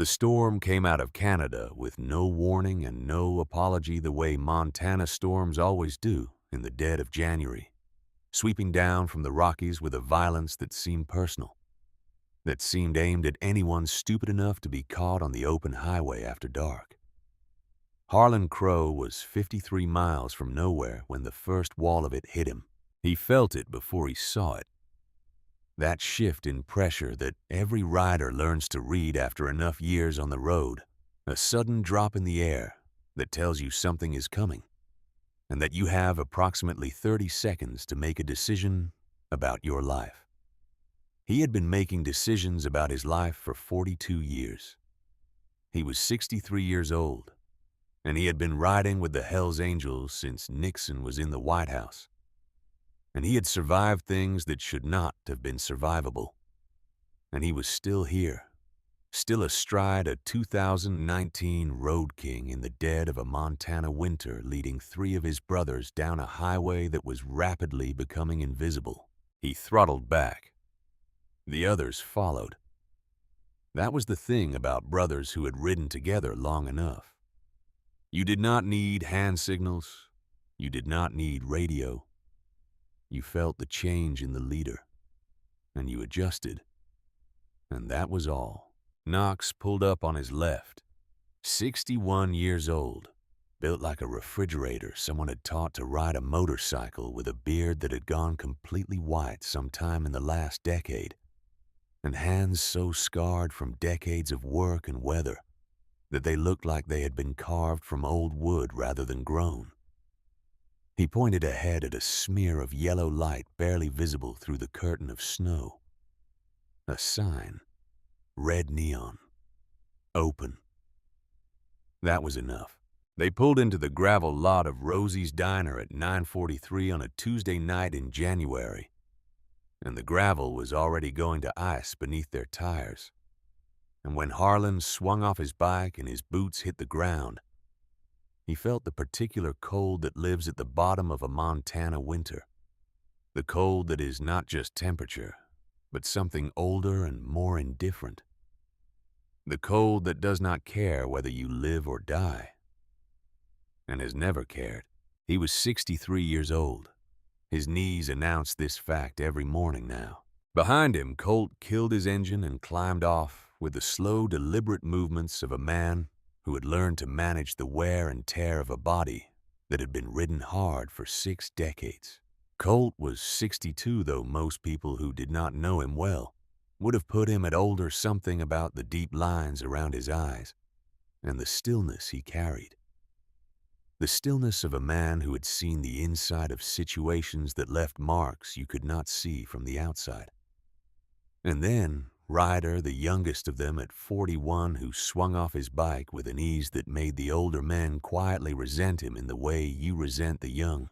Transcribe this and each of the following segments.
The storm came out of Canada with no warning and no apology the way Montana storms always do in the dead of January, sweeping down from the Rockies with a violence that seemed personal, that seemed aimed at anyone stupid enough to be caught on the open highway after dark. Harlan Crow was 53 miles from nowhere when the first wall of it hit him. He felt it before he saw it. That shift in pressure that every rider learns to read after enough years on the road, a sudden drop in the air that tells you something is coming, and that you have approximately 30 seconds to make a decision about your life. He had been making decisions about his life for 42 years. He was 63 years old, and he had been riding with the Hells Angels since Nixon was in the White House. And he had survived things that should not have been survivable. And he was still here, still astride a 2019 Road King in the dead of a Montana winter, leading 3 of his brothers down a highway that was rapidly becoming invisible. He throttled back. The others followed. That was the thing about brothers who had ridden together long enough. You did not need hand signals. You did not need radio. You felt the change in the leader, and you adjusted. And that was all. Knox pulled up on his left, 61 years old, built like a refrigerator someone had taught to ride a motorcycle, with a beard that had gone completely white sometime in the last decade, and hands so scarred from decades of work and weather that they looked like they had been carved from old wood rather than grown. He pointed ahead at a smear of yellow light barely visible through the curtain of snow. A sign, red neon, open. That was enough. They pulled into the gravel lot of Rosie's Diner at 9:43 on a Tuesday night in January, and the gravel was already going to ice beneath their tires. And when Harlan swung off his bike and his boots hit the ground, he felt the particular cold that lives at the bottom of a Montana winter. The cold that is not just temperature, but something older and more indifferent. The cold that does not care whether you live or die, and has never cared. He was 63 years old. His knees announced this fact every morning now. Behind him, Colt killed his engine and climbed off with the slow, deliberate movements of a man who had learned to manage the wear and tear of a body that had been ridden hard for 6 decades. Colt was 62, though most people who did not know him well would have put him at older, something about the deep lines around his eyes and the stillness he carried. The stillness of a man who had seen the inside of situations that left marks you could not see from the outside. And then Ryder, the youngest of them at 41, who swung off his bike with an ease that made the older men quietly resent him in the way you resent the young,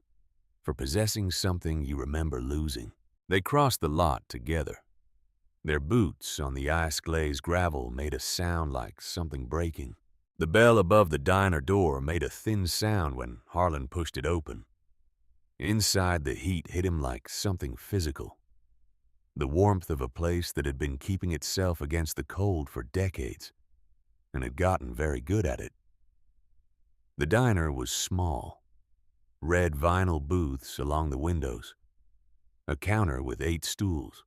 for possessing something you remember losing. They crossed the lot together. Their boots on the ice-glazed gravel made a sound like something breaking. The bell above the diner door made a thin sound when Harlan pushed it open. Inside, the heat hit him like something physical. The warmth of a place that had been keeping itself against the cold for decades, and had gotten very good at it. The diner was small. Red vinyl booths along the windows. A counter with 8 stools.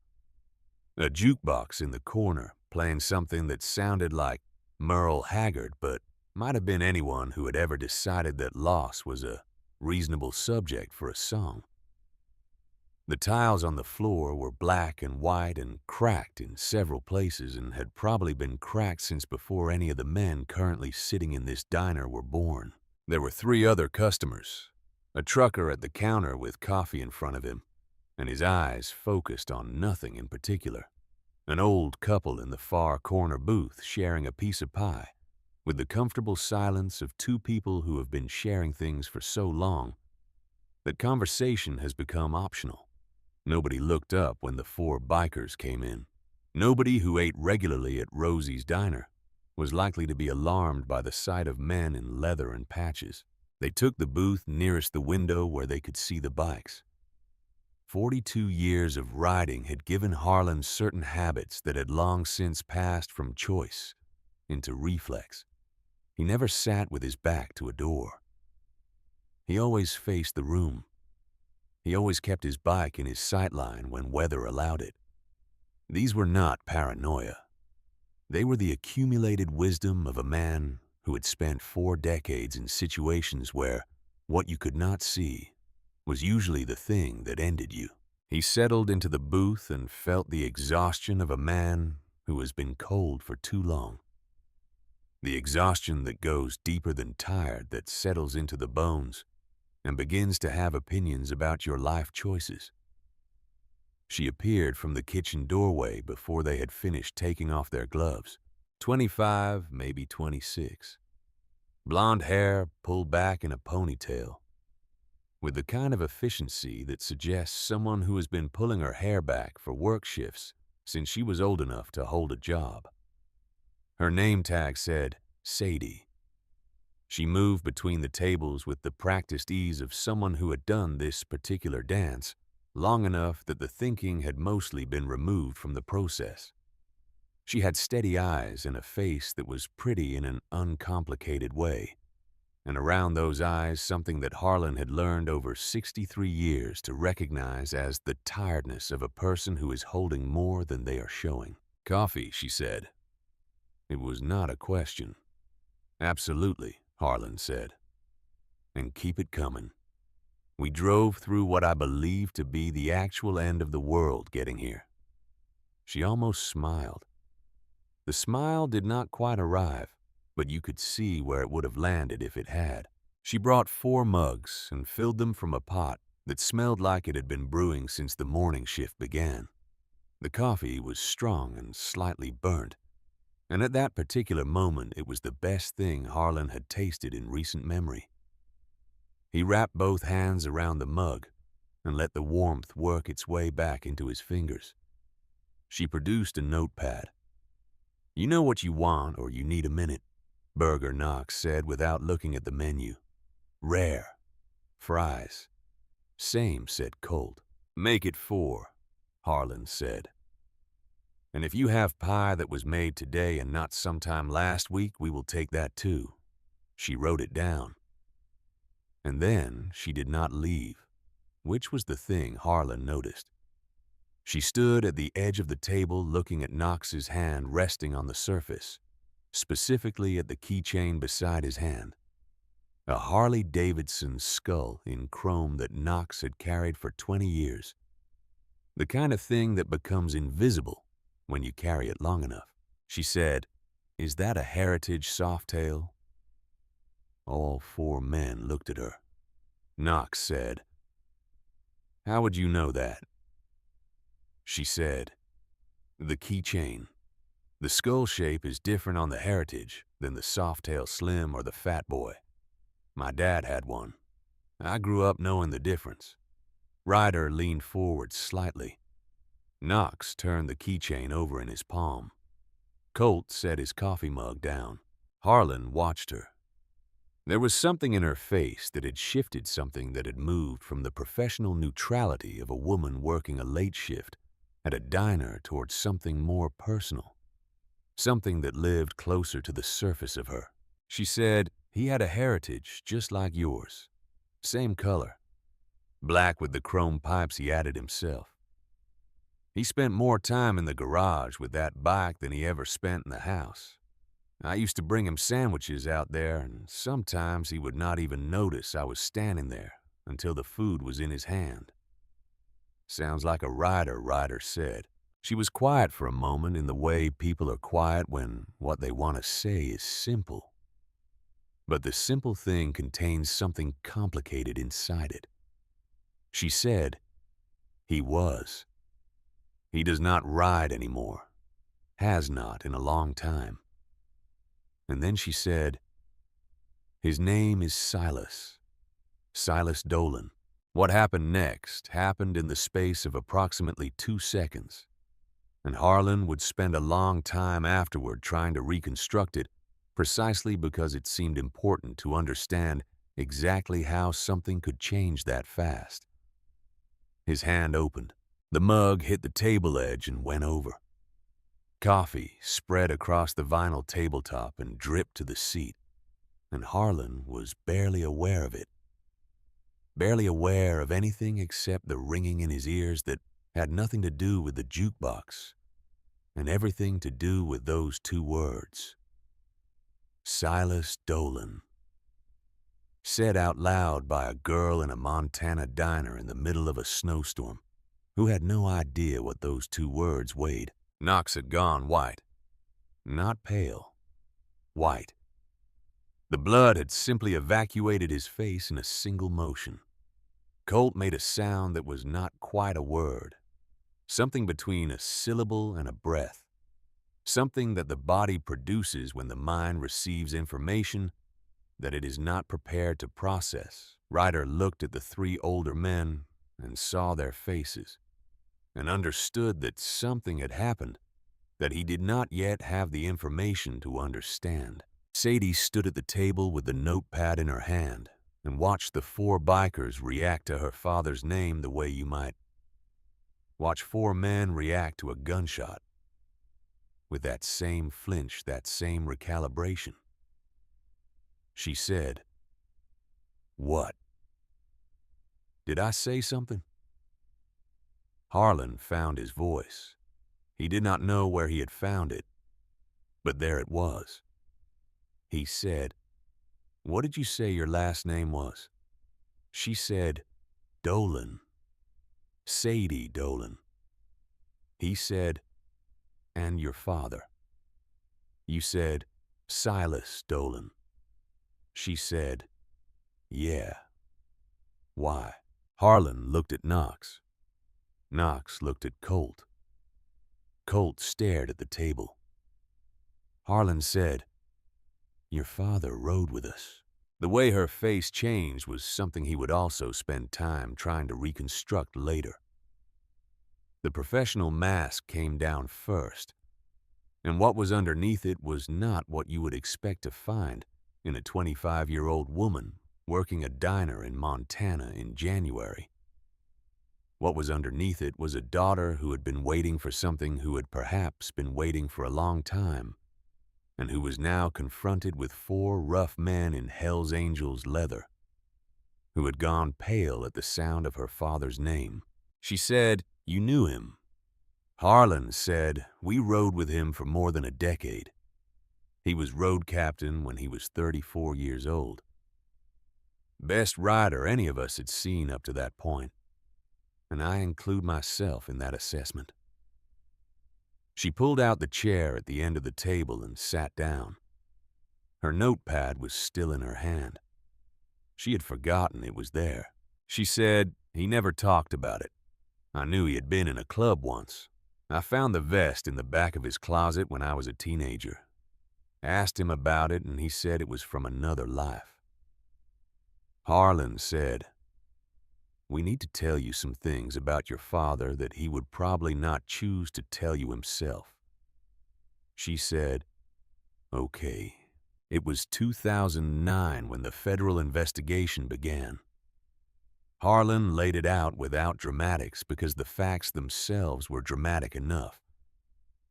A jukebox in the corner playing something that sounded like Merle Haggard, but might have been anyone who had ever decided that loss was a reasonable subject for a song. The tiles on the floor were black and white and cracked in several places, and had probably been cracked since before any of the men currently sitting in this diner were born. There were 3 other customers, a trucker at the counter with coffee in front of him, and his eyes focused on nothing in particular, an old couple in the far corner booth sharing a piece of pie, with the comfortable silence of 2 people who have been sharing things for so long that conversation has become optional. Nobody looked up when the 4 bikers came in. Nobody who ate regularly at Rosie's Diner was likely to be alarmed by the sight of men in leather and patches. They took the booth nearest the window where they could see the bikes. 42 years of riding had given Harlan certain habits that had long since passed from choice into reflex. He never sat with his back to a door. He always faced the room. He always kept his bike in his sightline when weather allowed it. These were not paranoia. They were the accumulated wisdom of a man who had spent 4 decades in situations where what you could not see was usually the thing that ended you. He settled into the booth and felt the exhaustion of a man who has been cold for too long. The exhaustion that goes deeper than tired, that settles into the bones and begins to have opinions about your life choices. She appeared from the kitchen doorway before they had finished taking off their gloves. 25, maybe 26. Blonde hair pulled back in a ponytail, with the kind of efficiency that suggests someone who has been pulling her hair back for work shifts since she was old enough to hold a job. Her name tag said Sadie. She moved between the tables with the practiced ease of someone who had done this particular dance long enough that the thinking had mostly been removed from the process. She had steady eyes and a face that was pretty in an uncomplicated way, and around those eyes something that Harlan had learned over 63 years to recognize as the tiredness of a person who is holding more than they are showing. "Coffee," she said. It was not a question. "Absolutely," Harlan said. "And keep it coming." We drove through what I believed to be the actual end of the world getting here. She almost smiled. The smile did not quite arrive, but you could see where it would have landed if it had. She brought 4 mugs and filled them from a pot that smelled like it had been brewing since the morning shift began. The coffee was strong and slightly burnt, and at that particular moment it was the best thing Harlan had tasted in recent memory. He wrapped both hands around the mug and let the warmth work its way back into his fingers. She produced a notepad. "You know what you want, or you need a minute," Burger Knox said without looking at the menu. "Rare. Fries." "Same," said Colt. "Make it 4, Harlan said. "And if you have pie that was made today and not sometime last week, we will take that too." She wrote it down. And then she did not leave, which was the thing Harlan noticed. She stood at the edge of the table looking at Knox's hand resting on the surface, specifically at the keychain beside his hand. A Harley-Davidson skull in chrome that Knox had carried for 20 years. The kind of thing that becomes invisible when you carry it long enough. She said, "Is that a Heritage Softail?" All 4 men looked at her. Knox said, "How would you know that?" She said, "The keychain. The skull shape is different on the Heritage than the Softail Slim or the Fat Boy. My dad had one. I grew up knowing the difference." Ryder leaned forward slightly. Knox turned the keychain over in his palm. Colt set his coffee mug down. Harlan watched her. There was something in her face that had shifted, something that had moved from the professional neutrality of a woman working a late shift at a diner towards something more personal, something that lived closer to the surface of her. She said, "He had a Heritage just like yours. Same color. Black with the chrome pipes he added himself. He spent more time in the garage with that bike than he ever spent in the house. I used to bring him sandwiches out there, and sometimes he would not even notice I was standing there until the food was in his hand." "Sounds like a rider," Ryder said. She was quiet for a moment in the way people are quiet when what they want to say is simple. But the simple thing contains something complicated inside it. She said, "He was. He does not ride anymore. Has not in a long time." And then she said, "His name is Silas. Silas Dolan." What happened next happened in the space of approximately 2 seconds, and Harlan would spend a long time afterward trying to reconstruct it, precisely because it seemed important to understand exactly how something could change that fast. His hand opened. The mug hit the table edge and went over. Coffee spread across the vinyl tabletop and dripped to the seat, and Harlan was barely aware of it. Barely aware of anything except the ringing in his ears that had nothing to do with the jukebox and everything to do with those two words. Silas Dolan. Said out loud by a girl in a Montana diner in the middle of a snowstorm who had no idea what those two words weighed. Knox had gone white. Not pale. White. The blood had simply evacuated his face in a single motion. Colt made a sound that was not quite a word, something between a syllable and a breath, something that the body produces when the mind receives information that it is not prepared to process. Ryder looked at the three older men and saw their faces, and understood that something had happened that he did not yet have the information to understand. Sadie stood at the table with the notepad in her hand and watched the four bikers react to her father's name the way you might watch four men react to a gunshot, with that same flinch, that same recalibration. She said, "What? Did I say something?" Harlan found his voice. He did not know where he had found it, but there it was. He said, "What did you say your last name was?" She said, "Dolan. Sadie Dolan." He said, "And your father?" You said, "Silas Dolan." She said, "Yeah. Why?" Harlan looked at Knox. Knox looked at Colt. Colt stared at the table. Harlan said, "Your father rode with us." The way her face changed was something he would also spend time trying to reconstruct later. The professional mask came down first, and what was underneath it was not what you would expect to find in a 25-year-old woman working a diner in Montana in January. What was underneath it was a daughter who had been waiting for something, who had perhaps been waiting for a long time, and who was now confronted with four rough men in Hell's Angels leather, who had gone pale at the sound of her father's name. She said, "You knew him." Harlan said, "We rode with him for more than a decade. He was road captain when he was 34 years old. Best rider any of us had seen up to that point, and I include myself in that assessment." She pulled out the chair at the end of the table and sat down. Her notepad was still in her hand. She had forgotten it was there. She said, "He never talked about it. I knew he had been in a club once. I found the vest in the back of his closet when I was a teenager. Asked him about it, and he said it was from another life." Harlan said, "We need to tell you some things about your father that he would probably not choose to tell you himself." She said, "Okay." It was 2009 when the federal investigation began. Harlan laid it out without dramatics because the facts themselves were dramatic enough,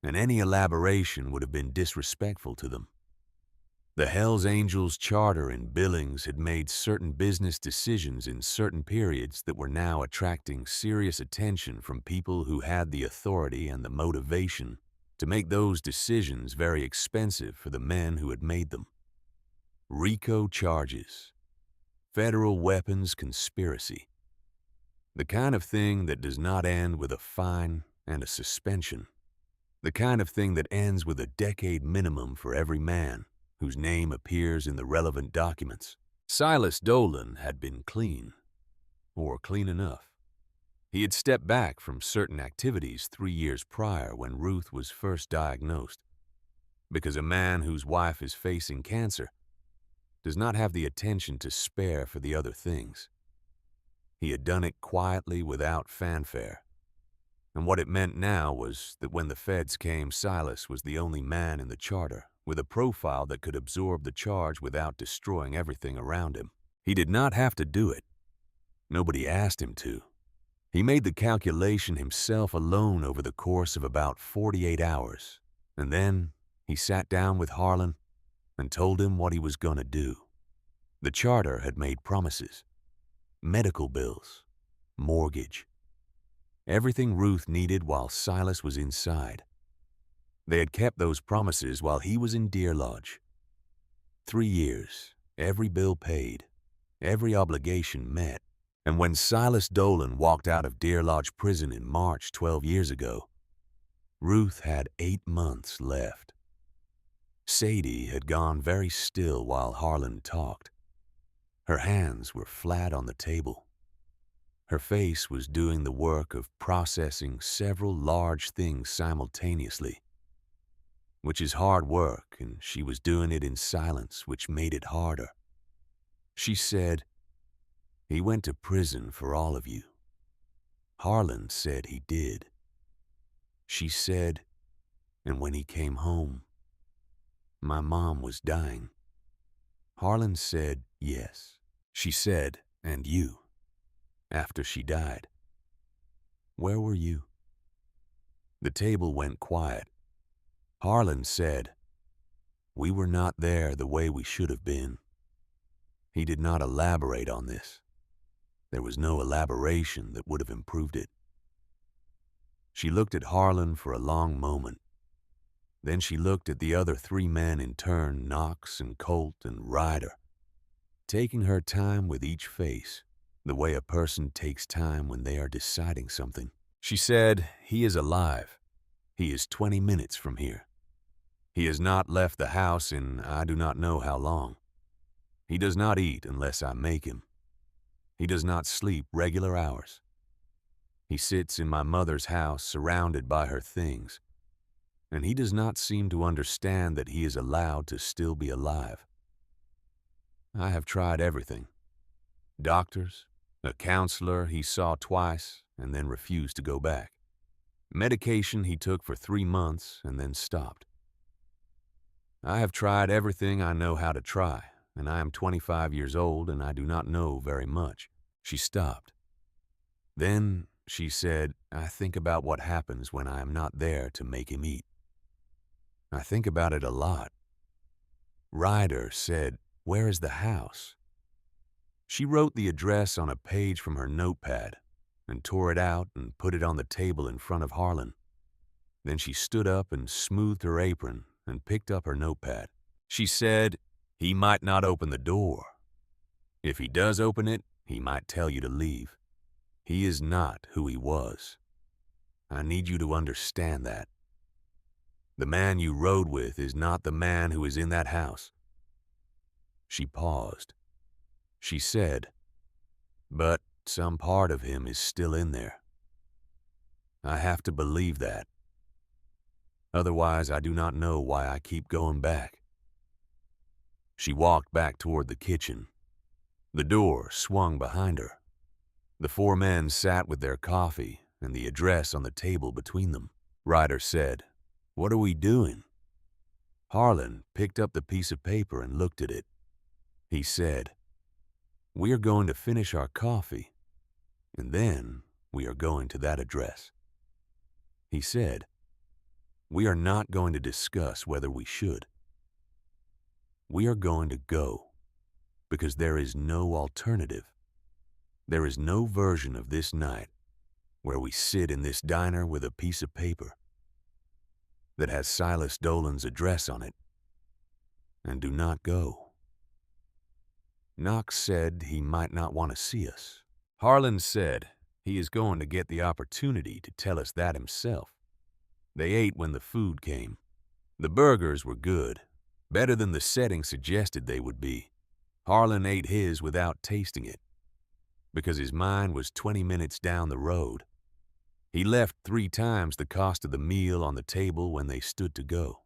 and any elaboration would have been disrespectful to them. The Hells Angels charter in Billings had made certain business decisions in certain periods that were now attracting serious attention from people who had the authority and the motivation to make those decisions very expensive for the men who had made them. RICO charges. Federal weapons conspiracy. The kind of thing that does not end with a fine and a suspension. The kind of thing that ends with a decade minimum for every man whose name appears in the relevant documents. Silas Dolan had been clean, or clean enough. He had stepped back from certain activities 3 years prior when Ruth was first diagnosed, because a man whose wife is facing cancer does not have the attention to spare for the other things. He had done it quietly without fanfare, and what it meant now was that when the feds came, Silas was the only man in the charter with a profile that could absorb the charge without destroying everything around him. He did not have to do it. Nobody asked him to. He made the calculation himself alone over the course of about 48 hours, And then he sat down with Harlan and told him what he was going to do. The charter had made promises. Medical bills, mortgage, everything Ruth needed while Silas was inside. They had kept those promises while he was in Deer Lodge. 3 years, every bill paid, every obligation met. And when Silas Dolan walked out of Deer Lodge prison in March 12 years ago, Ruth had 8 months left. Sadie had gone very still while Harlan talked. Her hands were flat on the table. Her face was doing the work of processing several large things simultaneously, which is hard work, and she was doing it in silence, which made it harder. She said, "He went to prison for all of you." Harlan said he did. She said, "And when he came home, my mom was dying." Harlan said, "Yes." She said, "And you, after she died. Where were you?" The table went quiet. Harlan said, "We were not there the way we should have been." He did not elaborate on this. There was no elaboration that would have improved it. She looked at Harlan for a long moment. Then she looked at the other 3 men in turn, Knox and Colt and Ryder, taking her time with each face, the way a person takes time when they are deciding something. She said, "He is alive. He is 20 minutes from here. He has not left the house in I do not know how long. He does not eat unless I make him. He does not sleep regular hours. He sits in my mother's house surrounded by her things, and he does not seem to understand that he is allowed to still be alive. I have tried everything. Doctors, a counselor he saw twice and then refused to go back. Medication he took for 3 months and then stopped. I have tried everything I know how to try, and I am 25 years old and I do not know very much." She stopped. Then she said, "I think about what happens when I am not there to make him eat. I think about it a lot." Ryder said, "Where is the house?" She wrote the address on a page from her notepad and tore it out and put it on the table in front of Harlan. Then she stood up and smoothed her apron and picked up her notepad. She said, "He might not open the door. If he does open it, he might tell you to leave. He is not who he was. I need you to understand that. The man you rode with is not the man who is in that house." She paused. She said, "But some part of him is still in there. I have to believe that. Otherwise, I do not know why I keep going back." She walked back toward the kitchen. The door swung behind her. The 4 men sat with their coffee and the address on the table between them. Ryder said, "What are we doing?" Harlan picked up the piece of paper and looked at it. He said, "We are going to finish our coffee, and then we are going to that address." He said, "We are not going to discuss whether we should. We are going to go, because there is no alternative. There is no version of this night where we sit in this diner with a piece of paper that has Silas Dolan's address on it and do not go." Knox said he might not want to see us. Harlan said he is going to get the opportunity to tell us that himself. They ate when the food came. The burgers were good, better than the setting suggested they would be. Harlan ate his without tasting it, because his mind was 20 minutes down the road. He left 3 times the cost of the meal on the table when they stood to go.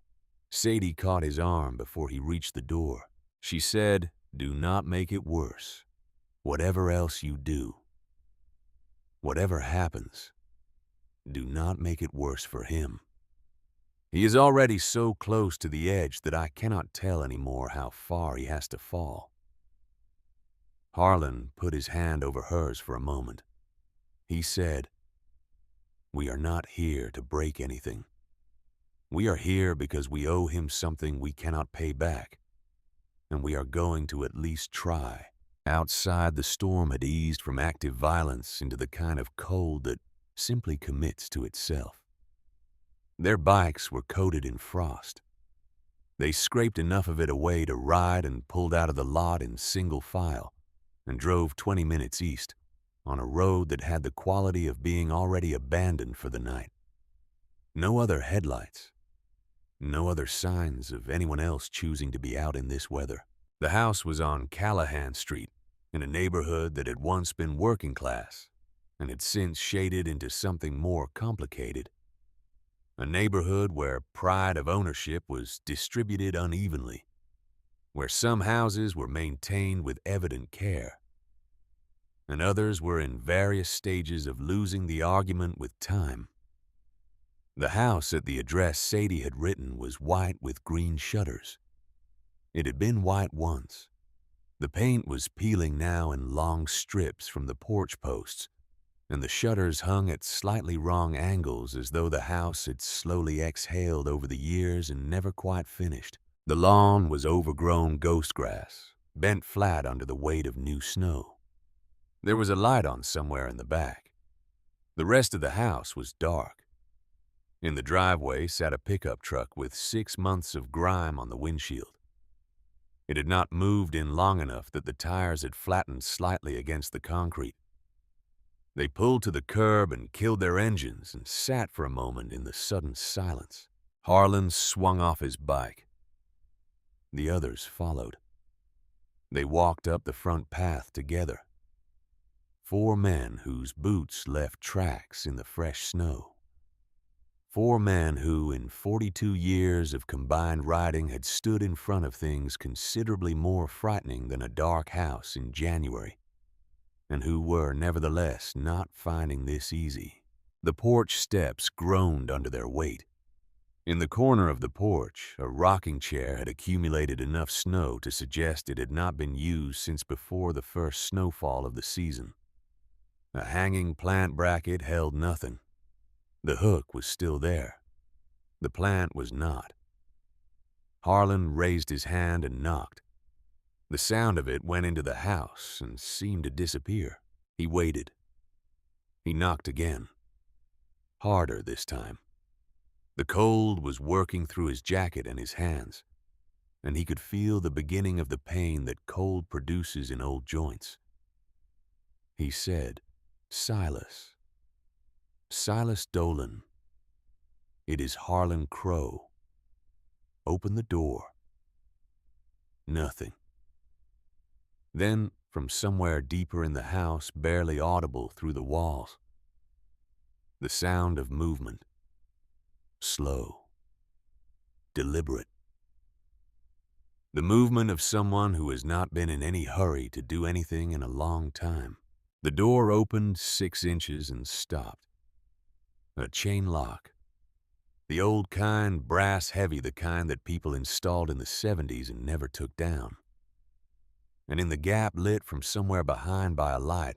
Sadie caught his arm before he reached the door. She said, "Do not make it worse. Whatever else you do, whatever happens, do not make it worse for him. He is already so close to the edge that I cannot tell anymore how far he has to fall." Harlan put his hand over hers for a moment. He said, "We are not here to break anything. We are here because we owe him something we cannot pay back, and we are going to at least try. Outside, the storm had eased from active violence into the kind of cold that simply commits to itself. Their bikes were coated in frost. They scraped enough of it away to ride and pulled out of the lot in single file and drove 20 minutes east on a road that had the quality of being already abandoned for the night. No other headlights. No other signs of anyone else choosing to be out in this weather. The house was on Callahan Street, in a neighborhood that had once been working class and had since shaded into something more complicated. A neighborhood where pride of ownership was distributed unevenly, where some houses were maintained with evident care, and others were in various stages of losing the argument with time. The house at the address Sadie had written was white with green shutters. It had been white once. The paint was peeling now in long strips from the porch posts, and the shutters hung at slightly wrong angles as though the house had slowly exhaled over the years and never quite finished. The lawn was overgrown ghost grass, bent flat under the weight of new snow. There was a light on somewhere in the back. The rest of the house was dark. In the driveway sat a pickup truck with 6 months of grime on the windshield. It had not moved in long enough that the tires had flattened slightly against the concrete. They pulled to the curb and killed their engines and sat for a moment in the sudden silence. Harlan swung off his bike. The others followed. They walked up the front path together. 4 men whose boots left tracks in the fresh snow. 4 men who, in 42 years of combined riding, had stood in front of things considerably more frightening than a dark house in January, and who were, nevertheless, not finding this easy. The porch steps groaned under their weight. In the corner of the porch, a rocking chair had accumulated enough snow to suggest it had not been used since before the first snowfall of the season. A hanging plant bracket held nothing. The hook was still there. The plant was not. Harlan raised his hand and knocked. The sound of it went into the house and seemed to disappear. He waited. He knocked again. Harder this time. The cold was working through his jacket and his hands, and he could feel the beginning of the pain that cold produces in old joints. He said, "Silas. Silas Dolan. It is Harlan Crow. Open the door." Nothing. Then, from somewhere deeper in the house, barely audible through the walls, the sound of movement. Slow. Deliberate. The movement of someone who has not been in any hurry to do anything in a long time. The door opened 6 inches and stopped. A chain lock. The old kind, brass heavy, the kind that people installed in the 70s and never took down. And in the gap lit from somewhere behind by a light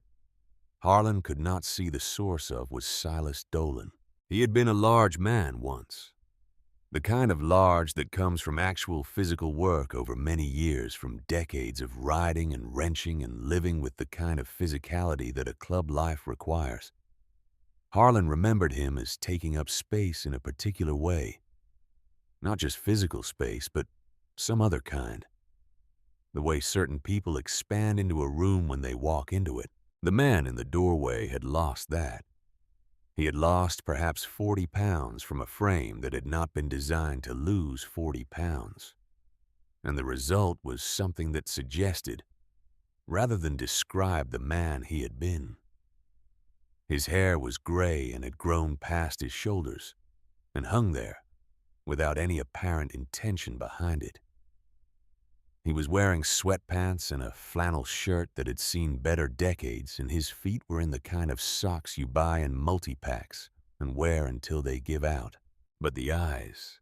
Harlan could not see the source of was Silas Dolan. He had been a large man once. The kind of large that comes from actual physical work over many years, from decades of riding and wrenching and living with the kind of physicality that a club life requires. Harlan remembered him as taking up space in a particular way. Not just physical space, but some other kind. The way certain people expand into a room when they walk into it. The man in the doorway had lost that. He had lost perhaps 40 pounds from a frame that had not been designed to lose 40 pounds. And the result was something that suggested, rather than described, the man he had been. His hair was gray and had grown past his shoulders and hung there without any apparent intention behind it. He was wearing sweatpants and a flannel shirt that had seen better decades, and his feet were in the kind of socks you buy in multi-packs and wear until they give out. But the eyes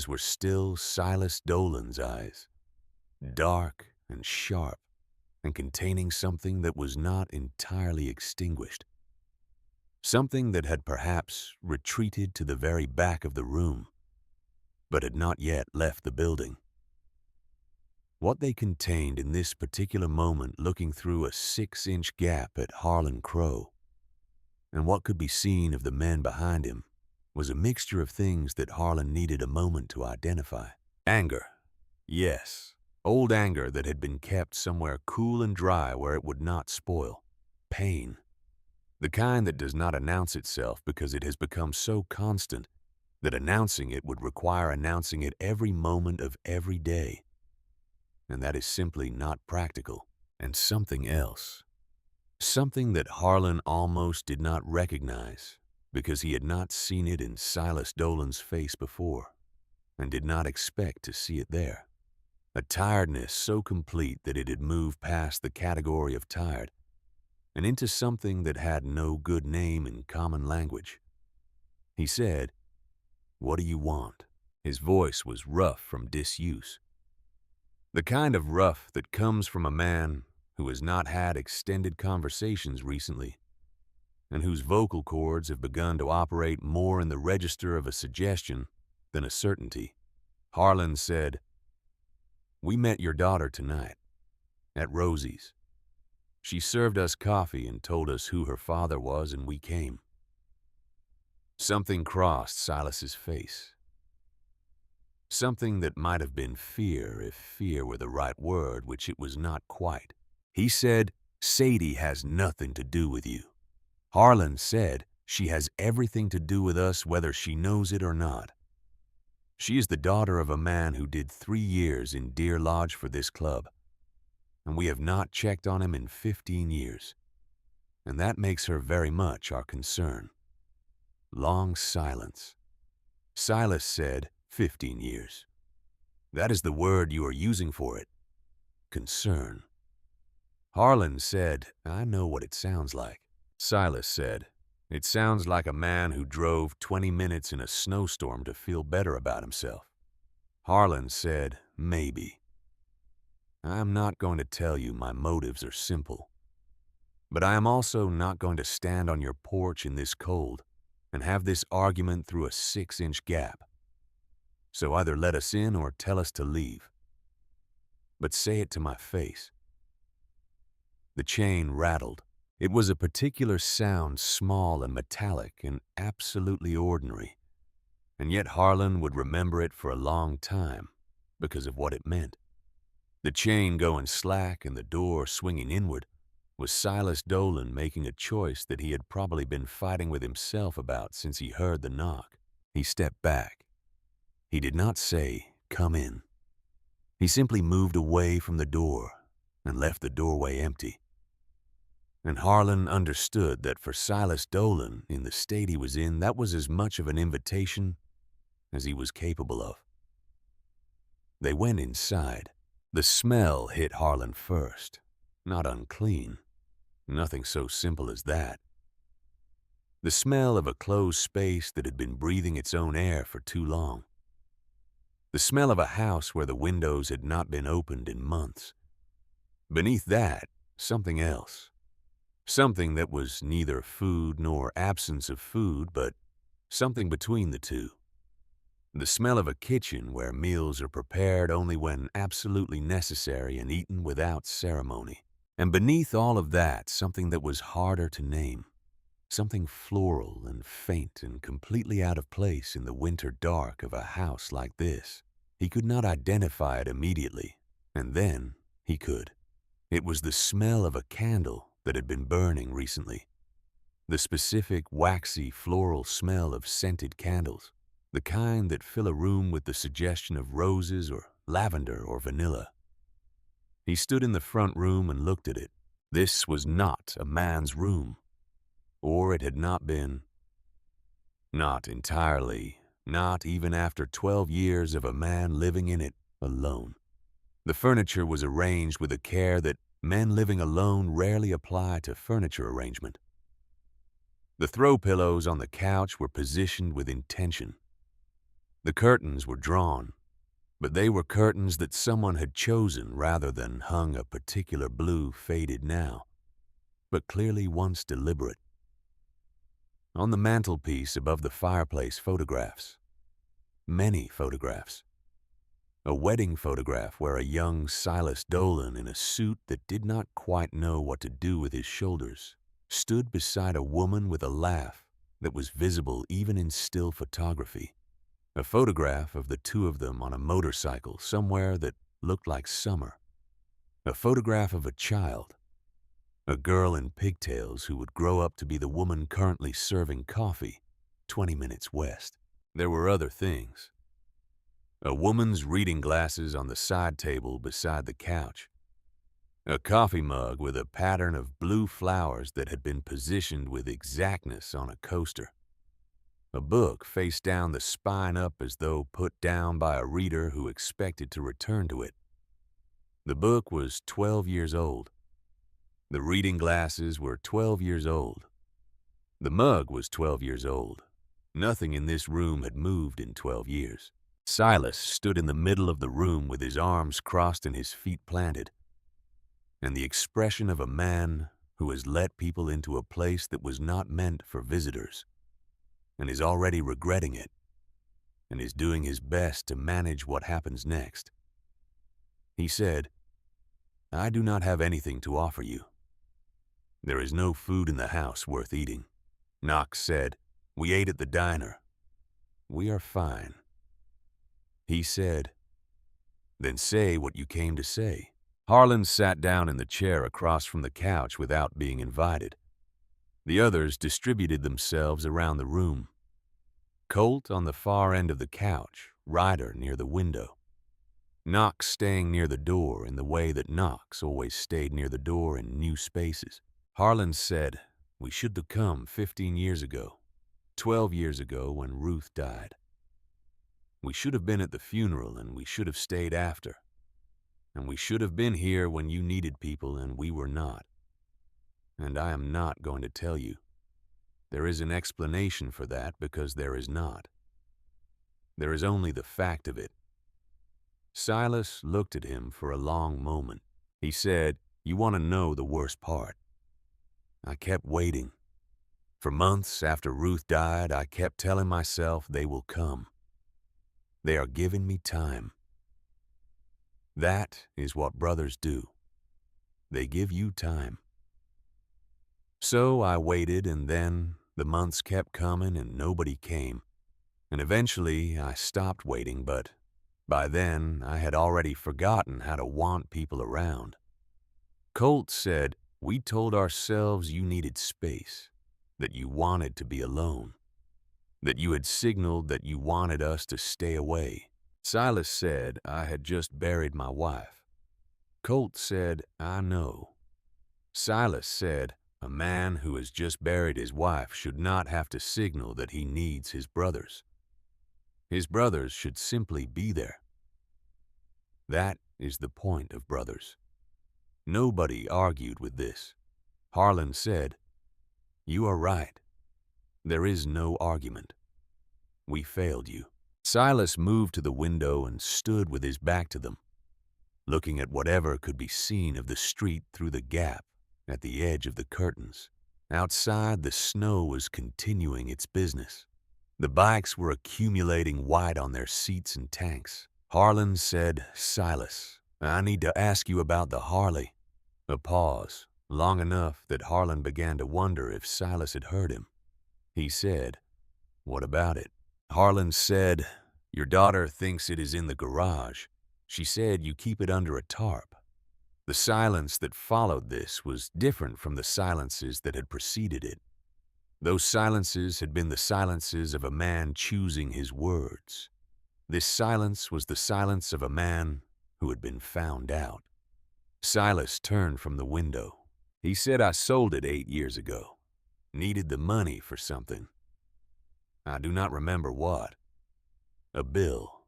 were still Silas Dolan's eyes, dark and sharp and containing something that was not entirely extinguished. something that had perhaps retreated to the very back of the room, but had not yet left the building. What they contained in this particular moment, looking through a 6-inch gap at Harlan Crow, and what could be seen of the men behind him, was a mixture of things that Harlan needed a moment to identify. Anger. Yes, old anger that had been kept somewhere cool and dry where it would not spoil. Pain. The kind that does not announce itself because it has become so constant that announcing it would require announcing it every moment of every day. And that is simply not practical. And something else. Something that Harlan almost did not recognize because he had not seen it in Silas Dolan's face before and did not expect to see it there. A tiredness so complete that it had moved past the category of tired and into something that had no good name in common language. He said, "What do you want?" His voice was rough from disuse. The kind of rough that comes from a man who has not had extended conversations recently and whose vocal cords have begun to operate more in the register of a suggestion than a certainty. Harlan said, "We met your daughter tonight at Rosie's. She served us coffee and told us who her father was, and we came." Something crossed Silas's face. Something that might have been fear if fear were the right word, which it was not quite. He said, "Sadie has nothing to do with you." Harlan said, "She has everything to do with us whether she knows it or not. She is the daughter of a man who did 3 years in Deer Lodge for this club, and we have not checked on him in 15 years. And that makes her very much our concern." Long silence. Silas said, 15 years. That is the word you are using for it. Concern. Harlan said, "I know what it sounds like." Silas said, "It sounds like a man who drove 20 minutes in a snowstorm to feel better about himself." Harlan said, "Maybe. I am not going to tell you my motives are simple. But I am also not going to stand on your porch in this cold and have this argument through a 6-inch gap. So either let us in or tell us to leave. But say it to my face." The chain rattled. It was a particular sound, small and metallic and absolutely ordinary, and yet Harlan would remember it for a long time because of what it meant. The chain going slack and the door swinging inward was Silas Dolan making a choice that he had probably been fighting with himself about since he heard the knock. He stepped back. He did not say, "Come in." He simply moved away from the door and left the doorway empty. And Harlan understood that for Silas Dolan, in the state he was in, that was as much of an invitation as he was capable of. They went inside. The smell hit Harlan first. Not unclean. Nothing so simple as that. The smell of a closed space that had been breathing its own air for too long. The smell of a house where the windows had not been opened in months. Beneath that, something else. Something that was neither food nor absence of food, but something between the two. The smell of a kitchen where meals are prepared only when absolutely necessary and eaten without ceremony. And beneath all of that, something that was harder to name. Something floral and faint and completely out of place in the winter dark of a house like this. He could not identify it immediately, and then he could. It was the smell of a candle that had been burning recently. The specific, waxy, floral smell of scented candles. The kind that fill a room with the suggestion of roses or lavender or vanilla. He stood in the front room and looked at it. This was not a man's room. Or it had not been. Not entirely, not even after 12 years of a man living in it alone. The furniture was arranged with a care that men living alone rarely apply to furniture arrangement. The throw pillows on the couch were positioned with intention. The curtains were drawn, but they were curtains that someone had chosen rather than hung a particular blue faded now, but clearly once deliberate. On the mantelpiece above the fireplace, photographs. Many photographs. A wedding photograph where a young Silas Dolan in a suit that did not quite know what to do with his shoulders stood beside a woman with a laugh that was visible even in still photography. A photograph of the two of them on a motorcycle somewhere that looked like summer. A photograph of a child, a girl in pigtails who would grow up to be the woman currently serving coffee 20 minutes west. There were other things. A woman's reading glasses on the side table beside the couch. A coffee mug with a pattern of blue flowers that had been positioned with exactness on a coaster. A book face down, the spine up as though put down by a reader who expected to return to it. The book was 12 years old. The reading glasses were 12 years old. The mug was 12 years old. Nothing in this room had moved in 12 years. Silas stood in the middle of the room with his arms crossed and his feet planted, and the expression of a man who has let people into a place that was not meant for visitors, and is already regretting it, and is doing his best to manage what happens next. He said, "I do not have anything to offer you. There is no food in the house worth eating." Knox said, "We ate at the diner. We are fine." He said, "Then say what you came to say." Harlan sat down in the chair across from the couch without being invited. The others distributed themselves around the room. Colt on the far end of the couch, Ryder near the window. Knox staying near the door in the way that Knox always stayed near the door in new spaces. Harlan said, "We should have come 15 years ago, 12 years ago when Ruth died. We should have been at the funeral and we should have stayed after. And we should have been here when you needed people and we were not. And I am not going to tell you. There is an explanation for that because there is not. There is only the fact of it." Silas looked at him for a long moment. He said, "You want to know the worst part? I kept waiting. For months after Ruth died, I kept telling myself they will come. They are giving me time. That is what brothers do. They give you time. So I waited, and then the months kept coming and nobody came. And eventually I stopped waiting, but by then I had already forgotten how to want people around." Colt said, "We told ourselves you needed space, that you wanted to be alone, that you had signaled that you wanted us to stay away." Silas said, "I had just buried my wife." Colt said, "I know." Silas said, "A man who has just buried his wife should not have to signal that he needs his brothers. His brothers should simply be there. That is the point of brothers." Nobody argued with this. Harlan said, "You are right. There is no argument. We failed you." Silas moved to the window and stood with his back to them, looking at whatever could be seen of the street through the gap at the edge of the curtains. Outside, the snow was continuing its business. The bikes were accumulating white on their seats and tanks. Harlan said, "Silas, I need to ask you about the Harley." A pause, long enough that Harlan began to wonder if Silas had heard him. He said, "What about it?" Harlan said, "Your daughter thinks it is in the garage. She said you keep it under a tarp." The silence that followed this was different from the silences that had preceded it. Those silences had been the silences of a man choosing his words. This silence was the silence of a man who had been found out. Silas turned from the window. He said, "I sold it 8 years ago. Needed the money for something. I do not remember what. A bill.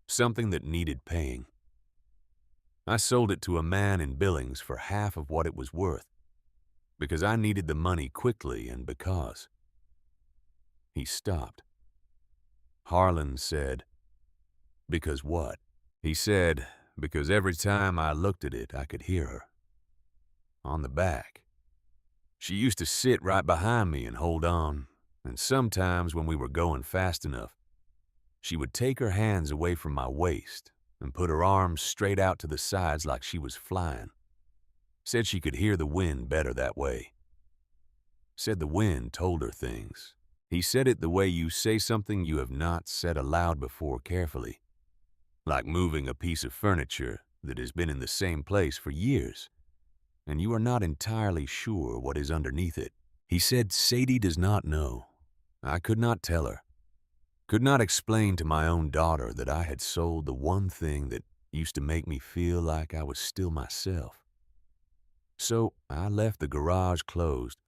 Something that needed paying. I sold it to a man in Billings for half of what it was worth, because I needed the money quickly and because." He stopped. Harlan said, "Because what?" He said, "Because every time I looked at it, I could hear her. On the back. She used to sit right behind me and hold on, and sometimes when we were going fast enough, she would take her hands away from my waist and put her arms straight out to the sides like she was flying. Said she could hear the wind better that way. Said the wind told her things. He said it the way you say something you have not said aloud before carefully, like moving a piece of furniture that has been in the same place for years, and you are not entirely sure what is underneath it. He said Sadie does not know. I could not tell her. Could not explain to my own daughter that I had sold the one thing that used to make me feel like I was still myself. So I left the garage closed,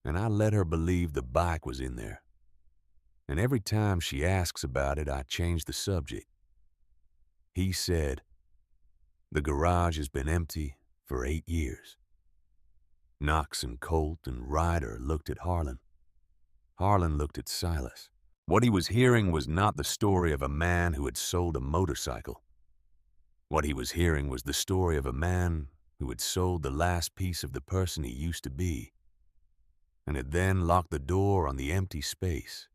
and I let her believe the bike was in there. And every time she asks about it, I change the subject. He said, the garage has been empty for 8 years. Knox and Colt and Ryder looked at Harlan. Harlan looked at Silas. What he was hearing was not the story of a man who had sold a motorcycle. What he was hearing was the story of a man who had sold the last piece of the person he used to be, and had then locked the door on the empty space,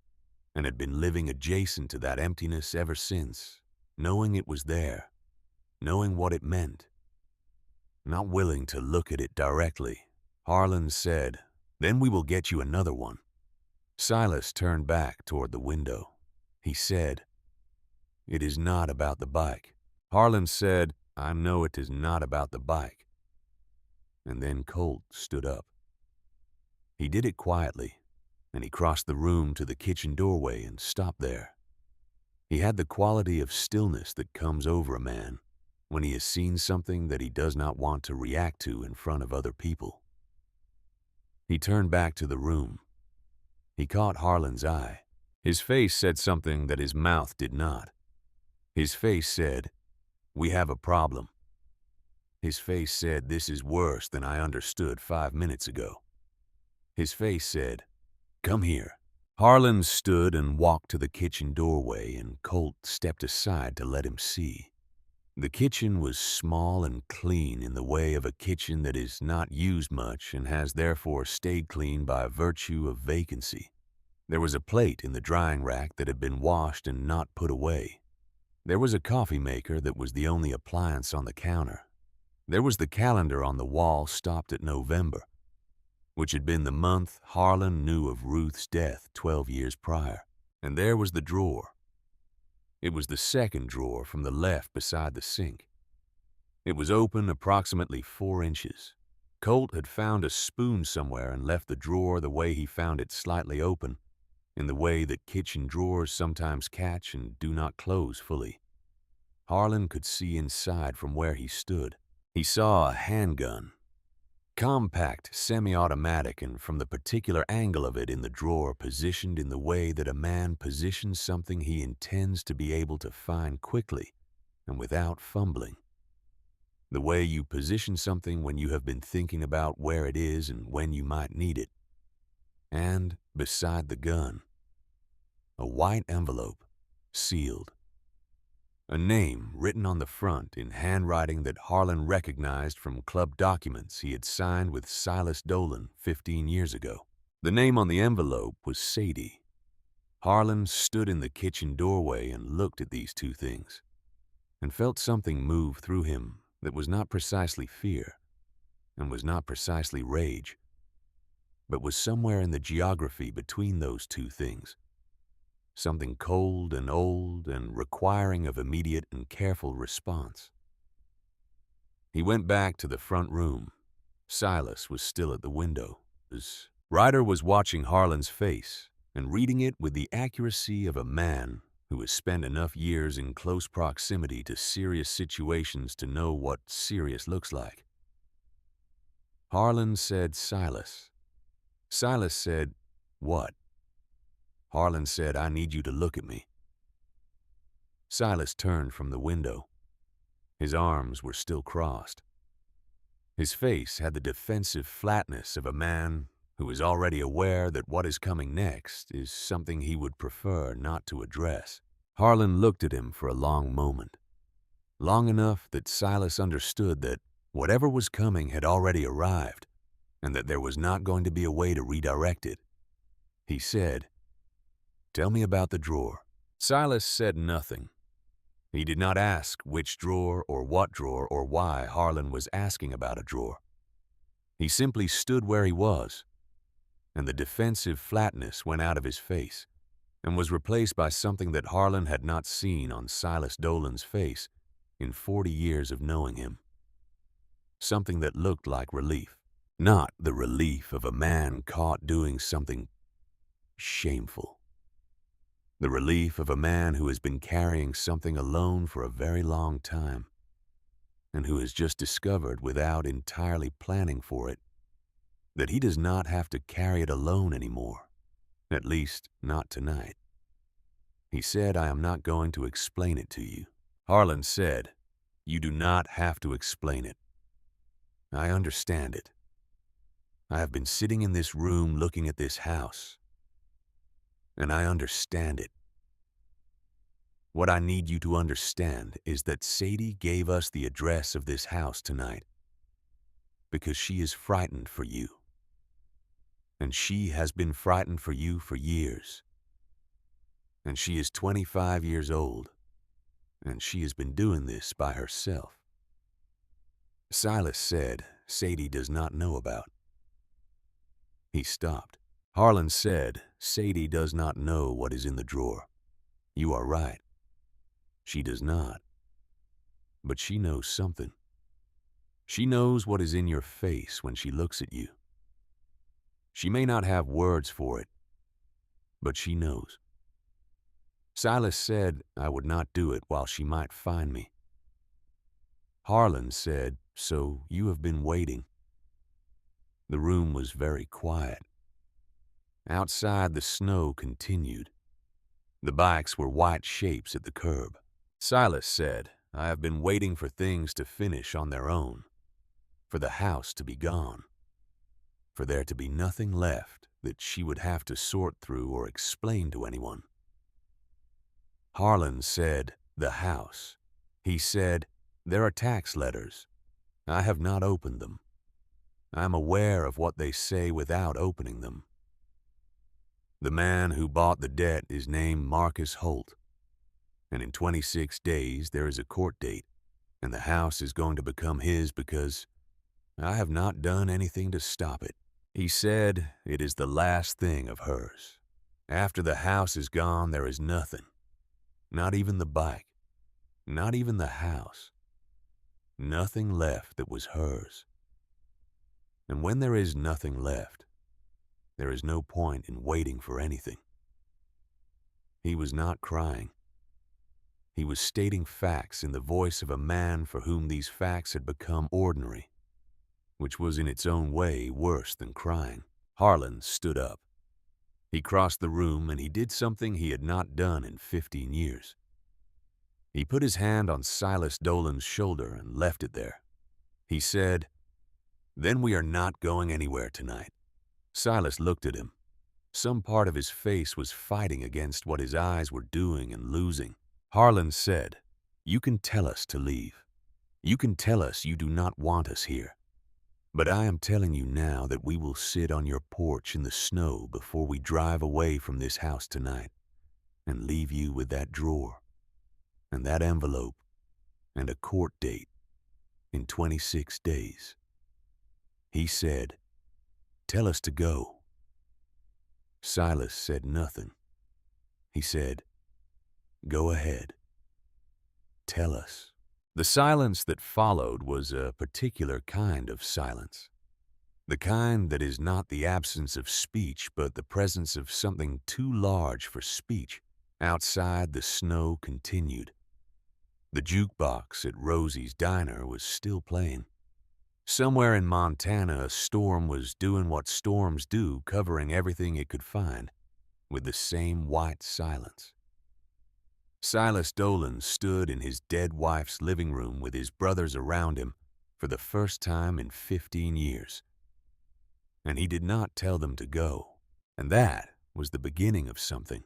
and had been living adjacent to that emptiness ever since, knowing it was there, knowing what it meant. Not willing to look at it directly, Harlan said, "Then we will get you another one." Silas turned back toward the window. He said, "It is not about the bike." Harlan said, "I know it is not about the bike." And then Colt stood up. He did it quietly, and he crossed the room to the kitchen doorway and stopped there. He had the quality of stillness that comes over a man when he has seen something that he does not want to react to in front of other people. He turned back to the room. He caught Harlan's eye. His face said something that his mouth did not. His face said, "We have a problem." His face said, "This is worse than I understood 5 minutes ago." His face said, "Come here." Harlan stood and walked to the kitchen doorway, and Colt stepped aside to let him see. The kitchen was small and clean in the way of a kitchen that is not used much and has therefore stayed clean by virtue of vacancy. There was a plate in the drying rack that had been washed and not put away. There was a coffee maker that was the only appliance on the counter. There was the calendar on the wall stopped at November, which had been the month Harlan knew of Ruth's death 12 years prior. And there was the drawer. It was the second drawer from the left beside the sink. It was open approximately 4 inches. Colt had found a spoon somewhere and left the drawer the way he found it, slightly open, in the way that kitchen drawers sometimes catch and do not close fully. Harlan could see inside from where he stood. He saw a handgun, compact, semi-automatic, and from the particular angle of it in the drawer, positioned in the way that a man positions something he intends to be able to find quickly and without fumbling. The way you position something when you have been thinking about where it is and when you might need it. And beside the gun, a white envelope, sealed. A name written on the front in handwriting that Harlan recognized from club documents he had signed with Silas Dolan 15 years ago. The name on the envelope was Sadie. Harlan stood in the kitchen doorway and looked at these two things, and felt something move through him that was not precisely fear, and was not precisely rage, but was somewhere in the geography between those two things. Something cold and old and requiring of immediate and careful response. He went back to the front room. Silas was still at the window. Ryder was watching Harlan's face and reading it with the accuracy of a man who has spent enough years in close proximity to serious situations to know what serious looks like. Harlan said, "Silas." Silas said, "What?" Harlan said, "I need you to look at me." Silas turned from the window. His arms were still crossed. His face had the defensive flatness of a man who is already aware that what is coming next is something he would prefer not to address. Harlan looked at him for a long moment, long enough that Silas understood that whatever was coming had already arrived, and that there was not going to be a way to redirect it. He said, "Tell me about the drawer." Silas said nothing. He did not ask which drawer or what drawer or why Harlan was asking about a drawer. He simply stood where he was, and the defensive flatness went out of his face and was replaced by something that Harlan had not seen on Silas Dolan's face in 40 years of knowing him. Something that looked like relief. Not the relief of a man caught doing something shameful. The relief of a man who has been carrying something alone for a very long time, and who has just discovered, without entirely planning for it, that he does not have to carry it alone anymore, at least not tonight. He said, "I am not going to explain it to you." Harlan said, "You do not have to explain it. I understand it. I have been sitting in this room looking at this house, and I understand it. What I need you to understand is that Sadie gave us the address of this house tonight because she is frightened for you. And she has been frightened for you for years. And she is 25 years old, and she has been doing this by herself." Silas said, "Sadie does not know about." He stopped. Harlan said, "Sadie does not know what is in the drawer. You are right. She does not. But she knows something. She knows what is in your face when she looks at you. She may not have words for it, but she knows." Silas said, "I would not do it while she might find me." Harlan said, "So you have been waiting." The room was very quiet. Outside, the snow continued. The bikes were white shapes at the curb. Silas said, "I have been waiting for things to finish on their own, for the house to be gone, for there to be nothing left that she would have to sort through or explain to anyone." Harlan said, "The house." He said, "There are tax letters. I have not opened them. I am aware of what they say without opening them. The man who bought the debt is named Marcus Holt, and in 26 days there is a court date, and the house is going to become his because I have not done anything to stop it." He said, "It is the last thing of hers. After the house is gone, there is nothing. Not even the bike. Not even the house. Nothing left that was hers. And when there is nothing left, there is no point in waiting for anything." He was not crying. He was stating facts in the voice of a man for whom these facts had become ordinary, which was in its own way worse than crying. Harlan stood up. He crossed the room and he did something he had not done in 15 years. He put his hand on Silas Dolan's shoulder and left it there. He said, "Then we are not going anywhere tonight." Silas looked at him. Some part of his face was fighting against what his eyes were doing and losing. Harlan said, "You can tell us to leave. You can tell us you do not want us here. But I am telling you now that we will sit on your porch in the snow before we drive away from this house tonight and leave you with that drawer and that envelope and a court date in 26 days. He said, "Tell us to go." Silas said nothing. He said, "Go ahead. Tell us." The silence that followed was a particular kind of silence. The kind that is not the absence of speech, but the presence of something too large for speech. Outside, the snow continued. The jukebox at Rosie's Diner was still playing. Somewhere in Montana, a storm was doing what storms do, covering everything it could find, with the same white silence. Silas Dolan stood in his dead wife's living room with his brothers around him for the first time in 15 years. And he did not tell them to go. And that was the beginning of something.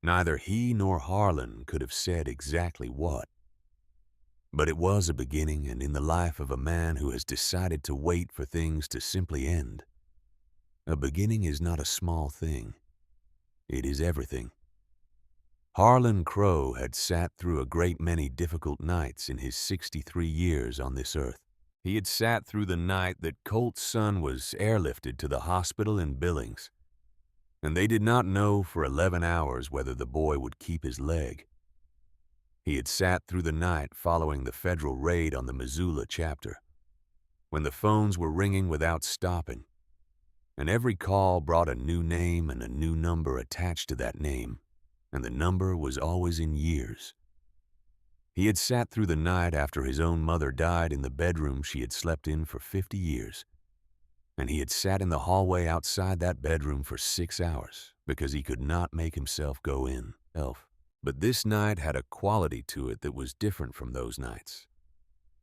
Neither he nor Harlan could have said exactly what. But it was a beginning, and in the life of a man who has decided to wait for things to simply end, a beginning is not a small thing. It is everything. Harlan Crow had sat through a great many difficult nights in his 63 years on this earth. He had sat through the night that Colt's son was airlifted to the hospital in Billings, and they did not know for 11 hours whether the boy would keep his leg. He had sat through the night following the federal raid on the Missoula chapter, when the phones were ringing without stopping, and every call brought a new name and a new number attached to that name, and the number was always in years. He had sat through the night after his own mother died in the bedroom she had slept in for 50 years, and he had sat in the hallway outside that bedroom for 6 hours because he could not make himself go in. But this night had a quality to it that was different from those nights.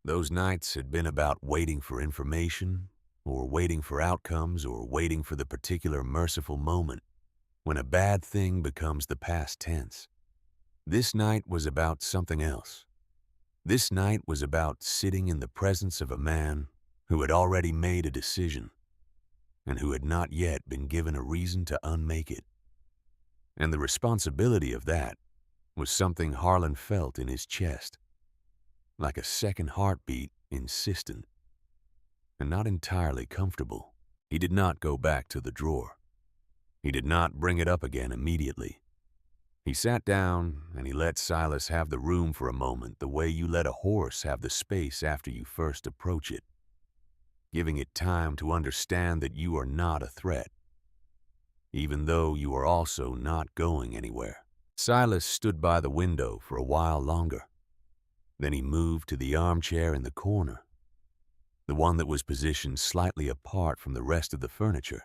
Those nights had been about waiting for information, or waiting for outcomes, or waiting for the particular merciful moment when a bad thing becomes the past tense. This night was about something else. This night was about sitting in the presence of a man who had already made a decision and who had not yet been given a reason to unmake it. And the responsibility of that was something Harlan felt in his chest, like a second heartbeat, insistent and not entirely comfortable. He did not go back to the drawer. He did not bring it up again immediately. He sat down and he let Silas have the room for a moment the way you let a horse have the space after you first approach it, giving it time to understand that you are not a threat, even though you are also not going anywhere. Silas stood by the window for a while longer. Then he moved to the armchair in the corner, the one that was positioned slightly apart from the rest of the furniture,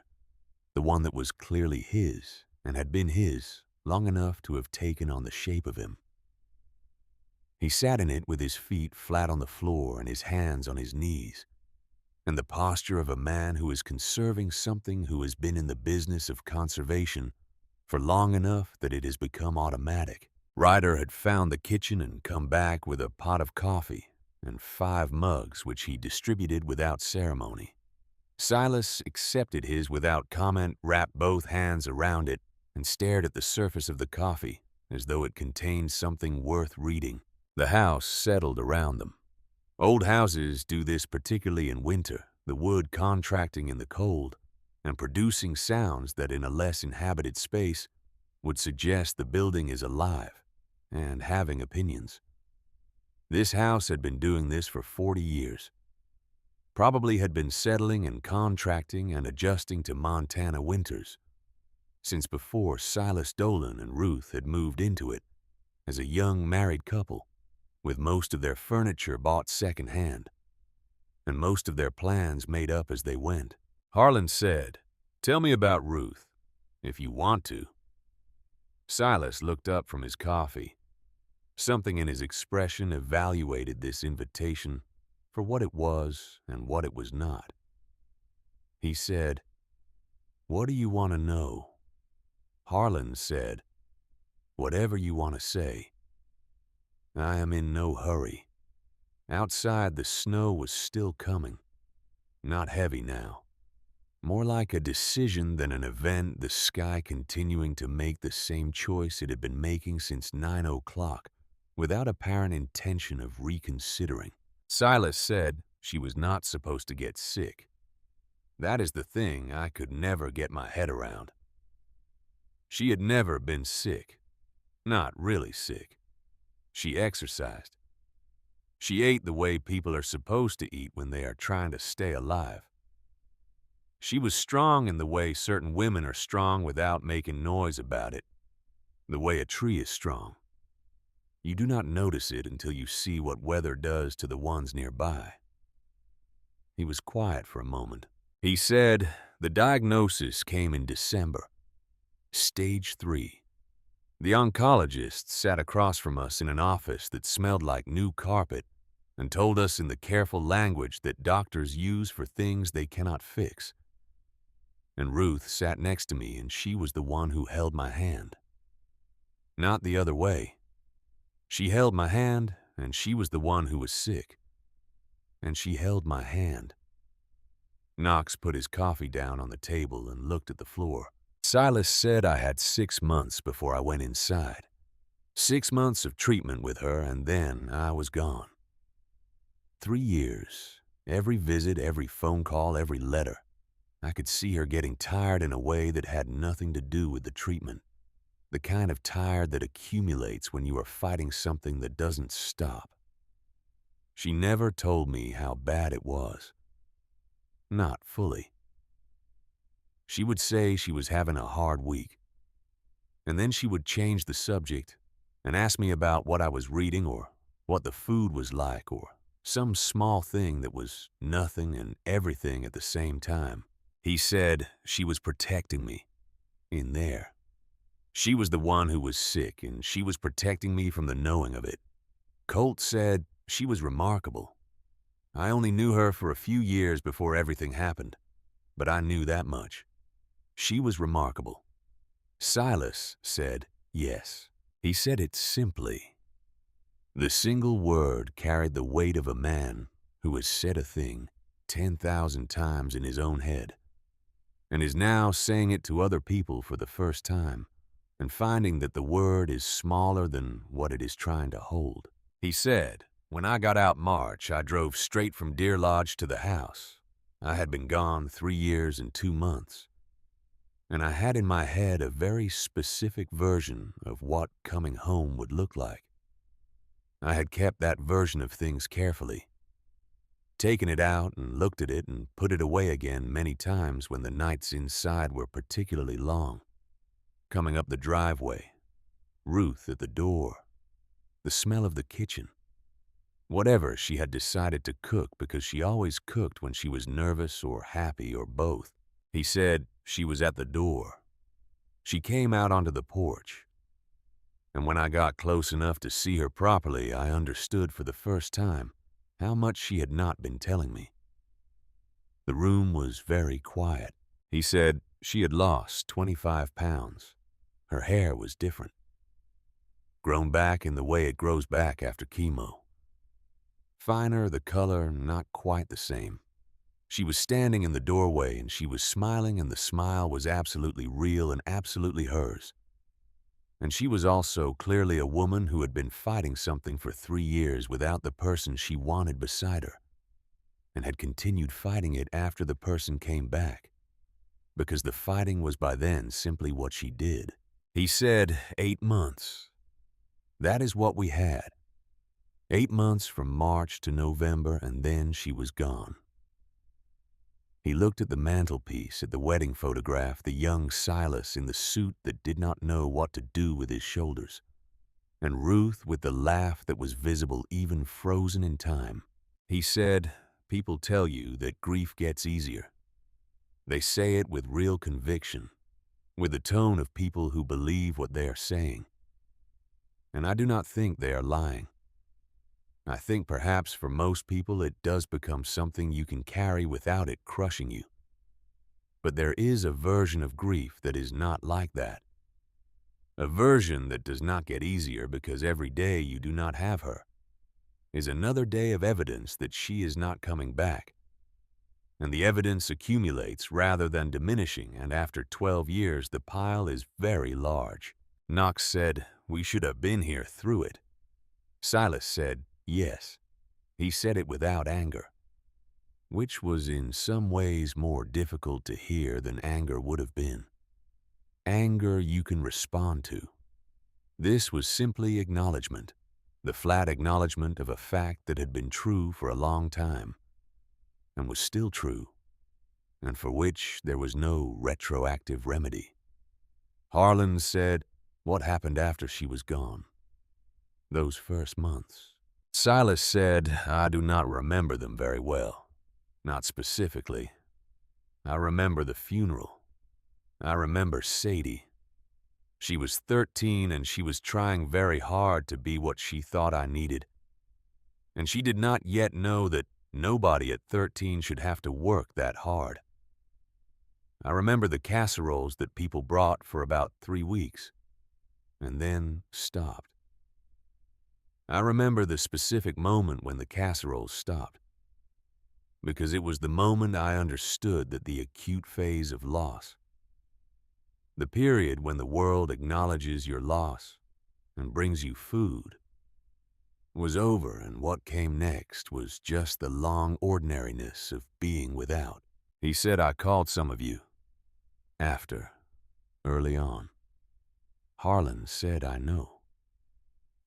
the one that was clearly his and had been his long enough to have taken on the shape of him. He sat in it with his feet flat on the floor and his hands on his knees, and the posture of a man who is conserving something who has been in the business of conservation for long enough that it has become automatic. Ryder had found the kitchen and come back with a pot of coffee and 5 mugs which he distributed without ceremony. Silas accepted his without comment, wrapped both hands around it, and stared at the surface of the coffee as though it contained something worth reading. The house settled around them. Old houses do this particularly in winter, the wood contracting in the cold and producing sounds that in a less inhabited space would suggest the building is alive and having opinions. This house had been doing this for 40 years. Probably had been settling and contracting and adjusting to Montana winters since before Silas Dolan and Ruth had moved into it as a young married couple, with most of their furniture bought secondhand and most of their plans made up as they went. Harlan said, "Tell me about Ruth, if you want to." Silas looked up from his coffee. Something in his expression evaluated this invitation for what it was and what it was not. He said, "What do you want to know?" Harlan said, "Whatever you want to say. I am in no hurry." Outside, the snow was still coming. Not heavy now. More like a decision than an event, the sky continuing to make the same choice it had been making since 9 o'clock, without apparent intention of reconsidering. Silas said she was not supposed to get sick. That is the thing I could never get my head around. She had never been sick. Not really sick. She exercised. She ate the way people are supposed to eat when they are trying to stay alive. She was strong in the way certain women are strong without making noise about it, the way a tree is strong. You do not notice it until you see what weather does to the ones nearby. He was quiet for a moment. He said, "The diagnosis came in December. Stage 3. The oncologist sat across from us in an office that smelled like new carpet and told us in the careful language that doctors use for things they cannot fix. And Ruth sat next to me, and she was the one who held my hand. Not the other way. She held my hand, and she was the one who was sick. And she held my hand." Knox put his coffee down on the table and looked at the floor. Silas said I had 6 months before I went inside. 6 months of treatment with her, and then I was gone. 3 years. Every visit, every phone call, every letter. I could see her getting tired in a way that had nothing to do with the treatment. The kind of tired that accumulates when you are fighting something that doesn't stop. She never told me how bad it was. Not fully. She would say she was having a hard week, and then she would change the subject and ask me about what I was reading or what the food was like or some small thing that was nothing and everything at the same time. He said she was protecting me in there. She was the one who was sick, and she was protecting me from the knowing of it. Colt said she was remarkable. I only knew her for a few years before everything happened, but I knew that much. She was remarkable. Silas said yes. He said it simply. The single word carried the weight of a man who has said a thing 10,000 times in his own head and is now saying it to other people for the first time and finding that the word is smaller than what it is trying to hold. He said, "When I got out March, I drove straight from Deer Lodge to the house. I had been gone 3 years and 2 months, and I had in my head a very specific version of what coming home would look like. I had kept that version of things carefully, taken it out and looked at it and put it away again many times when the nights inside were particularly long. Coming up the driveway, Ruth at the door, the smell of the kitchen, whatever she had decided to cook because she always cooked when she was nervous or happy or both. He said she was at the door. She came out onto the porch. And when I got close enough to see her properly, I understood for the first time how much she had not been telling me. The room was very quiet. He said she had lost 25 pounds. Her hair was different. Grown back in the way it grows back after chemo. Finer, the color not quite the same. She was standing in the doorway and she was smiling, and the smile was absolutely real and absolutely hers. And she was also clearly a woman who had been fighting something for 3 years without the person she wanted beside her, and had continued fighting it after the person came back, because the fighting was by then simply what she did. He said 8 months. That is what we had. 8 months from March to November, and then she was gone. He looked at the mantelpiece, at the wedding photograph, the young Silas in the suit that did not know what to do with his shoulders, and Ruth with the laugh that was visible even frozen in time. He said, "People tell you that grief gets easier. They say it with real conviction, with the tone of people who believe what they are saying. And I do not think they are lying. I think perhaps for most people it does become something you can carry without it crushing you. But there is a version of grief that is not like that. A version that does not get easier because every day you do not have her is another day of evidence that she is not coming back. And the evidence accumulates rather than diminishing, and after 12 years the pile is very large." Knox said, "We should have been here through it." Silas said, yes. He said it without anger, which was in some ways more difficult to hear than anger would have been. Anger you can respond to. This was simply acknowledgement, the flat acknowledgement of a fact that had been true for a long time, and was still true, and for which there was no retroactive remedy. Harlan said, "What happened after she was gone? Those first months?" Silas said, "I do not remember them very well. Not specifically. I remember the funeral. I remember Sadie. She was 13 and she was trying very hard to be what she thought I needed. And she did not yet know that nobody at 13 should have to work that hard. I remember the casseroles that people brought for about 3 weeks, and then stopped. I remember the specific moment when the casseroles stopped, because it was the moment I understood that the acute phase of loss, The period when the world acknowledges your loss and brings you food was over, and what came next was just the long ordinariness of being without. He said, I called some of you after, early on. Harlan said, I know.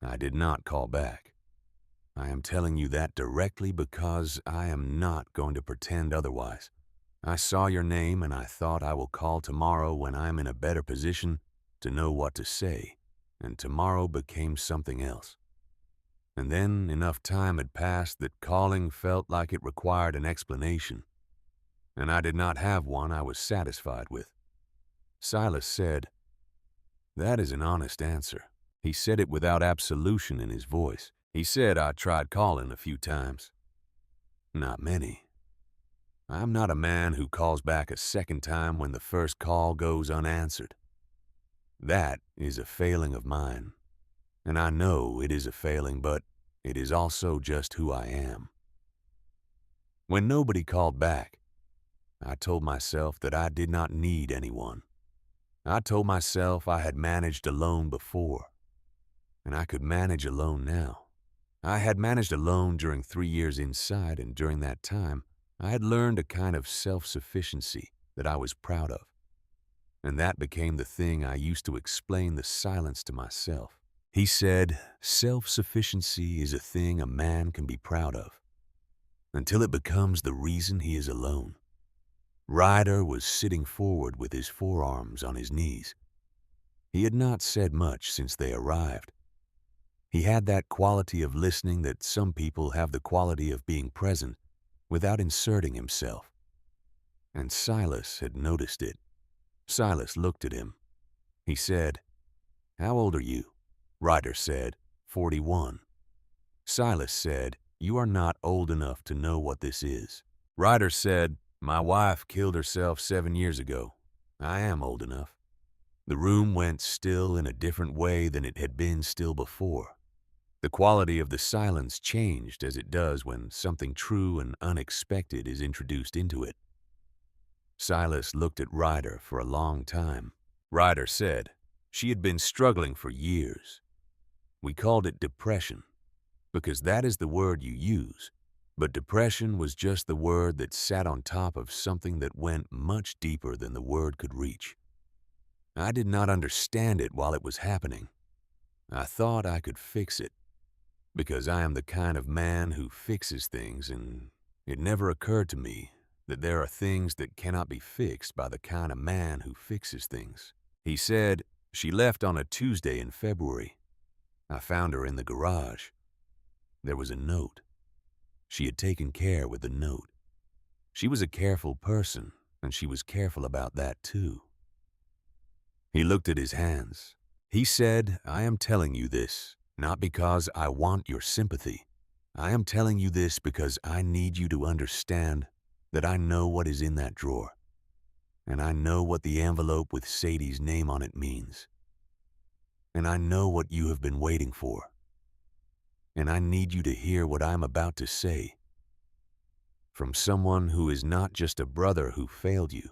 I did not call back. I am telling you that directly because I am not going to pretend otherwise. I saw your name and I thought I will call tomorrow when I am in a better position to know what to say, and tomorrow became something else. And then enough time had passed that calling felt like it required an explanation, and I did not have one I was satisfied with. Silas said, that is an honest answer. He said it without absolution in his voice. He said, I tried calling a few times. Not many. I'm not a man who calls back a second time when the first call goes unanswered. That is a failing of mine. And I know it is a failing, but it is also just who I am. When nobody called back, I told myself that I did not need anyone. I told myself I had managed alone before, and I could manage alone now. I had managed alone during 3 years inside, and during that time, I had learned a kind of self-sufficiency that I was proud of. And that became the thing I used to explain the silence to myself. He said, self-sufficiency is a thing a man can be proud of, until it becomes the reason he is alone. Ryder was sitting forward with his forearms on his knees. He had not said much since they arrived. He had that quality of listening that some people have the quality of being present without inserting himself. And Silas had noticed it. Silas looked at him. He said, how old are you? Ryder said, 41. Silas said, you are not old enough to know what this is. Ryder said, my wife killed herself 7 years ago. I am old enough. The room went still in a different way than it had been still before. The quality of the silence changed as it does when something true and unexpected is introduced into it. Silas looked at Ryder for a long time. Ryder said, she had been struggling for years. We called it depression, because that is the word you use, but depression was just the word that sat on top of something that went much deeper than the word could reach. I did not understand it while it was happening. I thought I could fix it, because I am the kind of man who fixes things, and it never occurred to me that there are things that cannot be fixed by the kind of man who fixes things. He said, she left on a Tuesday in February. I found her in the garage. There was a note. She had taken care with the note. She was a careful person, and she was careful about that too. He looked at his hands. He said, I am telling you this, not because I want your sympathy. I am telling you this because I need you to understand that I know what is in that drawer, and I know what the envelope with Sadie's name on it means. And I know what you have been waiting for. And I need you to hear what I'm about to say from someone who is not just a brother who failed you,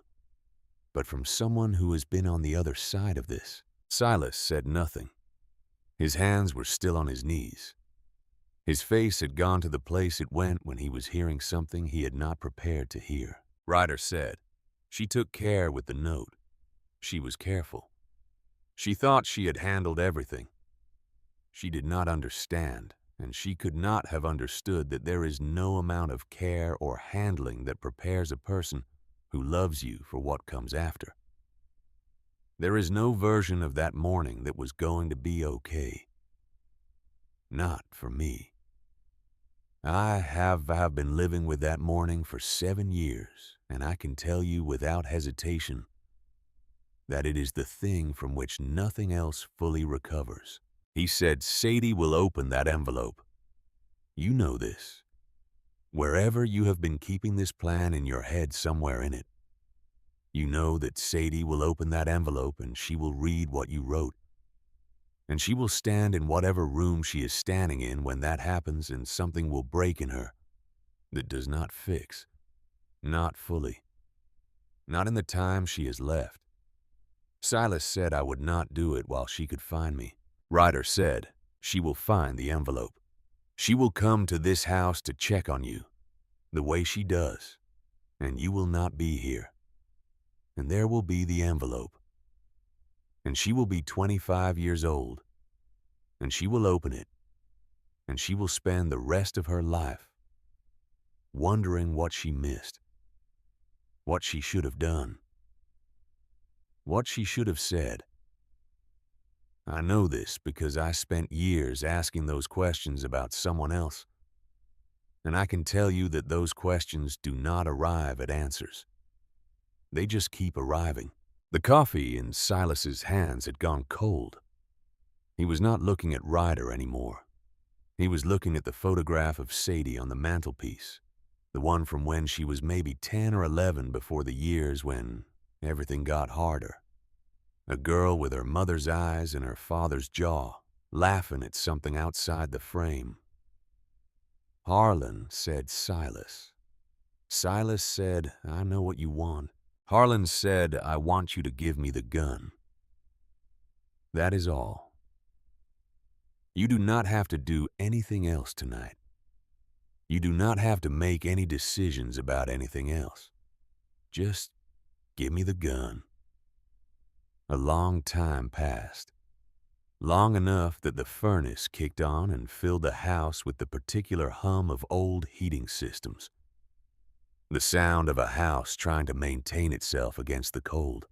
but from someone who has been on the other side of this. Silas said nothing. His hands were still on his knees. His face had gone to the place it went when he was hearing something he had not prepared to hear. Ryder said, she took care with the note. She was careful. She thought she had handled everything. She did not understand, and she could not have understood that there is no amount of care or handling that prepares a person who loves you for what comes after. There is no version of that morning that was going to be okay. Not for me. I have been living with that morning for 7 years, and I can tell you without hesitation that it is the thing from which nothing else fully recovers. He said, Sadie will open that envelope. You know this. Wherever you have been keeping this plan in your head somewhere in it, you know that Sadie will open that envelope and she will read what you wrote. And she will stand in whatever room she is standing in when that happens, and something will break in her that does not fix. Not fully. Not in the time she has left. Silas said I would not do it while she could find me. Ryder said she will find the envelope. She will come to this house to check on you, the way she does, and you will not be here. And there will be the envelope. And she will be 25 years old, and she will open it, and she will spend the rest of her life wondering what she missed, what she should have done, what she should have said. I know this because I spent years asking those questions about someone else, and I can tell you that those questions do not arrive at answers. They just keep arriving. The coffee in Silas's hands had gone cold. He was not looking at Ryder anymore. He was looking at the photograph of Sadie on the mantelpiece, the one from when she was maybe 10 or 11 before the years when everything got harder. A girl with her mother's eyes and her father's jaw, laughing at something outside the frame. Harlan said Silas. Silas said, I know what you want. Harlan said, I want you to give me the gun. That is all. You do not have to do anything else tonight. You do not have to make any decisions about anything else. Just give me the gun. A long time passed. Long enough that the furnace kicked on and filled the house with the particular hum of old heating systems. The sound of a house trying to maintain itself against the cold.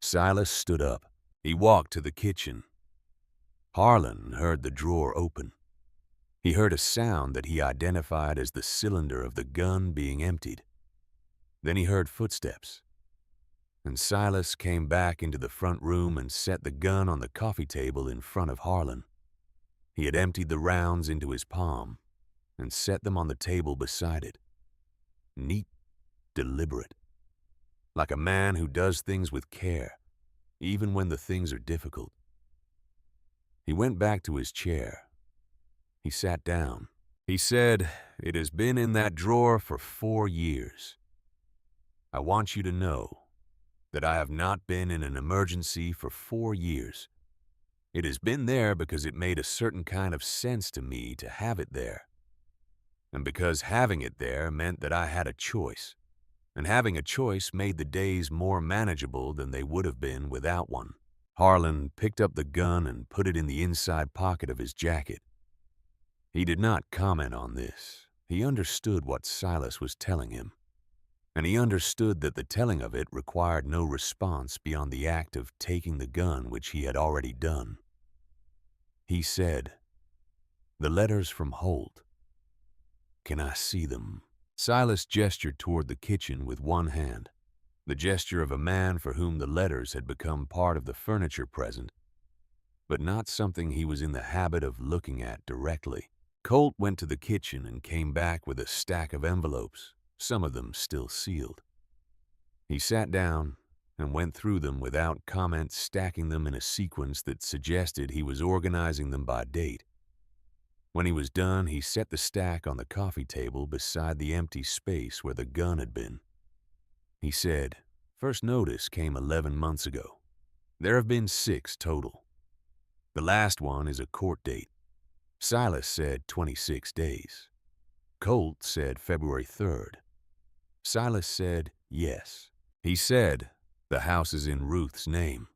Silas stood up. He walked to the kitchen. Harlan heard the drawer open. He heard a sound that he identified as the cylinder of the gun being emptied. Then he heard footsteps. And Silas came back into the front room and set the gun on the coffee table in front of Harlan. He had emptied the rounds into his palm and set them on the table beside it. Neat, deliberate. Like a man who does things with care, even when the things are difficult. He went back to his chair. He sat down. He said, It has been in that drawer for 4 years. I want you to know that I have not been in an emergency for 4 years. It has been there because it made a certain kind of sense to me to have it there. And because having it there meant that I had a choice. And having a choice made the days more manageable than they would have been without one. Harlan picked up the gun and put it in the inside pocket of his jacket. He did not comment on this. He understood what Silas was telling him. And he understood that the telling of it required no response beyond the act of taking the gun, which he had already done. He said, The letters from Holt. Can I see them? Silas gestured toward the kitchen with one hand, the gesture of a man for whom the letters had become part of the furniture present, but not something he was in the habit of looking at directly. Colt went to the kitchen and came back with a stack of envelopes, some of them still sealed. He sat down and went through them without comment, stacking them in a sequence that suggested he was organizing them by date. When he was done, he set the stack on the coffee table beside the empty space where the gun had been. He said, First notice came 11 months ago. There have been 6 total. The last one is a court date. Silas said 26 days. Colt said February 3rd. Silas said yes. He said, The house is in Ruth's name.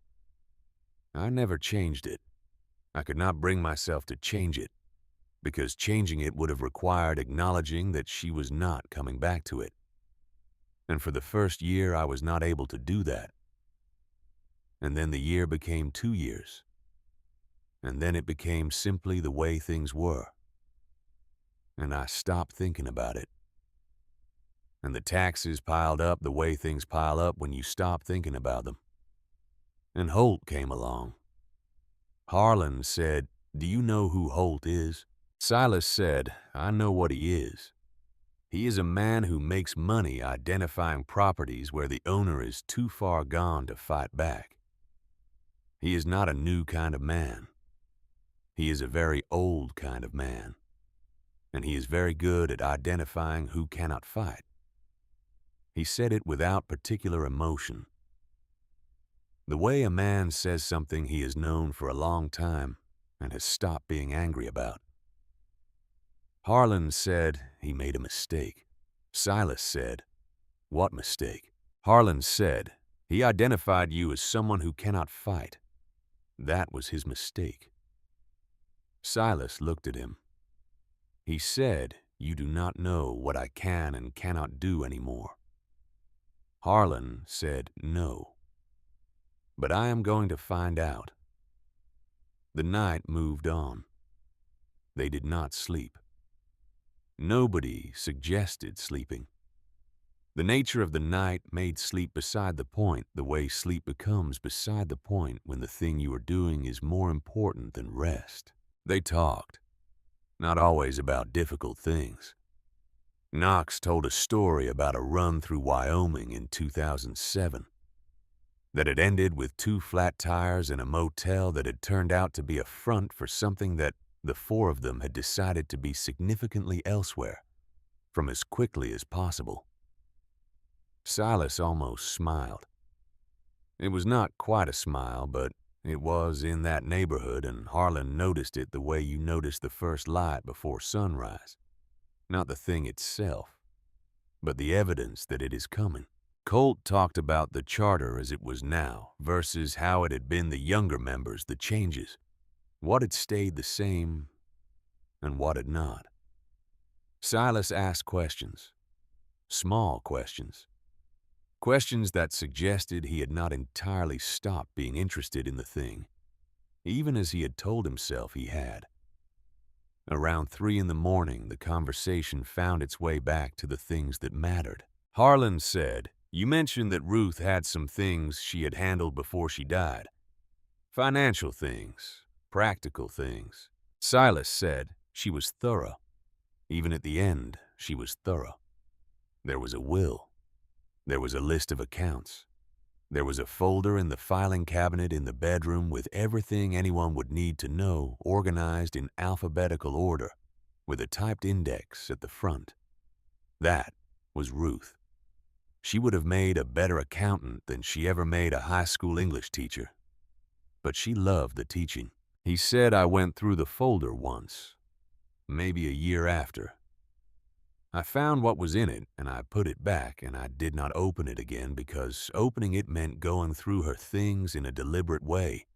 I never changed it. I could not bring myself to change it, because changing it would have required acknowledging that she was not coming back to it. And for the first year, I was not able to do that. And then the year became 2 years. And then it became simply the way things were. And I stopped thinking about it. And the taxes piled up the way things pile up when you stop thinking about them. And Holt came along. Harlan said, Do you know who Holt is? Silas said, I know what he is. He is a man who makes money identifying properties where the owner is too far gone to fight back. He is not a new kind of man. He is a very old kind of man. And he is very good at identifying who cannot fight. He said it without particular emotion. The way a man says something he has known for a long time and has stopped being angry about. Harlan said he made a mistake. Silas said, "What mistake?" Harlan said, "He identified you as someone who cannot fight. That was his mistake." Silas looked at him. He said, "You do not know what I can and cannot do anymore." Harlan said, "No. But I am going to find out." The night moved on. They did not sleep. Nobody suggested sleeping. The nature of the night made sleep beside the point, the way sleep becomes beside the point when the thing you are doing is more important than rest. They talked, not always about difficult things. Knox told a story about a run through Wyoming in 2007 that had ended with 2 flat tires in a motel that had turned out to be a front for something that the 4 of them had decided to be significantly elsewhere, from as quickly as possible. Silas almost smiled. It was not quite a smile, but it was in that neighborhood, and Harlan noticed it the way you notice the first light before sunrise. Not the thing itself, but the evidence that it is coming. Colt talked about the charter as it was now versus how it had been the younger members, the changes, what had stayed the same and what had not. Silas asked questions, small questions. Questions that suggested he had not entirely stopped being interested in the thing, even as he had told himself he had. Around 3 in the morning, the conversation found its way back to the things that mattered. Harlan said, "You mentioned that Ruth had some things she had handled before she died. Financial things, practical things." Silas said, "She was thorough. Even at the end, she was thorough. There was a will. There was a list of accounts. There was a folder in the filing cabinet in the bedroom with everything anyone would need to know organized in alphabetical order, with a typed index at the front. That was Ruth. She would have made a better accountant than she ever made a high school English teacher. But she loved the teaching." He said, "I went through the folder once, maybe a year after. I found what was in it, and I put it back, and I did not open it again because opening it meant going through her things in a deliberate way,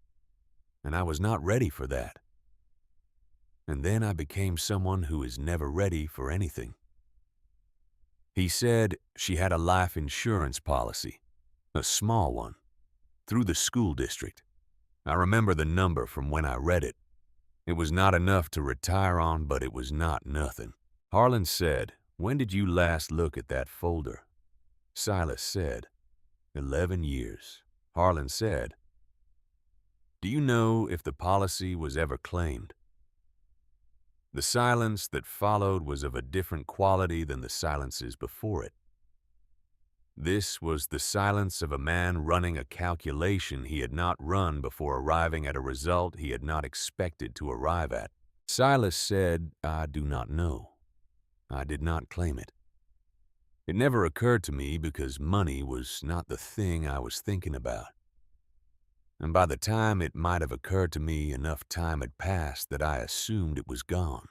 and I was not ready for that. And then I became someone who is never ready for anything." He said she had a life insurance policy, a small one, through the school district. I remember the number from when I read it. It was not enough to retire on, but it was not nothing. Harlan said, "When did you last look at that folder?" Silas said, 11 years. Harlan said, "Do you know if the policy was ever claimed?" The silence that followed was of a different quality than the silences before it. This was the silence of a man running a calculation he had not run before arriving at a result he had not expected to arrive at. Silas said, "I do not know. I did not claim it. It never occurred to me because money was not the thing I was thinking about. And by the time it might have occurred to me, enough time had passed that I assumed it was gone.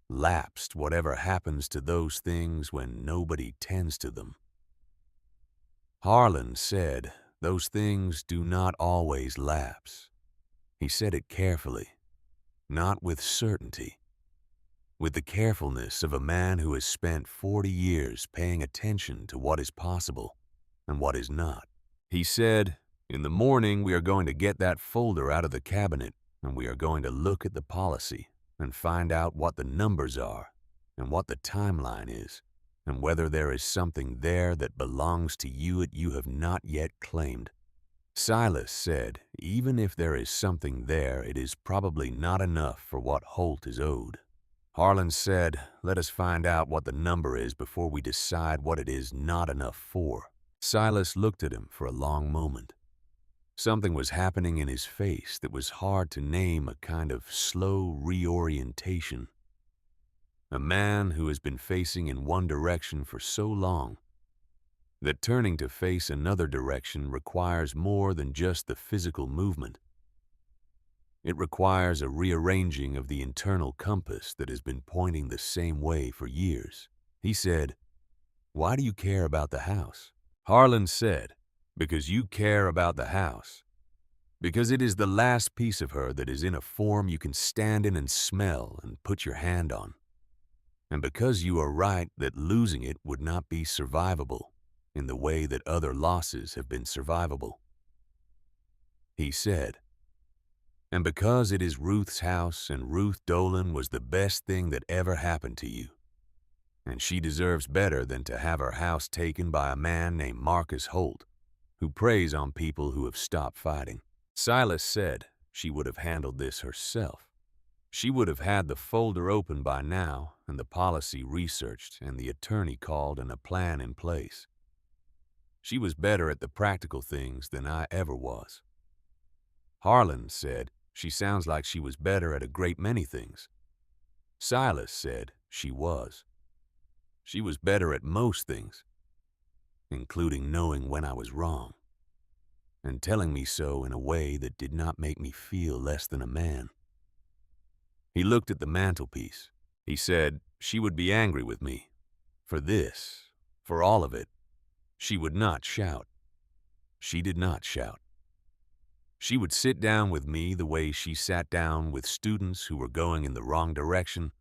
Lapsed, whatever happens to those things when nobody tends to them." Harlan said, "Those things do not always lapse." He said it carefully, not with certainty, with the carefulness of a man who has spent 40 years paying attention to what is possible and what is not. He said, "In the morning we are going to get that folder out of the cabinet, and we are going to look at the policy and find out what the numbers are and what the timeline is, and whether there is something there that belongs to you that you have not yet claimed." Silas said, "Even if there is something there, it is probably not enough for what Holt is owed." Harlan said, "Let us find out what the number is before we decide what it is not enough for." Silas looked at him for a long moment. Something was happening in his face that was hard to name, a kind of slow reorientation. A man who has been facing in one direction for so long that turning to face another direction requires more than just the physical movement. It requires a rearranging of the internal compass that has been pointing the same way for years. He said, "Why do you care about the house?" Harlan said, "Because you care about the house. Because it is the last piece of her that is in a form you can stand in and smell and put your hand on. And because you are right that losing it would not be survivable in the way that other losses have been survivable." He said, "And because it is Ruth's house and Ruth Dolan was the best thing that ever happened to you. And she deserves better than to have her house taken by a man named Marcus Holt, who preys on people who have stopped fighting." Silas said she would have handled this herself. She would have had the folder open by now and the policy researched and the attorney called and a plan in place. She was better at the practical things than I ever was. Harlan said she sounds like she was better at a great many things. Silas said she was. She was better at most things, including knowing when I was wrong, and telling me so in a way that did not make me feel less than a man. He looked at the mantelpiece. He said she would be angry with me. For this, for all of it, she would not shout. She did not shout. She would sit down with me the way she sat down with students who were going in the wrong direction,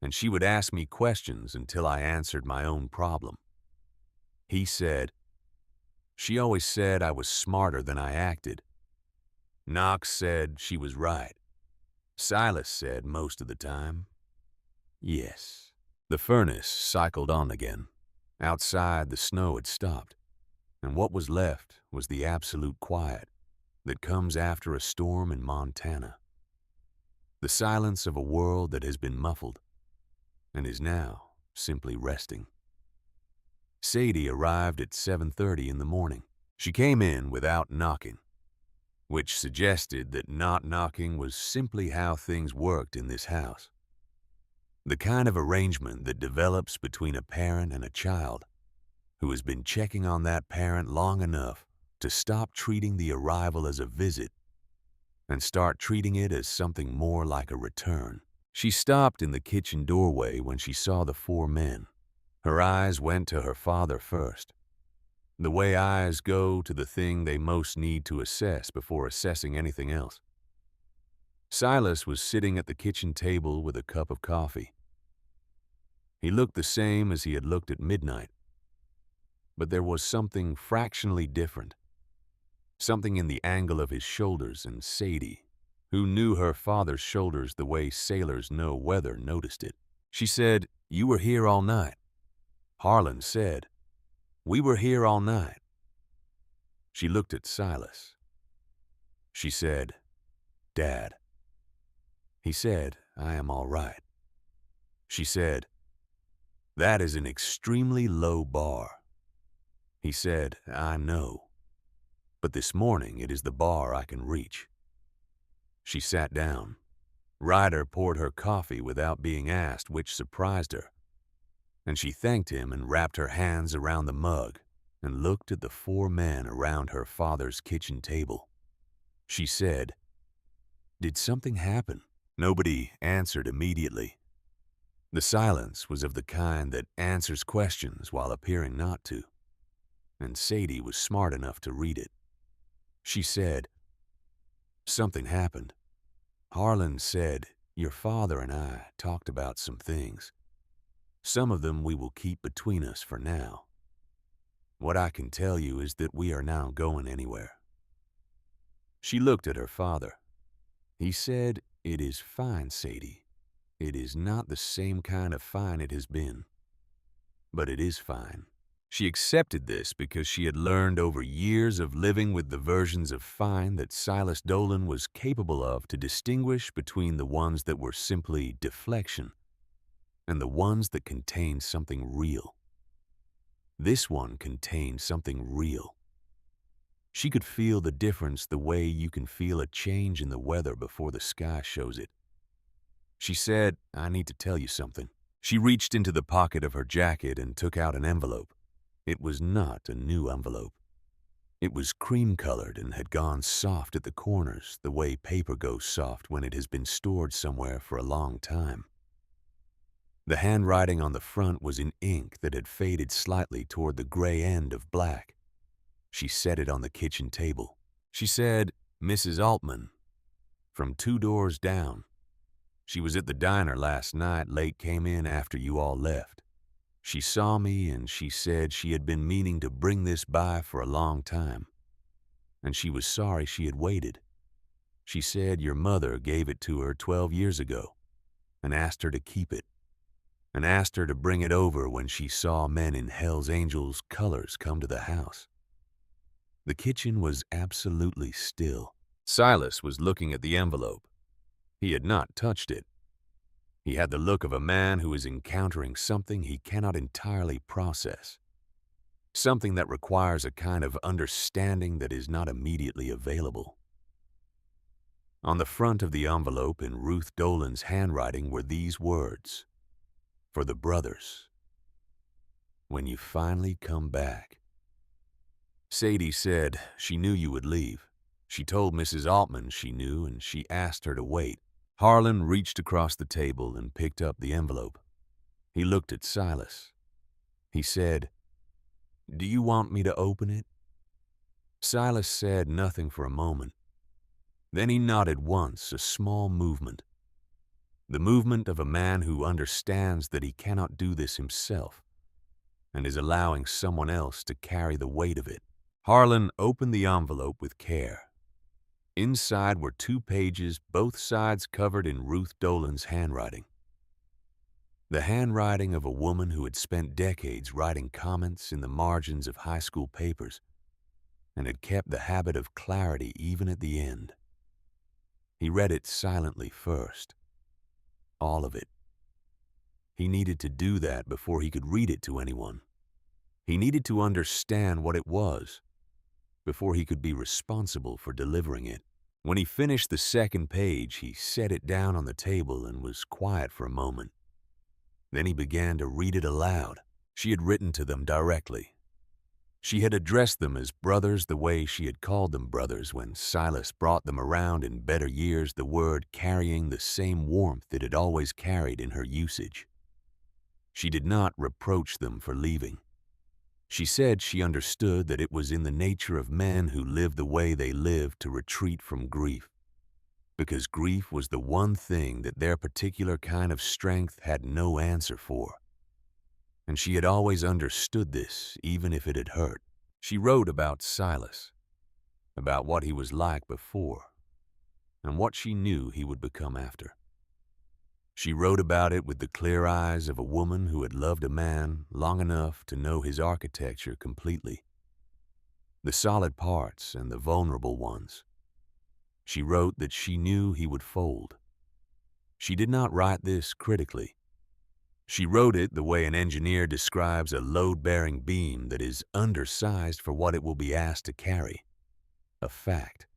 and she would ask me questions until I answered my own problem. He said, "She always said I was smarter than I acted." Knox said she was right. Silas said most of the time, yes. The furnace cycled on again. Outside, the snow had stopped, and what was left was the absolute quiet that comes after a storm in Montana. The silence of a world that has been muffled and is now simply resting. Sadie arrived at 7:30 in the morning. She came in without knocking, which suggested that not knocking was simply how things worked in this house. The kind of arrangement that develops between a parent and a child who has been checking on that parent long enough to stop treating the arrival as a visit and start treating it as something more like a return. She stopped in the kitchen doorway when she saw the four men. Her eyes went to her father first, the way eyes go to the thing they most need to assess before assessing anything else. Silas was sitting at the kitchen table with a cup of coffee. He looked the same as he had looked at midnight, but there was something fractionally different, something in the angle of his shoulders, and Sadie, who knew her father's shoulders the way sailors know weather, noticed it. She said, "You were here all night." Harlan said, "We were here all night." She looked at Silas. She said, "Dad." He said, "I am all right." She said, "That is an extremely low bar." He said, "I know, but this morning it is the bar I can reach." She sat down. Ryder poured her coffee without being asked, which surprised her, and she thanked him and wrapped her hands around the mug and looked at the four men around her father's kitchen table. She said, "Did something happen?" Nobody answered immediately. The silence was of the kind that answers questions while appearing not to, and Sadie was smart enough to read it. She said, "Something happened. Harlan said, your father and I talked about some things. Some of them we will keep between us for now. What I can tell you is that we are not going anywhere." She looked at her father. He said, "It is fine, Sadie. It is not the same kind of fine it has been, but it is fine." She accepted this because she had learned over years of living with the versions of fine that Silas Dolan was capable of to distinguish between the ones that were simply deflection and the ones that contained something real. This one contained something real. She could feel the difference the way you can feel a change in the weather before the sky shows it. She said, "I need to tell you something." She reached into the pocket of her jacket and took out an envelope. It was not a new envelope. It was cream-colored and had gone soft at the corners the way paper goes soft when it has been stored somewhere for a long time. The handwriting on the front was in ink that had faded slightly toward the gray end of black. She set it on the kitchen table. She said, "Mrs. Altman, from 2 doors down. She was at the diner last night, late, came in after you all left. She saw me and she said she had been meaning to bring this by for a long time. And she was sorry she had waited. She said your mother gave it to her 12 years ago and asked her to keep it, and asked her to bring it over when she saw men in Hell's Angels colors come to the house." The kitchen was absolutely still. Silas was looking at the envelope. He had not touched it. He had the look of a man who is encountering something he cannot entirely process, something that requires a kind of understanding that is not immediately available. On the front of the envelope in Ruth Dolan's handwriting were these words: "For the brothers. When you finally come back." Sadie said she knew you would leave. She told Mrs. Altman she knew, and she asked her to wait. Harlan reached across the table and picked up the envelope. He looked at Silas. He said, "Do you want me to open it?" Silas said nothing for a moment. Then he nodded once, a small movement. The movement of a man who understands that he cannot do this himself and is allowing someone else to carry the weight of it. Harlan opened the envelope with care. Inside were 2 pages, both sides covered in Ruth Dolan's handwriting. The handwriting of a woman who had spent decades writing comments in the margins of high school papers and had kept the habit of clarity even at the end. He read it silently first. All of it. He needed to do that before he could read it to anyone. He needed to understand what it was before he could be responsible for delivering it. When he finished the second page, he set it down on the table and was quiet for a moment. Then he began to read it aloud. She had written to them directly. She had addressed them as brothers the way she had called them brothers when Silas brought them around in better years, the word carrying the same warmth it had always carried in her usage. She did not reproach them for leaving. She said she understood that it was in the nature of men who lived the way they lived to retreat from grief, because grief was the one thing that their particular kind of strength had no answer for. And she had always understood this, even if it had hurt. She wrote about Silas, about what he was like before, and what she knew he would become after. She wrote about it with the clear eyes of a woman who had loved a man long enough to know his architecture completely, the solid parts and the vulnerable ones. She wrote that she knew he would fold. She did not write this critically. She wrote it the way an engineer describes a load-bearing beam that is undersized for what it will be asked to carry. A fact,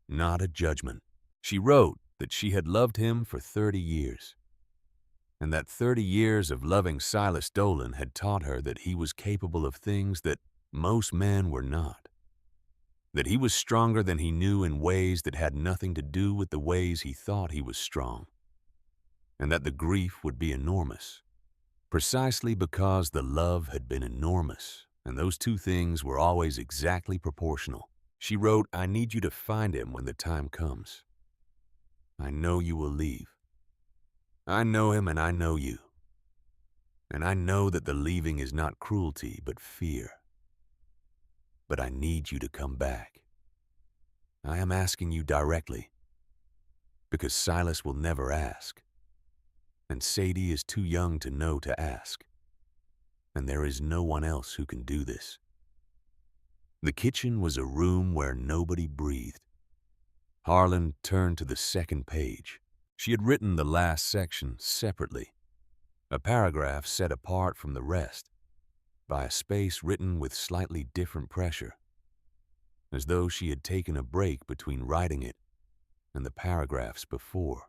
not a judgment. She wrote that she had loved him for 30 years, and that 30 years of loving Silas Dolan had taught her that he was capable of things that most men were not, that he was stronger than he knew in ways that had nothing to do with the ways he thought he was strong, and that the grief would be enormous, precisely because the love had been enormous, and those two things were always exactly proportional. She wrote, "I need you to find him when the time comes. I know you will leave. I know him and I know you. And I know that the leaving is not cruelty, but fear. But I need you to come back. I am asking you directly, because Silas will never ask, and Sadie is too young to know to ask, and there is no one else who can do this." The kitchen was a room where nobody breathed. Harlan turned to the second page. She had written the last section separately, a paragraph set apart from the rest, by a space written with slightly different pressure, as though she had taken a break between writing it and the paragraphs before.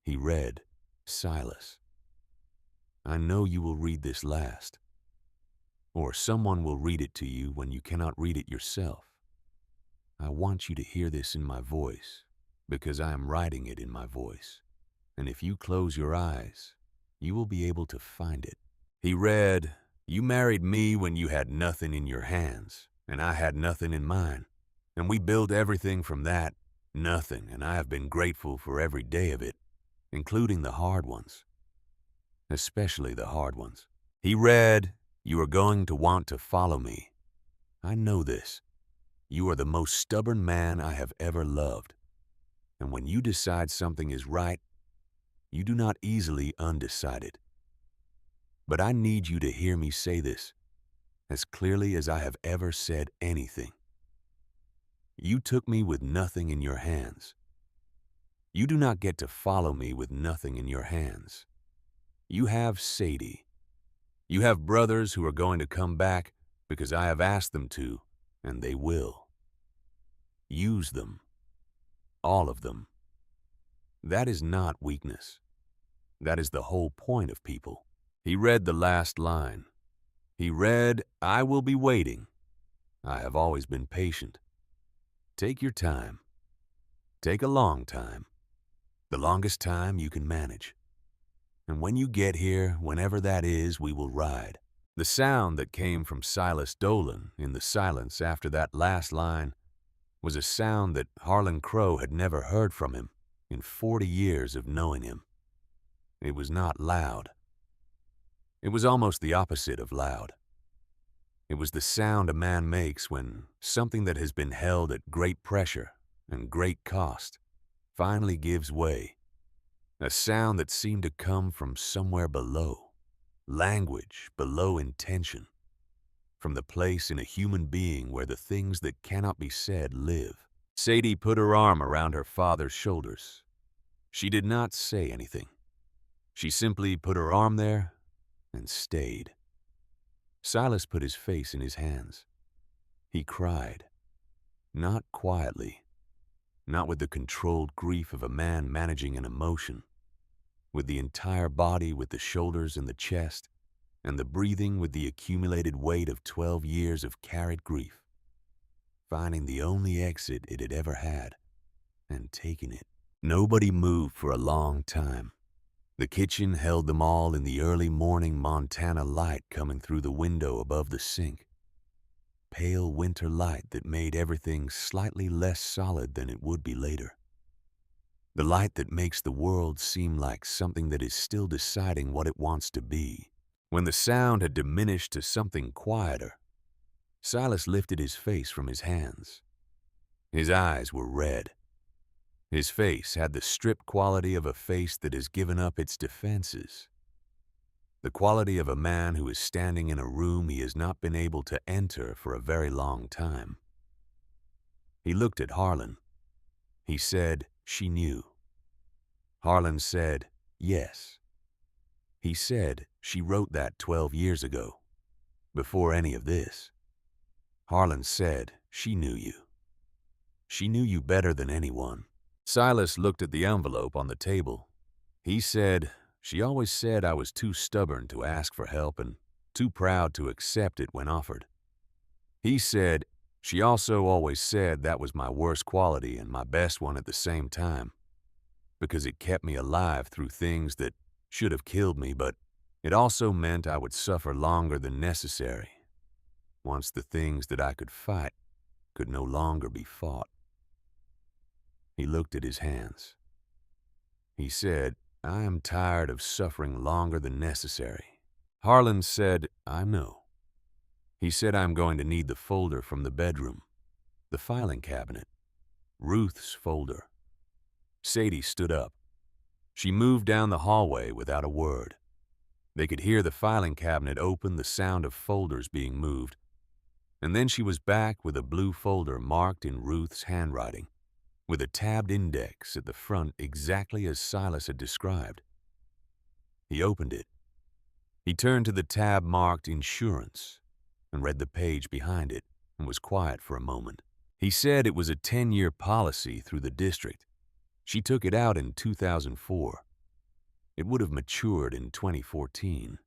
He read, "Silas, I know you will read this last. or someone will read it to you when you cannot read it yourself. I want you to hear this in my voice, because I am writing it in my voice. And if you close your eyes, you will be able to find it. He read, "You married me when you had nothing in your hands, and I had nothing in mine. And we built everything from that, nothing, and I have been grateful for every day of it, including the hard ones, especially the hard ones." He read, "You are going to want to follow me. I know this. You are the most stubborn man I have ever loved. And when you decide something is right, you do not easily undecide it. But I need you to hear me say this as clearly as I have ever said anything. You took me with nothing in your hands. You do not get to follow me with nothing in your hands. You have Sadie. You have brothers who are going to come back because I have asked them to, and they will. Use them. All of them. That is not weakness. That is the whole point of people." He read the last line. He read, "I will be waiting. I have always been patient. Take your time. Take a long time. The longest time you can manage. And when you get here, whenever that is, we will ride." The sound that came from Silas Dolan in the silence after that last line was a sound that Harlan Crow had never heard from him in 40 years of knowing him. It was not loud. It was almost the opposite of loud. It was the sound a man makes when something that has been held at great pressure and great cost finally gives way. A sound that seemed to come from somewhere below, language below intention, from the place in a human being where the things that cannot be said live. Sadie put her arm around her father's shoulders. She did not say anything. She simply put her arm there and stayed. Silas put his face in his hands. He cried. Not quietly, not with the controlled grief of a man managing an emotion, with the entire body, with the shoulders and the chest, and the breathing with the accumulated weight of 12 years of carried grief, finding the only exit it had ever had, and taking it. Nobody moved for a long time. The kitchen held them all in the early morning Montana light coming through the window above the sink. Pale winter light that made everything slightly less solid than it would be later. The light that makes the world seem like something that is still deciding what it wants to be. When the sound had diminished to something quieter, Silas lifted his face from his hands. His eyes were red. His face had the stripped quality of a face that has given up its defenses. The quality of a man who is standing in a room he has not been able to enter for a very long time. He looked at Harlan. He said, "She knew." Harlan said, "Yes." He said, "She wrote that 12 years ago, before any of this." Harlan said, "She knew you. She knew you better than anyone." Silas looked at the envelope on the table. He said, "She always said I was too stubborn to ask for help and too proud to accept it when offered." He said, "She also always said that was my worst quality and my best one at the same time, because it kept me alive through things that should have killed me, but it also meant I would suffer longer than necessary, once the things that I could fight could no longer be fought." He looked at his hands. He said, "I am tired of suffering longer than necessary." Harlan said, "I know." He said, "I'm going to need the folder from the bedroom, the filing cabinet, Ruth's folder." Sadie stood up. She moved down the hallway without a word. They could hear the filing cabinet open, the sound of folders being moved, and then she was back with a blue folder marked in Ruth's handwriting, with a tabbed index at the front exactly as Silas had described. He opened it. He turned to the tab marked Insurance and read the page behind it and was quiet for a moment. He said it was a 10-year policy through the district. She took it out in 2004. It would have matured in 2014.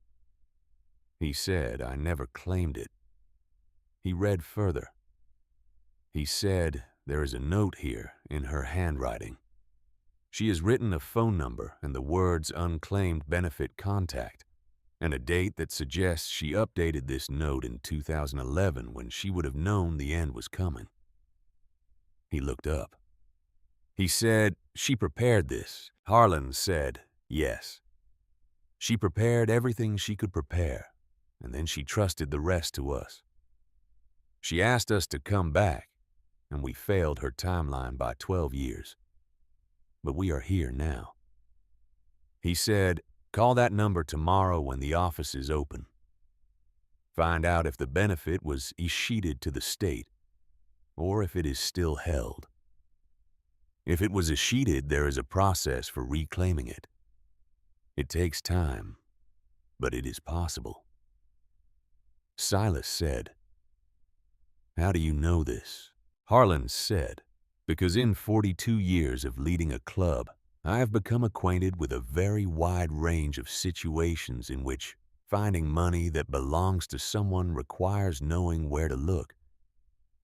He said I never claimed it. He read further. He said there is a note here in her handwriting. She has written a phone number and the words unclaimed benefit contact, and a date that suggests she updated this note in 2011 when she would have known the end was coming. He looked up. He said she prepared this. Harlan said yes. She prepared everything she could prepare, and then she trusted the rest to us. She asked us to come back, and we failed her timeline by 12 years. But we are here now. He said, call that number tomorrow when the office is open. Find out if the benefit was escheated to the state, or if it is still held. If it was escheated, there is a process for reclaiming it. It takes time, but it is possible. Silas said, how do you know this? Harlan said, because in 42 years of leading a club, I have become acquainted with a very wide range of situations in which finding money that belongs to someone requires knowing where to look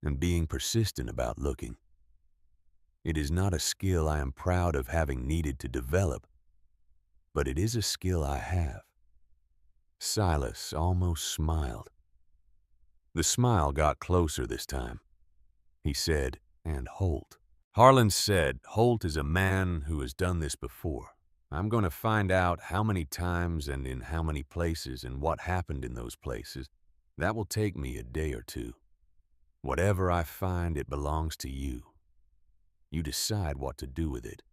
and being persistent about looking. It is not a skill I am proud of having needed to develop, but it is a skill I have. Silas almost smiled. The smile got closer this time. He said, and Holt. Harlan said, Holt is a man who has done this before. I'm going to find out how many times and in how many places and what happened in those places. That will take me a day or two. Whatever I find, it belongs to you. You decide what to do with it.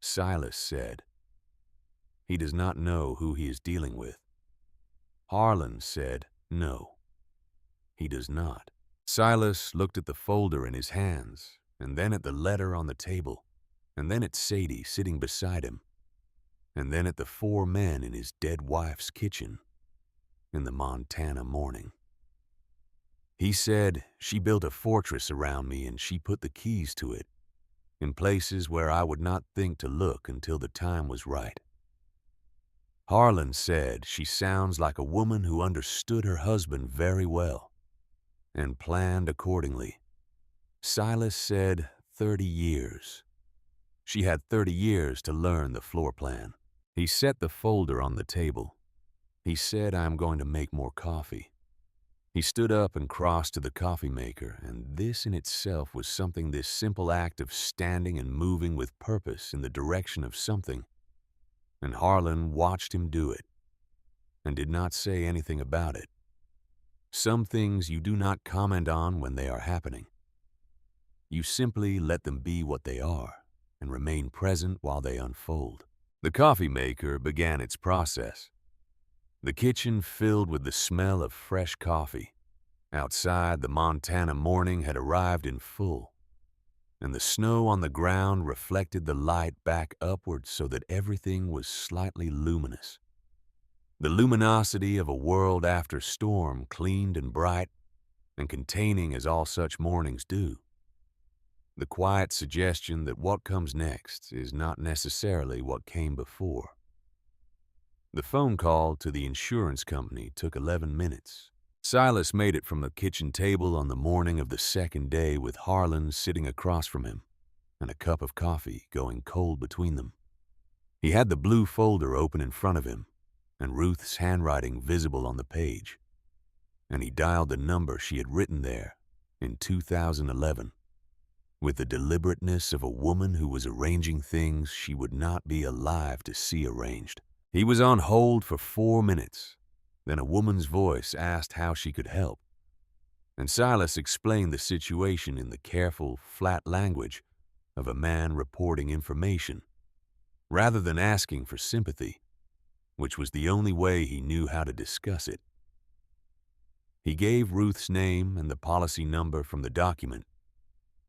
Silas said, he does not know who he is dealing with. Harlan said, no, he does not. Silas looked at the folder in his hands, and then at the letter on the table, and then at Sadie sitting beside him, and then at the 4 men in his dead wife's kitchen in the Montana morning. He said, she built a fortress around me and she put the keys to it in places where I would not think to look until the time was right. Harlan said she sounds like a woman who understood her husband very well and planned accordingly. Silas said 30 years. She had 30 years to learn the floor plan. He set the folder on the table. He said, I'm going to make more coffee. He stood up and crossed to the coffee maker, and this in itself was something, this simple act of standing and moving with purpose in the direction of something. And Harlan watched him do it and did not say anything about it. Some things you do not comment on when they are happening. You simply let them be what they are and remain present while they unfold. The coffee maker began its process. The kitchen filled with the smell of fresh coffee. Outside, the Montana morning had arrived in full, and the snow on the ground reflected the light back upward so that everything was slightly luminous. The luminosity of a world after storm, cleaned and bright, and containing as all such mornings do. The quiet suggestion that what comes next is not necessarily what came before. The phone call to the insurance company took 11 minutes. Silas made it from the kitchen table on the morning of the second day with Harlan sitting across from him and a cup of coffee going cold between them. He had the blue folder open in front of him and Ruth's handwriting visible on the page, and he dialed the number she had written there in 2011 with the deliberateness of a woman who was arranging things she would not be alive to see arranged. He was on hold for 4 minutes. Then a woman's voice asked how she could help, and Silas explained the situation in the careful, flat language of a man reporting information, rather than asking for sympathy, which was the only way he knew how to discuss it. He gave Ruth's name and the policy number from the document,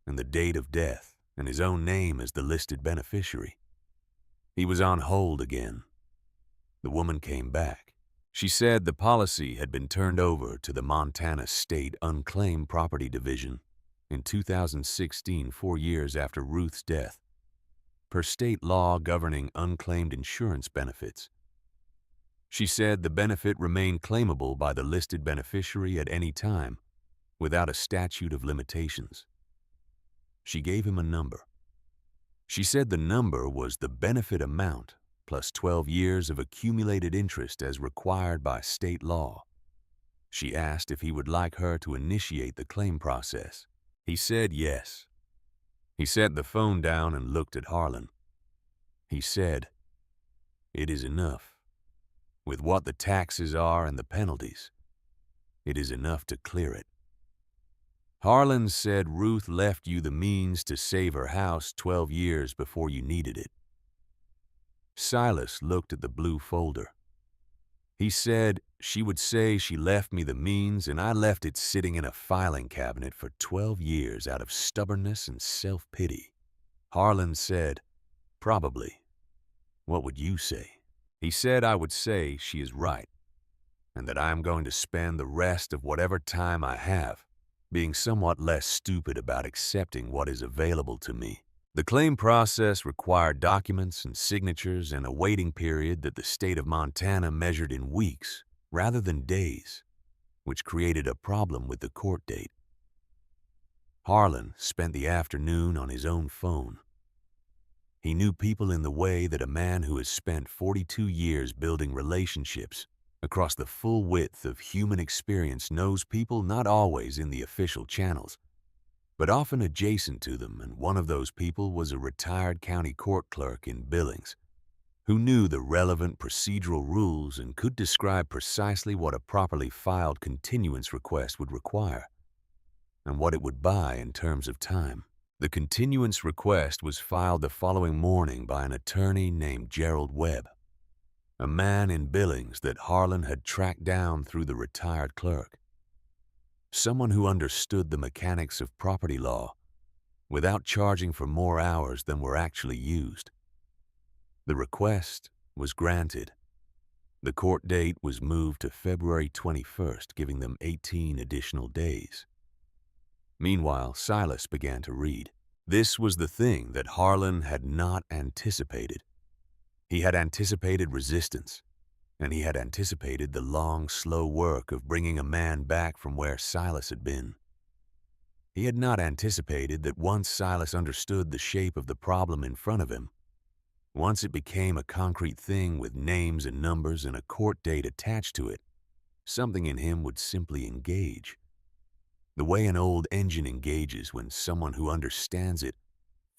and the date of death, and his own name as the listed beneficiary. He was on hold again. The woman came back. She said the policy had been turned over to the Montana State Unclaimed Property Division in 2016, 4 years after Ruth's death, per state law governing unclaimed insurance benefits. She said the benefit remained claimable by the listed beneficiary at any time, without a statute of limitations. She gave him a number. She said the number was the benefit amount plus 12 years of accumulated interest as required by state law. She asked if he would like her to initiate the claim process. He said yes. He set the phone down and looked at Harlan. He said, "It is enough. With what the taxes are and the penalties, it is enough to clear it." Harlan said Ruth left you the means to save her house 12 years before you needed it. Silas looked at the blue folder. He said, "She would say she left me the means and I left it sitting in a filing cabinet for 12 years out of stubbornness and self-pity." Harlan said, "Probably. What would you say?" He said, "I would say she is right, and that I am going to spend the rest of whatever time I have being somewhat less stupid about accepting what is available to me." The claim process required documents and signatures and a waiting period that the state of Montana measured in weeks rather than days, which created a problem with the court date. Harlan spent the afternoon on his own phone. He knew people in the way that a man who has spent 42 years building relationships across the full width of human experience knows people not always in the official channels, but often adjacent to them, and one of those people was a retired county court clerk in Billings who knew the relevant procedural rules and could describe precisely what a properly filed continuance request would require and what it would buy in terms of time. The continuance request was filed the following morning by an attorney named Gerald Webb, a man in Billings that Harlan had tracked down through the retired clerk. Someone who understood the mechanics of property law without charging for more hours than were actually used. The request was granted. The court date was moved to February 21st, giving them 18 additional days. Meanwhile, Silas began to read. This was the thing that Harlan had not anticipated. He had anticipated resistance, and he had anticipated the long, slow work of bringing a man back from where Silas had been. He had not anticipated that once Silas understood the shape of the problem in front of him, once it became a concrete thing with names and numbers and a court date attached to it, something in him would simply engage. The way an old engine engages when someone who understands it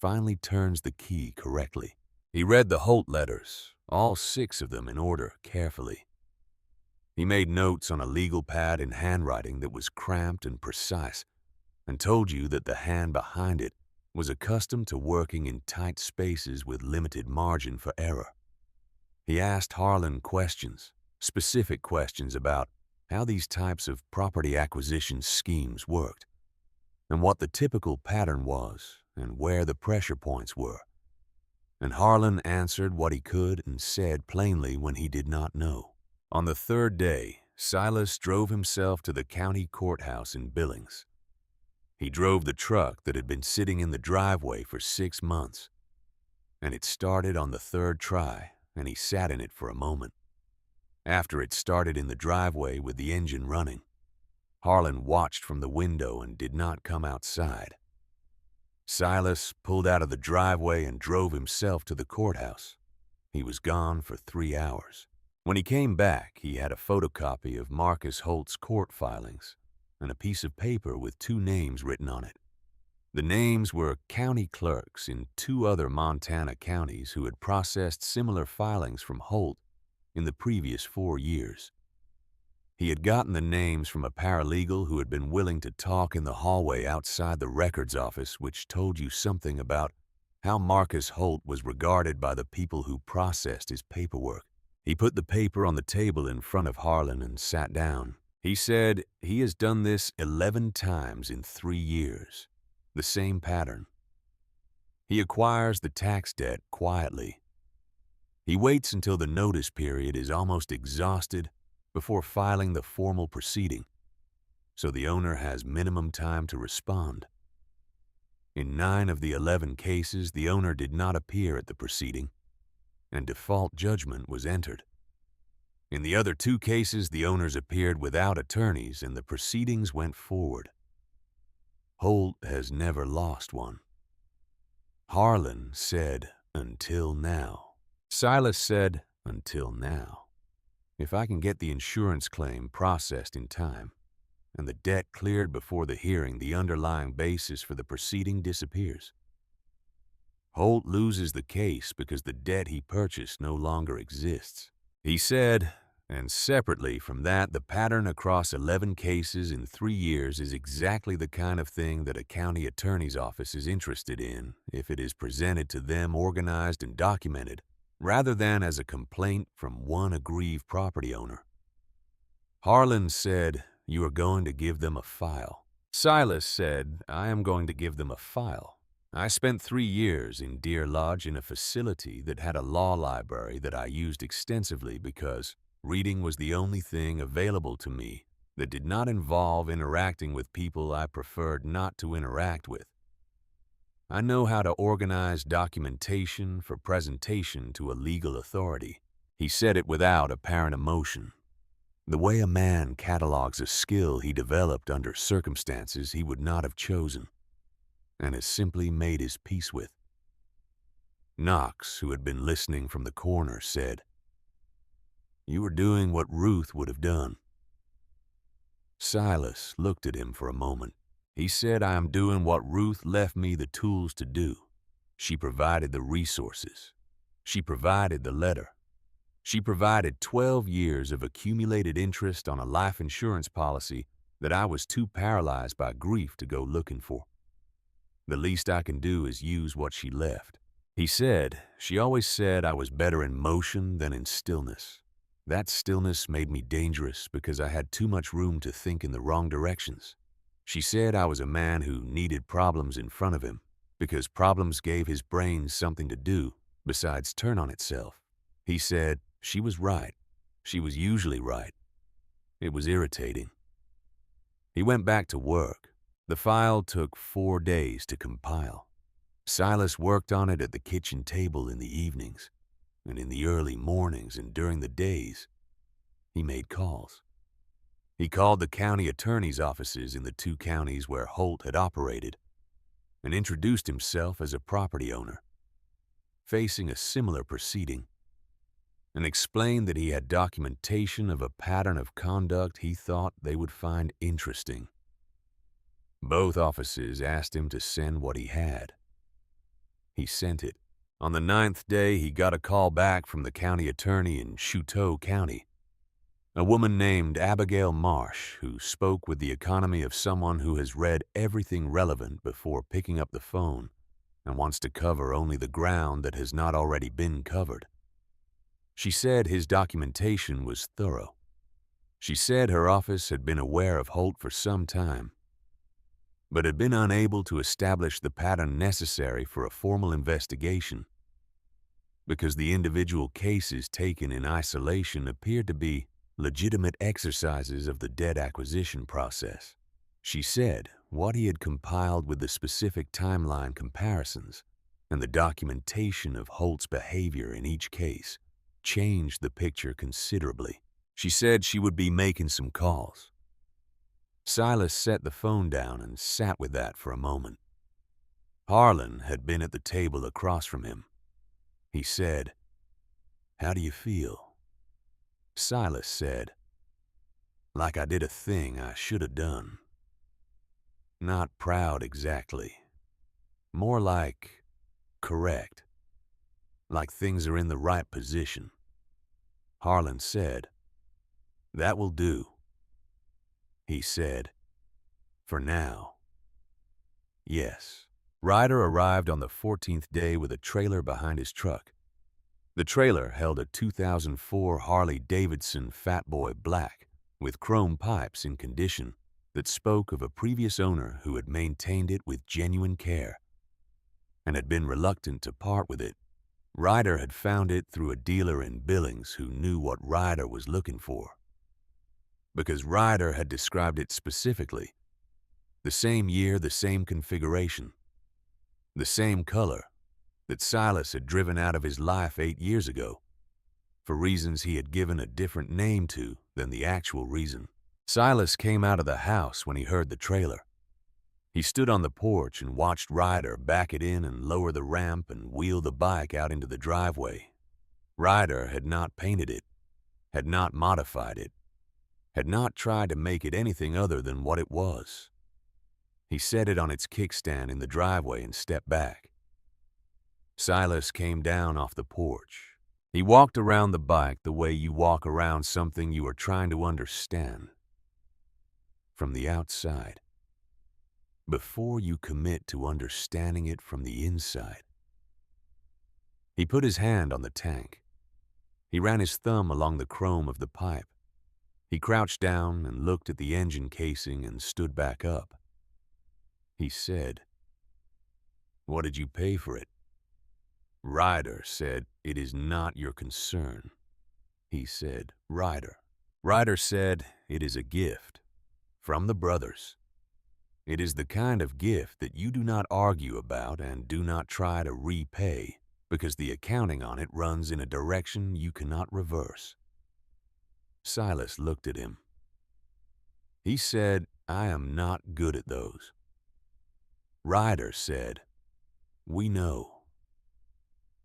finally turns the key correctly. He read the Holt letters, all 6 of them in order, carefully. He made notes on a legal pad in handwriting that was cramped and precise, and told you that the hand behind it was accustomed to working in tight spaces with limited margin for error. He asked Harlan questions, specific questions about how these types of property acquisition schemes worked, and what the typical pattern was, and where the pressure points were. And Harlan answered what he could and said plainly when he did not know. On the 3rd day, Silas drove himself to the county courthouse in Billings. He drove the truck that had been sitting in the driveway for 6 months, and it started on the 3rd try, and he sat in it for a moment. After it started in the driveway with the engine running, Harlan watched from the window and did not come outside. Silas pulled out of the driveway and drove himself to the courthouse. He was gone for 3 hours. When he came back, he had a photocopy of Marcus Holt's court filings and a piece of paper with 2 names written on it. The names were county clerks in 2 other Montana counties who had processed similar filings from Holt in the previous 4 years. He had gotten the names from a paralegal who had been willing to talk in the hallway outside the records office, which told you something about how Marcus Holt was regarded by the people who processed his paperwork. He put the paper on the table in front of Harlan and sat down. He said he has done this 11 times in 3 years, the same pattern. He acquires the tax debt quietly. He waits until the notice period is almost exhausted before filing the formal proceeding, so the owner has minimum time to respond. In 9 of the 11 cases, the owner did not appear at the proceeding, and default judgment was entered. In the other two cases, the owners appeared without attorneys and the proceedings went forward. Holt has never lost one. Harlan said, "Until now." Silas said, "Until now. If I can get the insurance claim processed in time and the debt cleared before the hearing, the underlying basis for the proceeding disappears. Holt loses the case because the debt he purchased no longer exists." He said, and separately from that, the pattern across 11 cases in 3 years is exactly the kind of thing that a county attorney's office is interested in if it is presented to them organized and documented, rather than as a complaint from one aggrieved property owner. Harlan said, "You are going to give them a file." Silas said, "I am going to give them a file. I spent 3 years in Deer Lodge in a facility that had a law library that I used extensively because reading was the only thing available to me that did not involve interacting with people I preferred not to interact with. I know how to organize documentation for presentation to a legal authority." He said it without apparent emotion, the way a man catalogs a skill he developed under circumstances he would not have chosen and has simply made his peace with. Knox, who had been listening from the corner, said, "You were doing what Ruth would have done." Silas looked at him for a moment. He said, "I am doing what Ruth left me the tools to do. She provided the resources. She provided the letter. She provided 12 years of accumulated interest on a life insurance policy that I was too paralyzed by grief to go looking for. The least I can do is use what she left." He said, "She always said I was better in motion than in stillness. That stillness made me dangerous because I had too much room to think in the wrong directions. She said I was a man who needed problems in front of him because problems gave his brain something to do besides turn on itself." He said, "She was right. She was usually right. It was irritating." He went back to work. The file took 4 days to compile. Silas worked on it at the kitchen table in the evenings, and in the early mornings and during the days, he made calls. He called the county attorney's offices in the 2 counties where Holt had operated and introduced himself as a property owner, facing a similar proceeding, and explained that he had documentation of a pattern of conduct he thought they would find interesting. Both offices asked him to send what he had. He sent it. On the 9th day, he got a call back from the county attorney in Chouteau County, a woman named Abigail Marsh, who spoke with the economy of someone who has read everything relevant before picking up the phone and wants to cover only the ground that has not already been covered. She said his documentation was thorough. She said her office had been aware of Holt for some time, but had been unable to establish the pattern necessary for a formal investigation because the individual cases taken in isolation appeared to be legitimate exercises of the debt acquisition process. She said what he had compiled with the specific timeline comparisons and the documentation of Holt's behavior in each case changed the picture considerably. She said she would be making some calls. Silas set the phone down and sat with that for a moment. Harlan had been at the table across from him. He said, "How do you feel?" Silas said, "Like I did a thing I should have done. Not proud exactly. More like correct. Like things are in the right position." Harlan said, "That will do." He said, "For now." Yes. Ryder arrived on the 14th day with a trailer behind his truck. The trailer held a 2004 Harley-Davidson Fat Boy Black with chrome pipes in condition that spoke of a previous owner who had maintained it with genuine care and had been reluctant to part with it. Ryder had found it through a dealer in Billings who knew what Ryder was looking for, because Ryder had described it specifically. The same year, the same configuration, the same color that Silas had driven out of his life 8 years ago. for reasons he had given a different name to than the actual reason. Silas came out of the house when he heard the trailer. He stood on the porch and watched Ryder back it in and lower the ramp and wheel the bike out into the driveway. Ryder had not painted it, had not modified it, had not tried to make it anything other than what it was. He set it on its kickstand in the driveway and stepped back. Silas came down off the porch. He walked around the bike the way you walk around something you are trying to understand. From the outside. Before you commit to understanding it from the inside. He put his hand on the tank. He ran his thumb along the chrome of the pipe. He crouched down and looked at the engine casing and stood back up. He said, "What did you pay for it?" Ryder said, "It is not your concern." He said, "Ryder." Ryder said, "It is a gift from the brothers. It is the kind of gift that you do not argue about and do not try to repay because the accounting on it runs in a direction you cannot reverse." Silas looked at him. He said, "I am not good at those." Ryder said, "We know.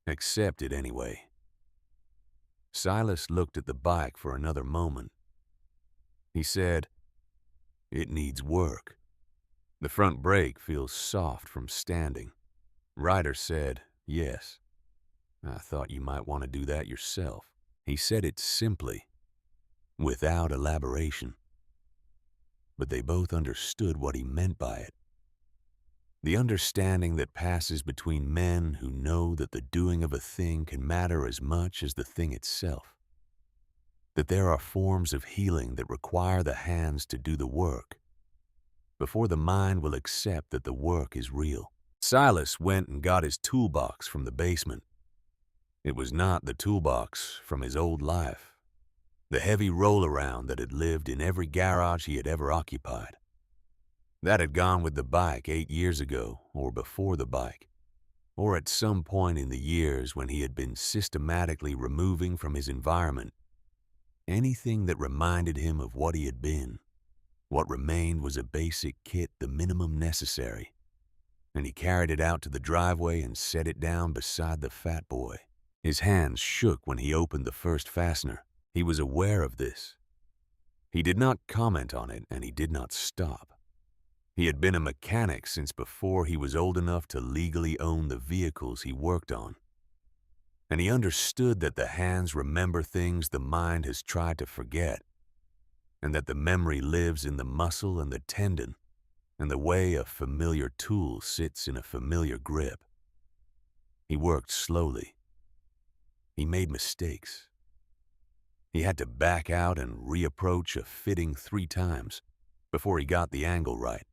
Accept it anyway." Silas looked at the bike for another moment. He said, "It needs work. The front brake feels soft from standing." Ryder said, "Yes. I thought you might want to do that yourself." He said it simply, without elaboration. But they both understood what he meant by it. The understanding that passes between men who know that the doing of a thing can matter as much as the thing itself. That there are forms of healing that require the hands to do the work before the mind will accept that the work is real. Silas went and got his toolbox from the basement. It was not the toolbox from his old life, the heavy roll-around that had lived in every garage he had ever occupied. That had gone with the bike 8 years ago, or before the bike, or at some point in the years when he had been systematically removing from his environment anything that reminded him of what he had been. What remained was a basic kit, the minimum necessary, and he carried it out to the driveway and set it down beside the fat boy. His hands shook when he opened the first fastener. He was aware of this. He did not comment on it, and he did not stop. He had been a mechanic since before he was old enough to legally own the vehicles he worked on. And he understood that the hands remember things the mind has tried to forget, and that the memory lives in the muscle and the tendon, and the way a familiar tool sits in a familiar grip. He worked slowly. He made mistakes. He had to back out and reapproach a fitting 3 times before he got the angle right.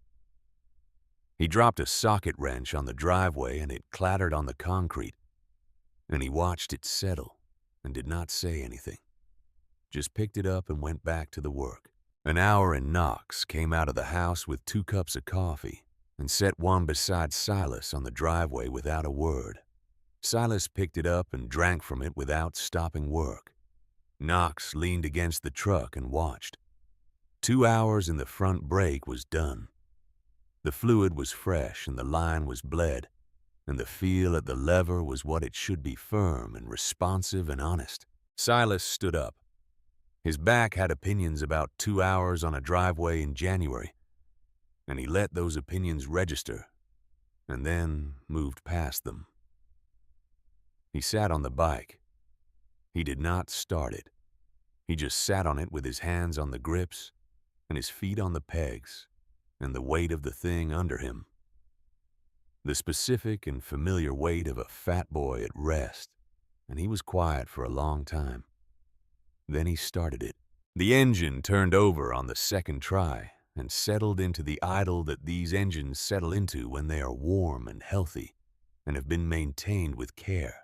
He dropped a socket wrench on the driveway and it clattered on the concrete, and he watched it settle and did not say anything, just picked it up and went back to the work. An hour in Knox came out of the house with 2 cups of coffee and set one beside Silas on the driveway without a word. Silas picked it up and drank from it without stopping work. Knox leaned against the truck and watched. 2 hours in the front brake was done. The fluid was fresh and the line was bled, and the feel at the lever was what it should be, firm and responsive and honest. Silas stood up. His back had opinions about 2 hours on a driveway in January, and he let those opinions register, and then moved past them. He sat on the bike. He did not start it. He just sat on it with his hands on the grips and his feet on the pegs and the weight of the thing under him. The specific and familiar weight of a fat boy at rest, and he was quiet for a long time. Then he started it. The engine turned over on the second try and settled into the idle that these engines settle into when they are warm and healthy and have been maintained with care.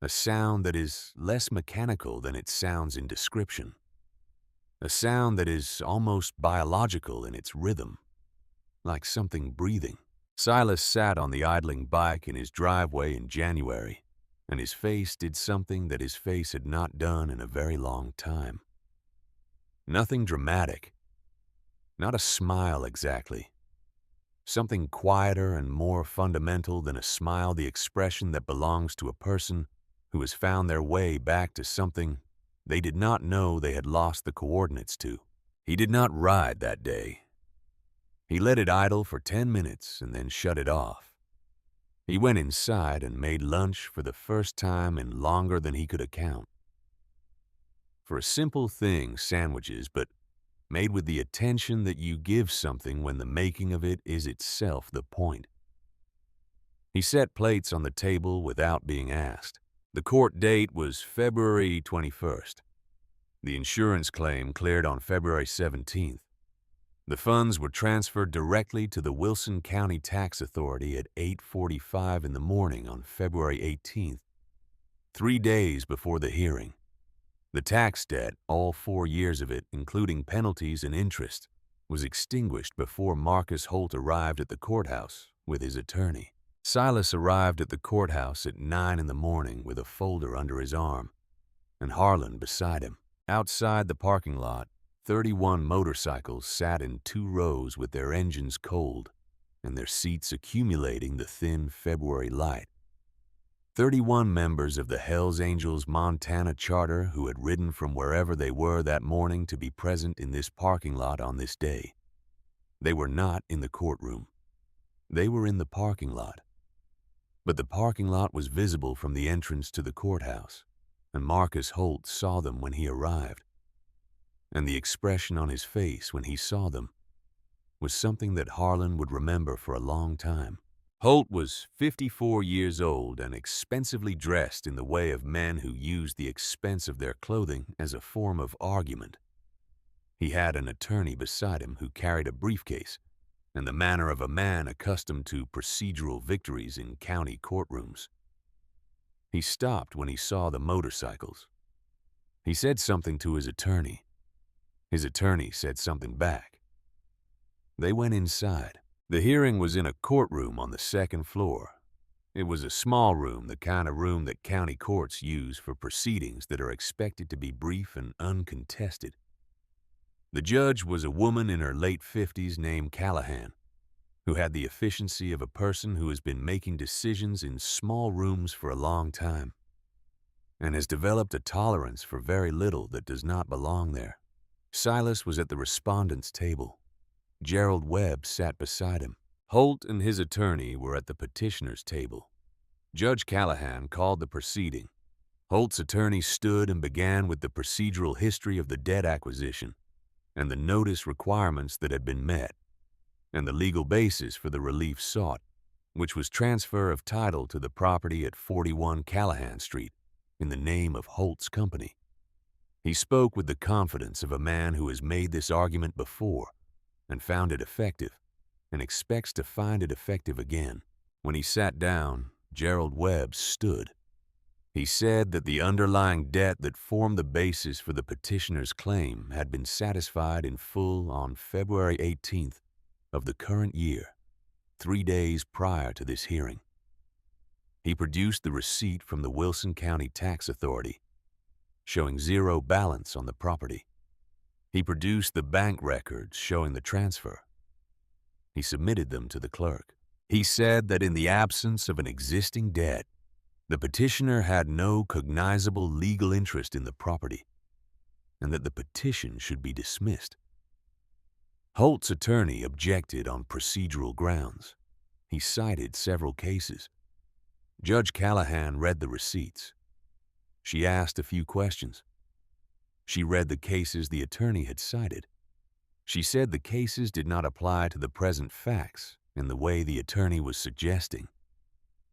A sound that is less mechanical than it sounds in description. A sound that is almost biological in its rhythm, like something breathing. Silas sat on the idling bike in his driveway in January and his face did something that his face had not done in a very long time. Nothing dramatic, not a smile exactly. Something quieter and more fundamental than a smile, the expression that belongs to a person who has found their way back to something they did not know they had lost the coordinates to. He did not ride that day. He let it idle for 10 minutes and then shut it off. He went inside and made lunch for the first time in longer than he could account. For a simple thing, sandwiches, but made with the attention that you give something when the making of it is itself the point. He set plates on the table without being asked. The court date was February 21st. The insurance claim cleared on February 17th. The funds were transferred directly to the Wilson County Tax Authority at 8:45 in the morning on February 18th, 3 days before the hearing. The tax debt, all 4 years of it, including penalties and interest, was extinguished before Marcus Holt arrived at the courthouse with his attorney. Silas arrived at the courthouse at 9 in the morning with a folder under his arm, and Harlan beside him. Outside the parking lot, 31 motorcycles sat in 2 rows with their engines cold and their seats accumulating the thin February light. 31 members of the Hells Angels Montana charter who had ridden from wherever they were that morning to be present in this parking lot on this day. They were not in the courtroom. They were in the parking lot. But the parking lot was visible from the entrance to the courthouse, and Marcus Holt saw them when he arrived. And the expression on his face when he saw them was something that Harlan would remember for a long time. Holt was 54 years old and expensively dressed in the way of men who use the expense of their clothing as a form of argument. He had an attorney beside him who carried a briefcase and the manner of a man accustomed to procedural victories in county courtrooms. He stopped when he saw the motorcycles. He said something to his attorney. His attorney said something back. They went inside. The hearing was in a courtroom on the 2nd floor. It was a small room, the kind of room that county courts use for proceedings that are expected to be brief and uncontested. The judge was a woman in her late 50s named Callahan, who had the efficiency of a person who has been making decisions in small rooms for a long time and has developed a tolerance for very little that does not belong there. Silas was at the respondent's table. Gerald Webb sat beside him. Holt and his attorney were at the petitioner's table. Judge Callahan called the proceeding. Holt's attorney stood and began with the procedural history of the debt acquisition and the notice requirements that had been met, and the legal basis for the relief sought, which was transfer of title to the property at 41 Callahan Street in the name of Holt's company. He spoke with the confidence of a man who has made this argument before and found it effective, and expects to find it effective again. When he sat down, Gerald Webb stood. He said that the underlying debt that formed the basis for the petitioner's claim had been satisfied in full on February 18th of the current year, 3 days prior to this hearing. He produced the receipt from the Wilson County Tax Authority, showing zero balance on the property. He produced the bank records showing the transfer. He submitted them to the clerk. He said that in the absence of an existing debt, the petitioner had no cognizable legal interest in the property, and that the petition should be dismissed. Holt's attorney objected on procedural grounds. He cited several cases. Judge Callahan read the receipts. She asked a few questions. She read the cases the attorney had cited. She said the cases did not apply to the present facts in the way the attorney was suggesting.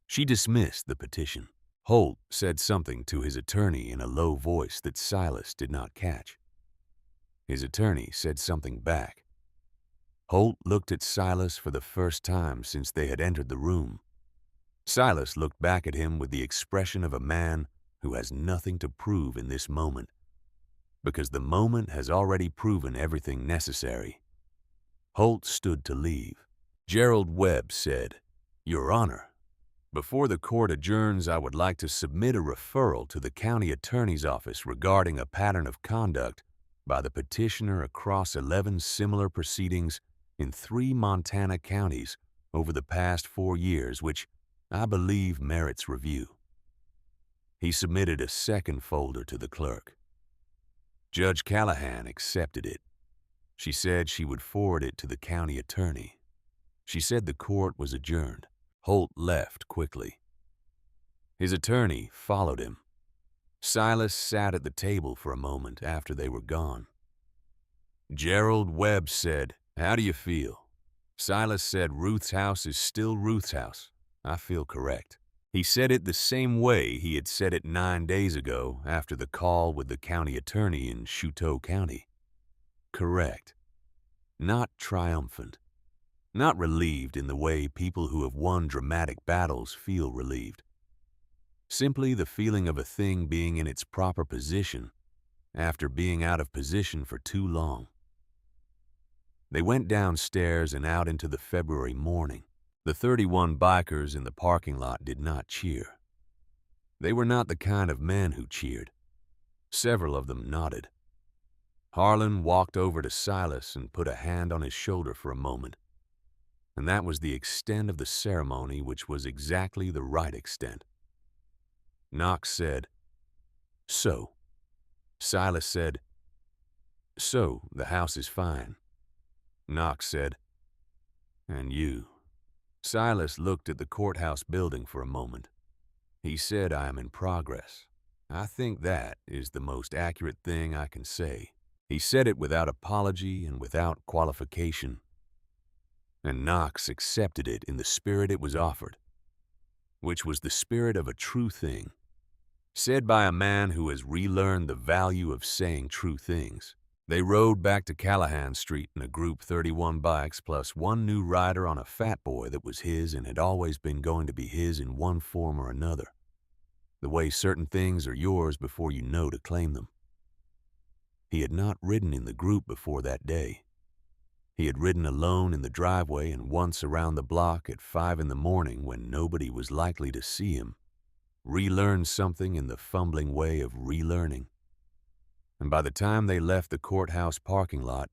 She dismissed the petition. Holt said something to his attorney in a low voice that Silas did not catch. His attorney said something back. Holt looked at Silas for the first time since they had entered the room. Silas looked back at him with the expression of a man who has nothing to prove in this moment, because the moment has already proven everything necessary. Holt stood to leave. Gerald Webb said, "Your Honor, Before the court adjourns, I would like to submit a referral to the county attorney's office regarding a pattern of conduct by the petitioner across 11 similar proceedings in 3 Montana counties over the past 4 years, which I believe merits review. He submitted a second folder to the clerk. Judge Callahan accepted it. She said she would forward it to the county attorney. She said the court was adjourned. Holt left quickly. His attorney followed him. Silas sat at the table for a moment after they were gone. Gerald Webb said, "How do you feel?" Silas said, "Ruth's house is still Ruth's house. I feel correct." He said it the same way he had said it 9 days ago after the call with the county attorney in Chouteau County. Correct. Not triumphant. Not relieved in the way people who have won dramatic battles feel relieved. Simply the feeling of a thing being in its proper position after being out of position for too long. They went downstairs and out into the February morning. The 31 bikers in the parking lot did not cheer. They were not the kind of men who cheered. Several of them nodded. Harlan walked over to Silas and put a hand on his shoulder for a moment. And that was the extent of the ceremony, which was exactly the right extent. Knox said, "So." Silas said, "So, the house is fine." Knox said, "And you?" Silas looked at the courthouse building for a moment. He said, "I am in progress. I think that is the most accurate thing I can say." He said it without apology and without qualification. And Knox accepted it in the spirit it was offered, which was the spirit of a true thing, said by a man who has relearned the value of saying true things. They rode back to Callahan Street in a group, 31 bikes plus one new rider on a fat boy that was his and had always been going to be his in one form or another. The way certain things are yours before you know to claim them. He had not ridden in the group before that day. He had ridden alone in the driveway and once around the block at 5 in the morning when nobody was likely to see him. Relearned something in the fumbling way of relearning. And by the time they left the courthouse parking lot,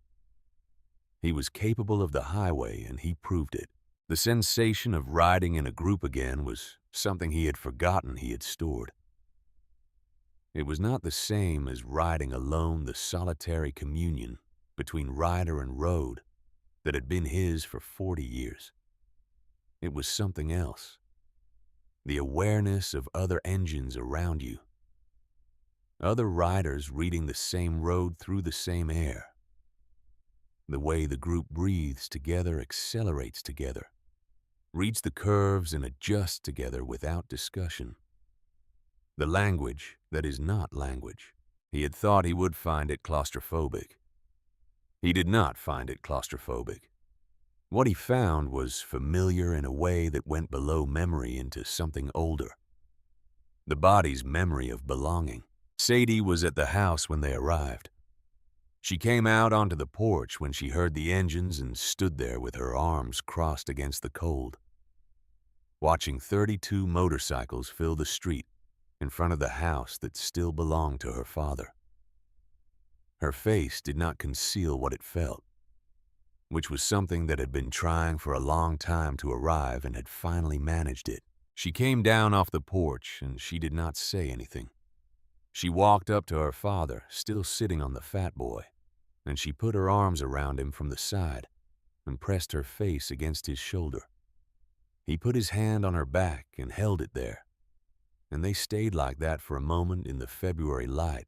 he was capable of the highway and he proved it. The sensation of riding in a group again was something he had forgotten he had stored. It was not the same as riding alone, the solitary communion between rider and road that had been his for 40 years. It was something else. The awareness of other engines around you. Other riders reading the same road through the same air. The way the group breathes together, accelerates together, reads the curves and adjusts together without discussion. The language that is not language. He had thought he would find it claustrophobic. He did not find it claustrophobic. What he found was familiar in a way that went below memory into something older. The body's memory of belonging. Sadie was at the house when they arrived. She came out onto the porch when she heard the engines and stood there with her arms crossed against the cold, watching 32 motorcycles fill the street in front of the house that still belonged to her father. Her face did not conceal what it felt, which was something that had been trying for a long time to arrive and had finally managed it. She came down off the porch and she did not say anything. She walked up to her father, still sitting on the fat boy, and she put her arms around him from the side and pressed her face against his shoulder. He put his hand on her back and held it there, and they stayed like that for a moment in the February light,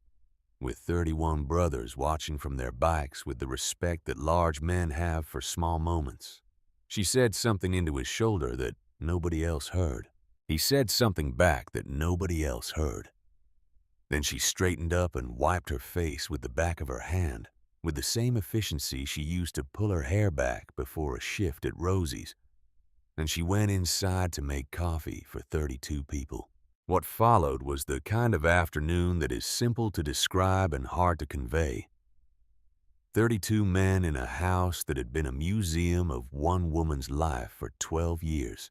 with 31 brothers watching from their bikes with the respect that large men have for small moments. She said something into his shoulder that nobody else heard. He said something back that nobody else heard. Then she straightened up and wiped her face with the back of her hand, with the same efficiency she used to pull her hair back before a shift at Rosie's, and she went inside to make coffee for 32 people. What followed was the kind of afternoon that is simple to describe and hard to convey. 32 men in a house that had been a museum of one woman's life for 12 years.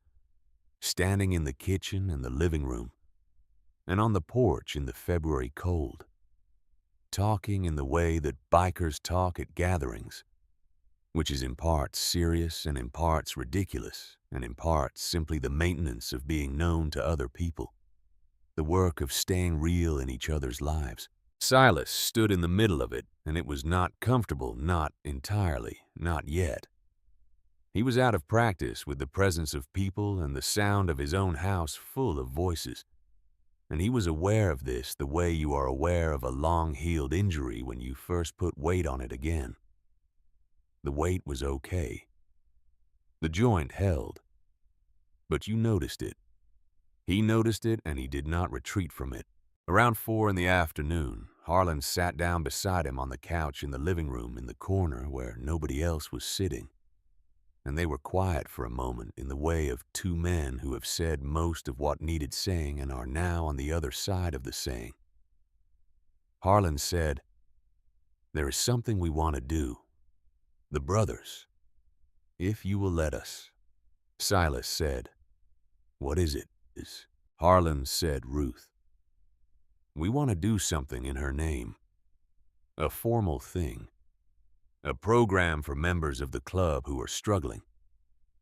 standing in the kitchen and the living room, and on the porch in the February cold, talking in the way that bikers talk at gatherings, which is in parts serious and in parts ridiculous, and in parts simply the maintenance of being known to other people, the work of staying real in each other's lives. Silas stood in the middle of it, and it was not comfortable, not entirely, not yet. He was out of practice with the presence of people and the sound of his own house full of voices, and he was aware of this the way you are aware of a long-healed injury when you first put weight on it again. The weight was okay. The joint held. But you noticed it. He noticed it, and he did not retreat from it. Around 4 in the afternoon, Harlan sat down beside him on the couch in the living room in the corner where nobody else was sitting, and they were quiet for a moment in the way of two men who have said most of what needed saying and are now on the other side of the saying. Harlan said, "There is something we want to do. The brothers. If you will let us." Silas said, "What is it?" Harlan said, "Ruth. We want to do something in her name. A formal thing. A program for members of the club who are struggling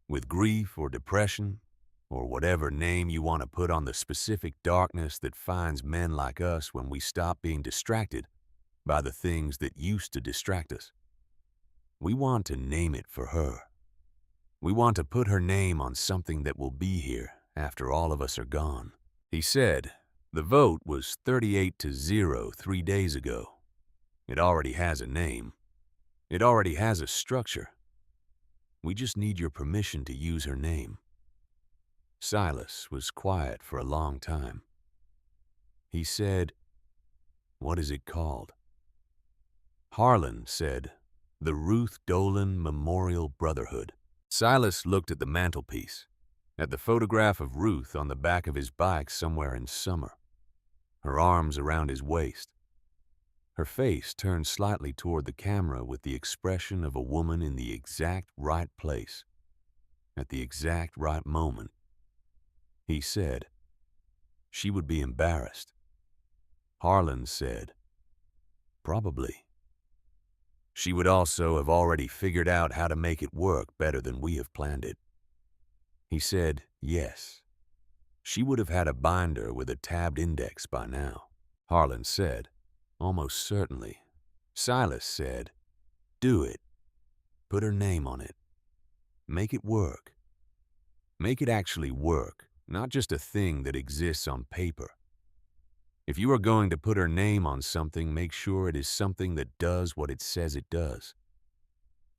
with grief or depression, or whatever name you want to put on the specific darkness that finds men like us when we stop being distracted by the things that used to distract us. We want to name it for her. We want to put her name on something that will be here after all of us are gone." He said, "The vote was 38-0 3 days ago. It already has a name. It already has a structure. We just need your permission to use her name." Silas was quiet for a long time. He said, "What is it called?" Harlan said, "The Ruth Dolan Memorial Brotherhood." Silas looked at the mantelpiece, at the photograph of Ruth on the back of his bike somewhere in summer, her arms around his waist, her face turned slightly toward the camera with the expression of a woman in the exact right place, at the exact right moment. He said, "She would be embarrassed." Harlan said, "Probably. She would also have already figured out how to make it work better than we have planned it." He said, "Yes. She would have had a binder with a tabbed index by now." Harlan said, "Almost certainly." Silas said, "Do it. Put her name on it. Make it work. Make it actually work, not just a thing that exists on paper. If you are going to put her name on something, make sure it is something that does what it says it does."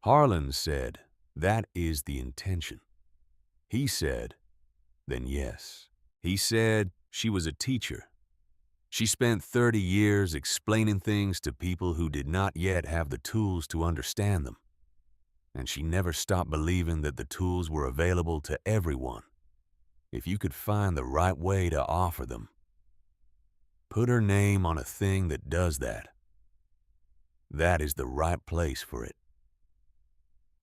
Harlan said, "That is the intention." He said, "Then yes." He said, "She was a teacher. She spent 30 years explaining things to people who did not yet have the tools to understand them. And she never stopped believing that the tools were available to everyone, if you could find the right way to offer them. Put her name on a thing that does that. That is the right place for it."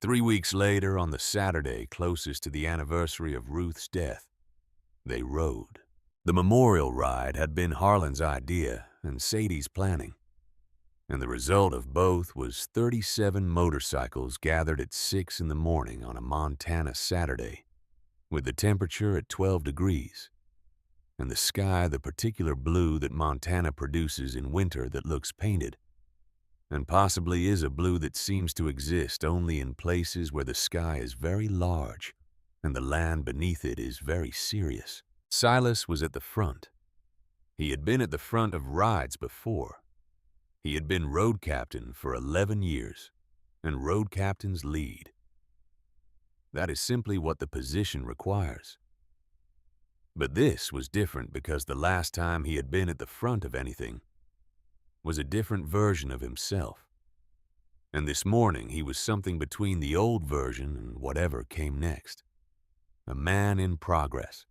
3 weeks later, on the Saturday closest to the anniversary of Ruth's death, they rode. The memorial ride had been Harlan's idea and Sadie's planning, and the result of both was 37 motorcycles gathered at 6 in the morning on a Montana Saturday, with the temperature at 12 degrees, and the sky the particular blue that Montana produces in winter that looks painted, and possibly is a blue that seems to exist only in places where the sky is very large and the land beneath it is very serious. Silas was at the front. He had been at the front of rides before. He had been road captain for 11 years, and road captains lead. That is simply what the position requires. But this was different because the last time he had been at the front of anything was a different version of himself. And this morning he was something between the old version and whatever came next. A man in progress.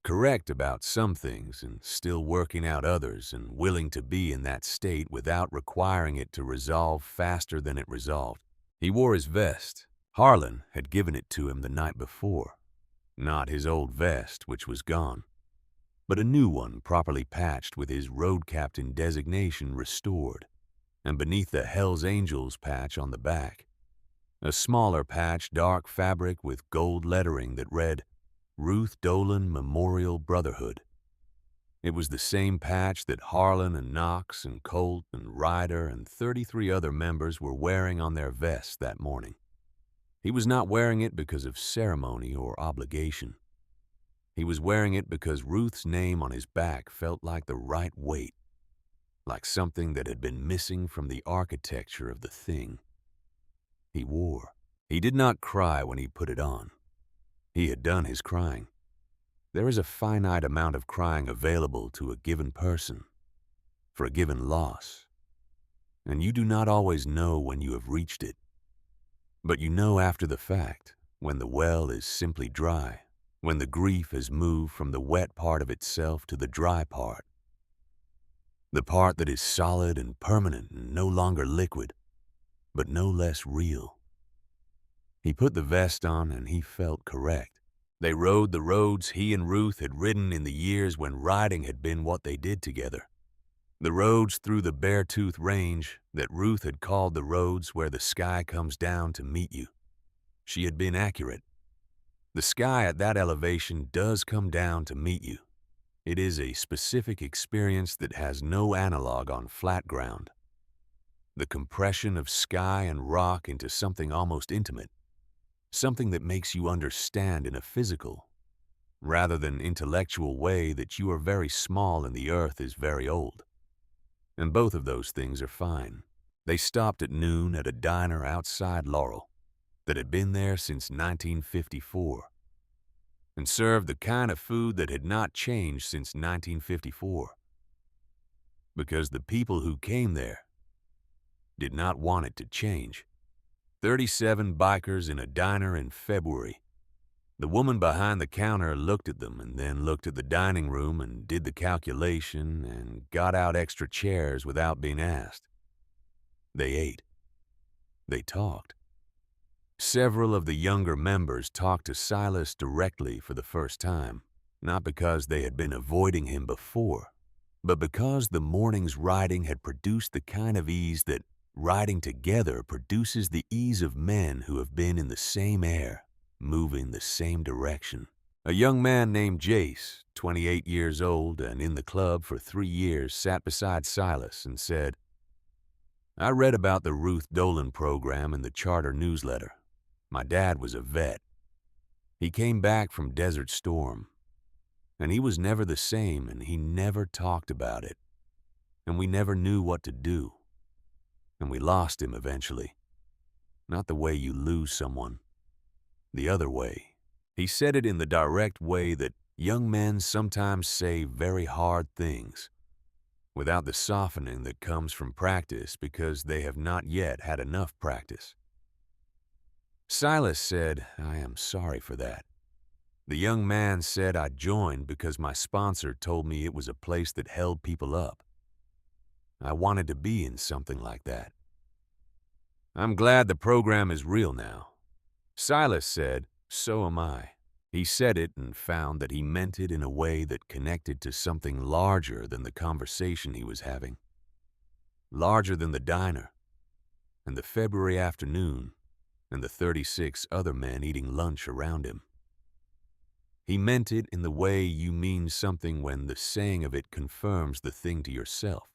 Correct about some things and still working out others, and willing to be in that state without requiring it to resolve faster than it resolved. He wore his vest. Harlan had given it to him the night before. Not his old vest, which was gone, but a new one properly patched with his road captain designation restored, and beneath the Hells Angels patch on the back, a smaller patch dark fabric with gold lettering that read, Ruth Dolan Memorial Brotherhood. It was the same patch that Harlan and Knox and Colt and Ryder and 33 other members were wearing on their vests that morning. He was not wearing it because of ceremony or obligation. He was wearing it because Ruth's name on his back felt like the right weight, like something that had been missing from the architecture of the thing he wore. He did not cry when he put it on. He had done his crying. There is a finite amount of crying available to a given person, for a given loss, and you do not always know when you have reached it. But you know after the fact, when the well is simply dry, when the grief has moved from the wet part of itself to the dry part, the part that is solid and permanent and no longer liquid, but no less real. He put the vest on and he felt correct. They rode the roads he and Ruth had ridden in the years when riding had been what they did together. The roads through the Beartooth Range that Ruth had called the roads where the sky comes down to meet you. She had been accurate. The sky at that elevation does come down to meet you. It is a specific experience that has no analog on flat ground. The compression of sky and rock into something almost intimate. Something that makes you understand in a physical, rather than intellectual way that you are very small and the earth is very old. And both of those things are fine. They stopped at noon at a diner outside Laurel that had been there since 1954 and served the kind of food that had not changed since 1954 because the people who came there did not want it to change. 37 bikers in a diner in February. The woman behind the counter looked at them and then looked at the dining room and did the calculation and got out extra chairs without being asked. They ate. They talked. Several of the younger members talked to Silas directly for the first time, not because they had been avoiding him before, but because the morning's riding had produced the kind of ease that riding together produces, the ease of men who have been in the same air, moving the same direction. A young man named Jace, 28 years old and in the club for 3 years, sat beside Silas and said, I read about the Ruth Dolan program in the charter newsletter. My dad was a vet. He came back from Desert Storm, and he was never the same, and he never talked about it, and we never knew what to do. And we lost him eventually. Not the way you lose someone. The other way. He said it in the direct way that young men sometimes say very hard things, without the softening that comes from practice because they have not yet had enough practice. Silas said, I am sorry for that. The young man said I joined because my sponsor told me it was a place that held people up. I wanted to be in something like that. I'm glad the program is real now. Silas said, so am I. He said it and found that he meant it in a way that connected to something larger than the conversation he was having. Larger than the diner, and the February afternoon, and the 36 other men eating lunch around him. He meant it in the way you mean something when the saying of it confirms the thing to yourself,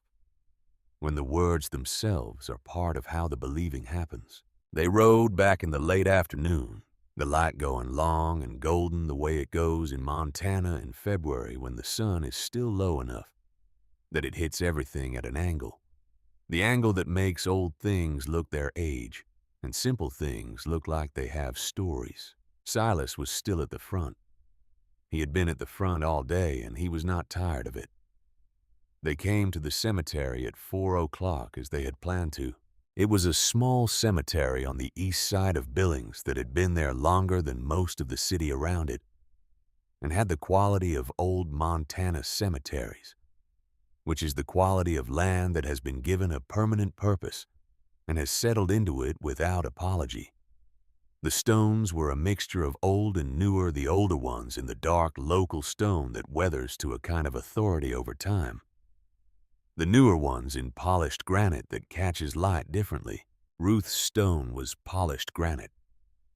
when the words themselves are part of how the believing happens. They rode back in the late afternoon, the light going long and golden the way it goes in Montana in February when the sun is still low enough that it hits everything at an angle. The angle that makes old things look their age, and simple things look like they have stories. Silas was still at the front. He had been at the front all day, and he was not tired of it. They came to the cemetery at 4 o'clock as they had planned to. It was a small cemetery on the east side of Billings that had been there longer than most of the city around it, and had the quality of old Montana cemeteries, which is the quality of land that has been given a permanent purpose and has settled into it without apology. The stones were a mixture of old and newer, the older ones in the dark local stone that weathers to a kind of authority over time. The newer ones in polished granite that catches light differently. Ruth's stone was polished granite.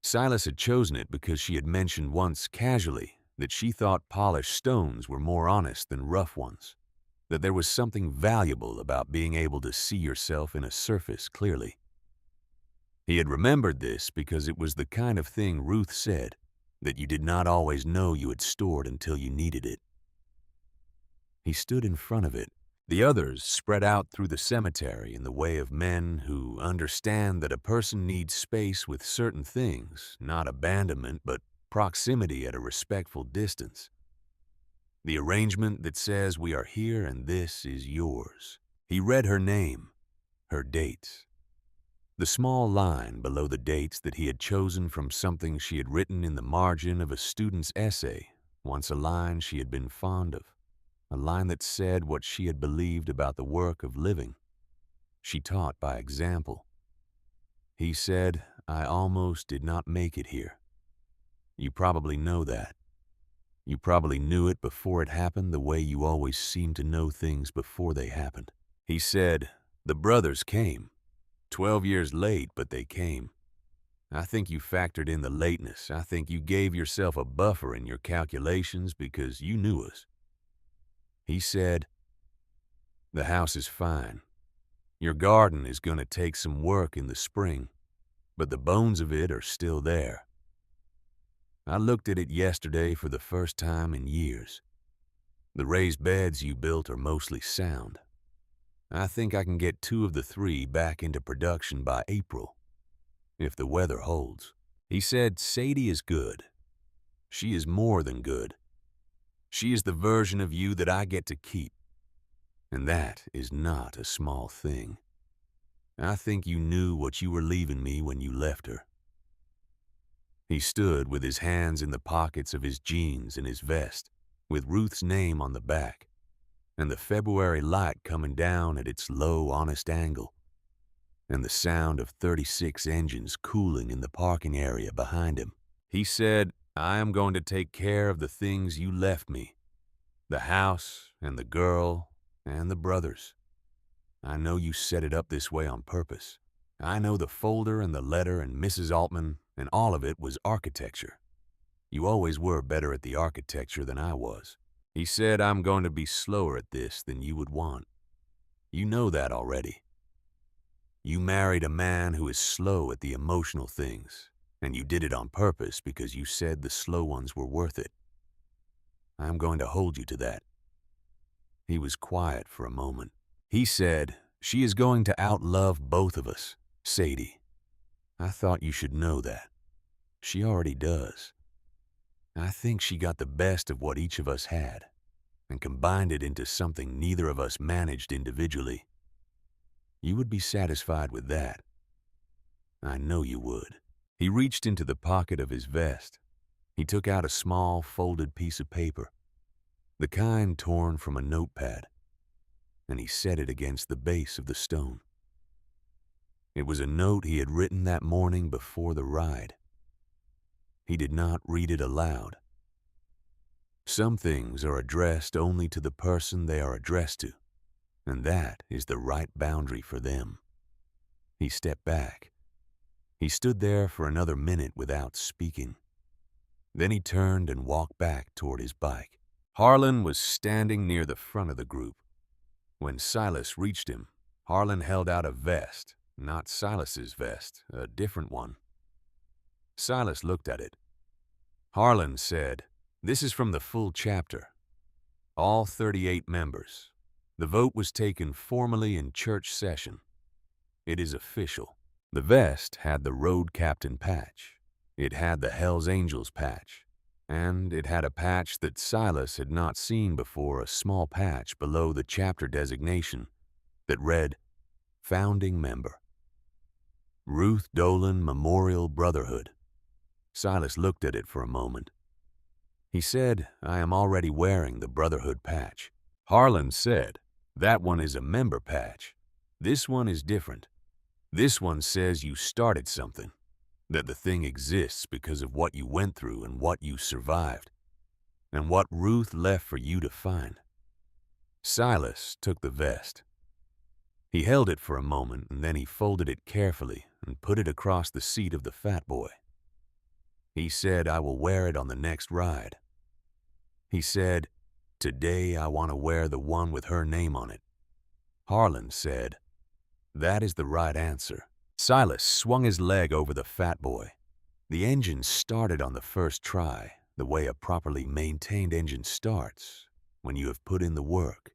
Silas had chosen it because she had mentioned once casually that she thought polished stones were more honest than rough ones, that there was something valuable about being able to see yourself in a surface clearly. He had remembered this because it was the kind of thing Ruth said that you did not always know you had stored until you needed it. He stood in front of it. The others spread out through the cemetery in the way of men who understand that a person needs space with certain things, not abandonment, but proximity at a respectful distance. The arrangement that says we are here and this is yours. He read her name, her dates. The small line below the dates that he had chosen from something she had written in the margin of a student's essay, once a line she had been fond of, a line that said what she had believed about the work of living. She taught by example. He said, "I almost did not make it here." You probably know that. You probably knew it before it happened the way you always seem to know things before they happened. He said, "The brothers came. 12 years late, but they came. I think you factored in the lateness. I think you gave yourself a buffer in your calculations because you knew us." He said, "The house is fine. Your garden is going to take some work in the spring, but the bones of it are still there. I looked at it yesterday for the first time in years. The raised beds you built are mostly sound. I think I can get 2 of the 3 back into production by April, if the weather holds." He said, "Sadie is good. She is more than good. She is the version of you that I get to keep. And that is not a small thing. I think you knew what you were leaving me when you left her." He stood with his hands in the pockets of his jeans and his vest, with Ruth's name on the back, and the February light coming down at its low, honest angle, and the sound of 36 engines cooling in the parking area behind him. He said, "I am going to take care of the things you left me, the house and the girl and the brothers. I know you set it up this way on purpose. I know the folder and the letter and Mrs. Altman and all of it was architecture. You always were better at the architecture than I was." He said, "I'm going to be slower at this than you would want. You know that already. You married a man who is slow at the emotional things, and you did it on purpose because you said the slow ones were worth it. I'm going to hold you to that." He was quiet for a moment. He said, "She is going to outlove both of us, Sadie. I thought you should know that. She already does. I think she got the best of what each of us had and combined it into something neither of us managed individually. You would be satisfied with that. I know you would." He reached into the pocket of his vest. He took out a small, folded piece of paper, the kind torn from a notepad, and he set it against the base of the stone. It was a note he had written that morning before the ride. He did not read it aloud. Some things are addressed only to the person they are addressed to, and that is the right boundary for them. He stepped back. He stood there for another minute without speaking. Then he turned and walked back toward his bike. Harlan was standing near the front of the group. When Silas reached him, Harlan held out a vest, not Silas's vest, a different one. Silas looked at it. Harlan said, "This is from the full chapter. All 38 members. The vote was taken formally in church session. It is official." The vest had the road captain patch. It had the Hells Angels patch. And it had a patch that Silas had not seen before, a small patch below the chapter designation that read, "Founding Member. Ruth Dolan Memorial Brotherhood." Silas looked at it for a moment. He said, "I am already wearing the Brotherhood patch." Harlan said, "That one is a member patch. This one is different. This one says you started something. that the thing exists because of what you went through and what you survived, and what Ruth left for you to find. Silas took the vest. He held it for a moment, and then he folded it carefully and put it across the seat of the fat boy. He said, "I will wear it on the next ride." He said, "Today I want to wear the one with her name on it." Harlan said, "That is the right answer." Silas swung his leg over the fat boy. The engine started on the first try, the way a properly maintained engine starts when you have put in the work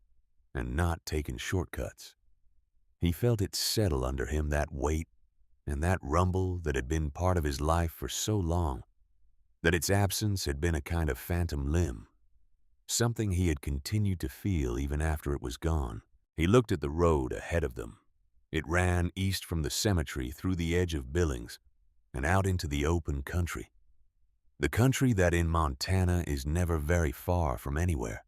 and not taken shortcuts. He felt it settle under him, that weight and that rumble that had been part of his life for so long, that its absence had been a kind of phantom limb, something he had continued to feel even after it was gone. He looked at the road ahead of them. It ran east from the cemetery through the edge of Billings and out into the open country. The country that in Montana is never very far from anywhere.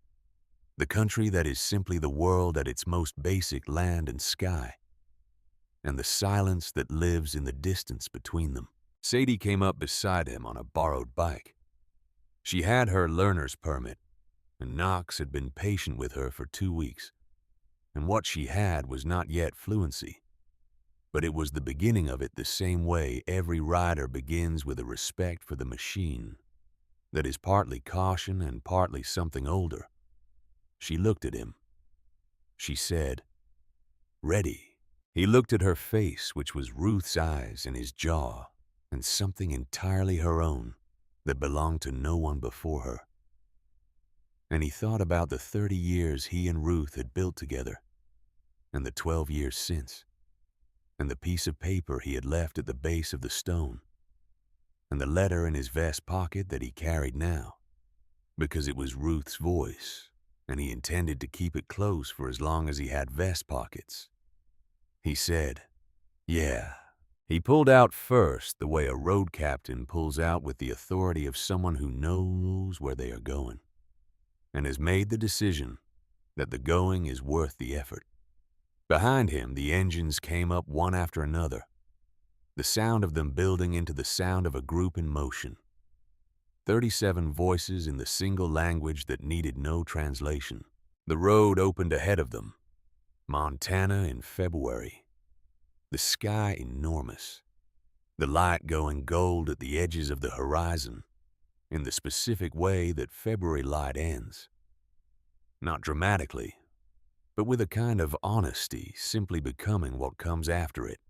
The country that is simply the world at its most basic, land and sky, and the silence that lives in the distance between them. Sadie came up beside him on a borrowed bike. She had her learner's permit, and Knox had been patient with her for 2 weeks. And what she had was not yet fluency, but it was the beginning of it, the same way every rider begins, with a respect for the machine that is partly caution and partly something older. She looked at him. She said, "Ready." He looked at her face, which was Ruth's eyes, and his jaw, and something entirely her own that belonged to no one before her. And he thought about the 30 years he and Ruth had built together, and the 12 years since, and the piece of paper he had left at the base of the stone, and the letter in his vest pocket that he carried now, because it was Ruth's voice, and he intended to keep it close for as long as he had vest pockets. He said, "Yeah." He pulled out first the way a road captain pulls out, with the authority of someone who knows where they are going, and has made the decision that the going is worth the effort. Behind him, the engines came up one after another, the sound of them building into the sound of a group in motion. 37 voices in the single language that needed no translation. The road opened ahead of them. Montana in February. The sky enormous. The light going gold at the edges of the horizon, in the specific way that February light ends. Not dramatically, but with a kind of honesty, simply becoming what comes after it,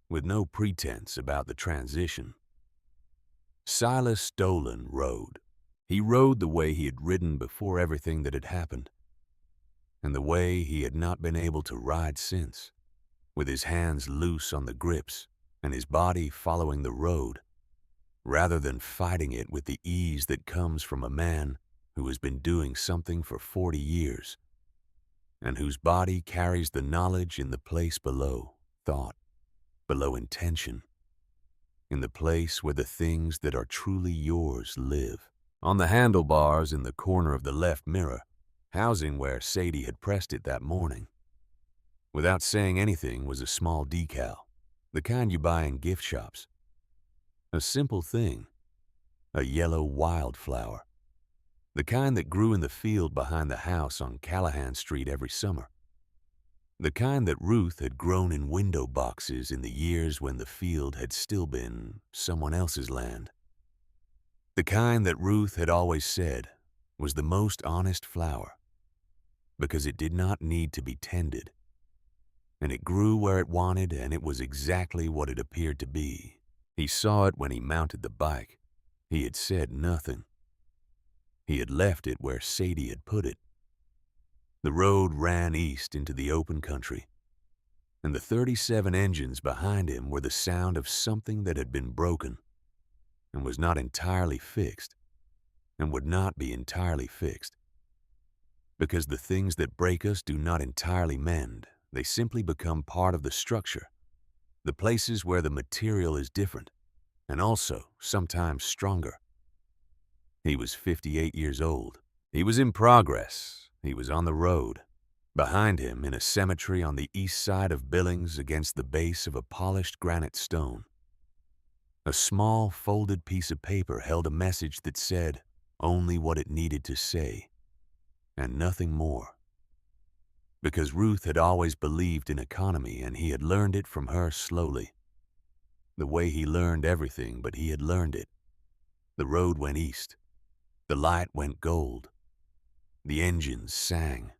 with no pretense about the transition. Silas Dolan rode. He rode the way he had ridden before everything that had happened, and the way he had not been able to ride since, with his hands loose on the grips and his body following the road, rather than fighting it with the ease that comes from a man who has been doing something for 40 years, and whose body carries the knowledge in the place below thought, below intention, in the place where the things that are truly yours live. On the handlebars in the corner of the left mirror, housing where Sadie had pressed it that morning, without saying anything, was a small decal, the kind you buy in gift shops. A simple thing, a yellow wildflower, the kind that grew in the field behind the house on Callahan Street every summer. The kind that Ruth had grown in window boxes in the years when the field had still been someone else's land. The kind that Ruth had always said was the most honest flower, because it did not need to be tended, and it grew where it wanted, and it was exactly what it appeared to be. He saw it when he mounted the bike. He had said nothing. He had left it where Sadie had put it. The road ran east into the open country, and the 37 engines behind him were the sound of something that had been broken and was not entirely fixed, and would not be entirely fixed. Because the things that break us do not entirely mend. They simply become part of the structure, the places where the material is different, and also sometimes stronger. He was 58 years old. He was in progress. He was on the road. Behind him, in a cemetery on the east side of Billings, against the base of a polished granite stone, A small folded piece of paper held a message that said only what it needed to say, and nothing more. Because Ruth had always believed in economy, and he had learned it from her slowly. The way he learned everything, but he had learned it. The road went east. The light went gold. The engines sang.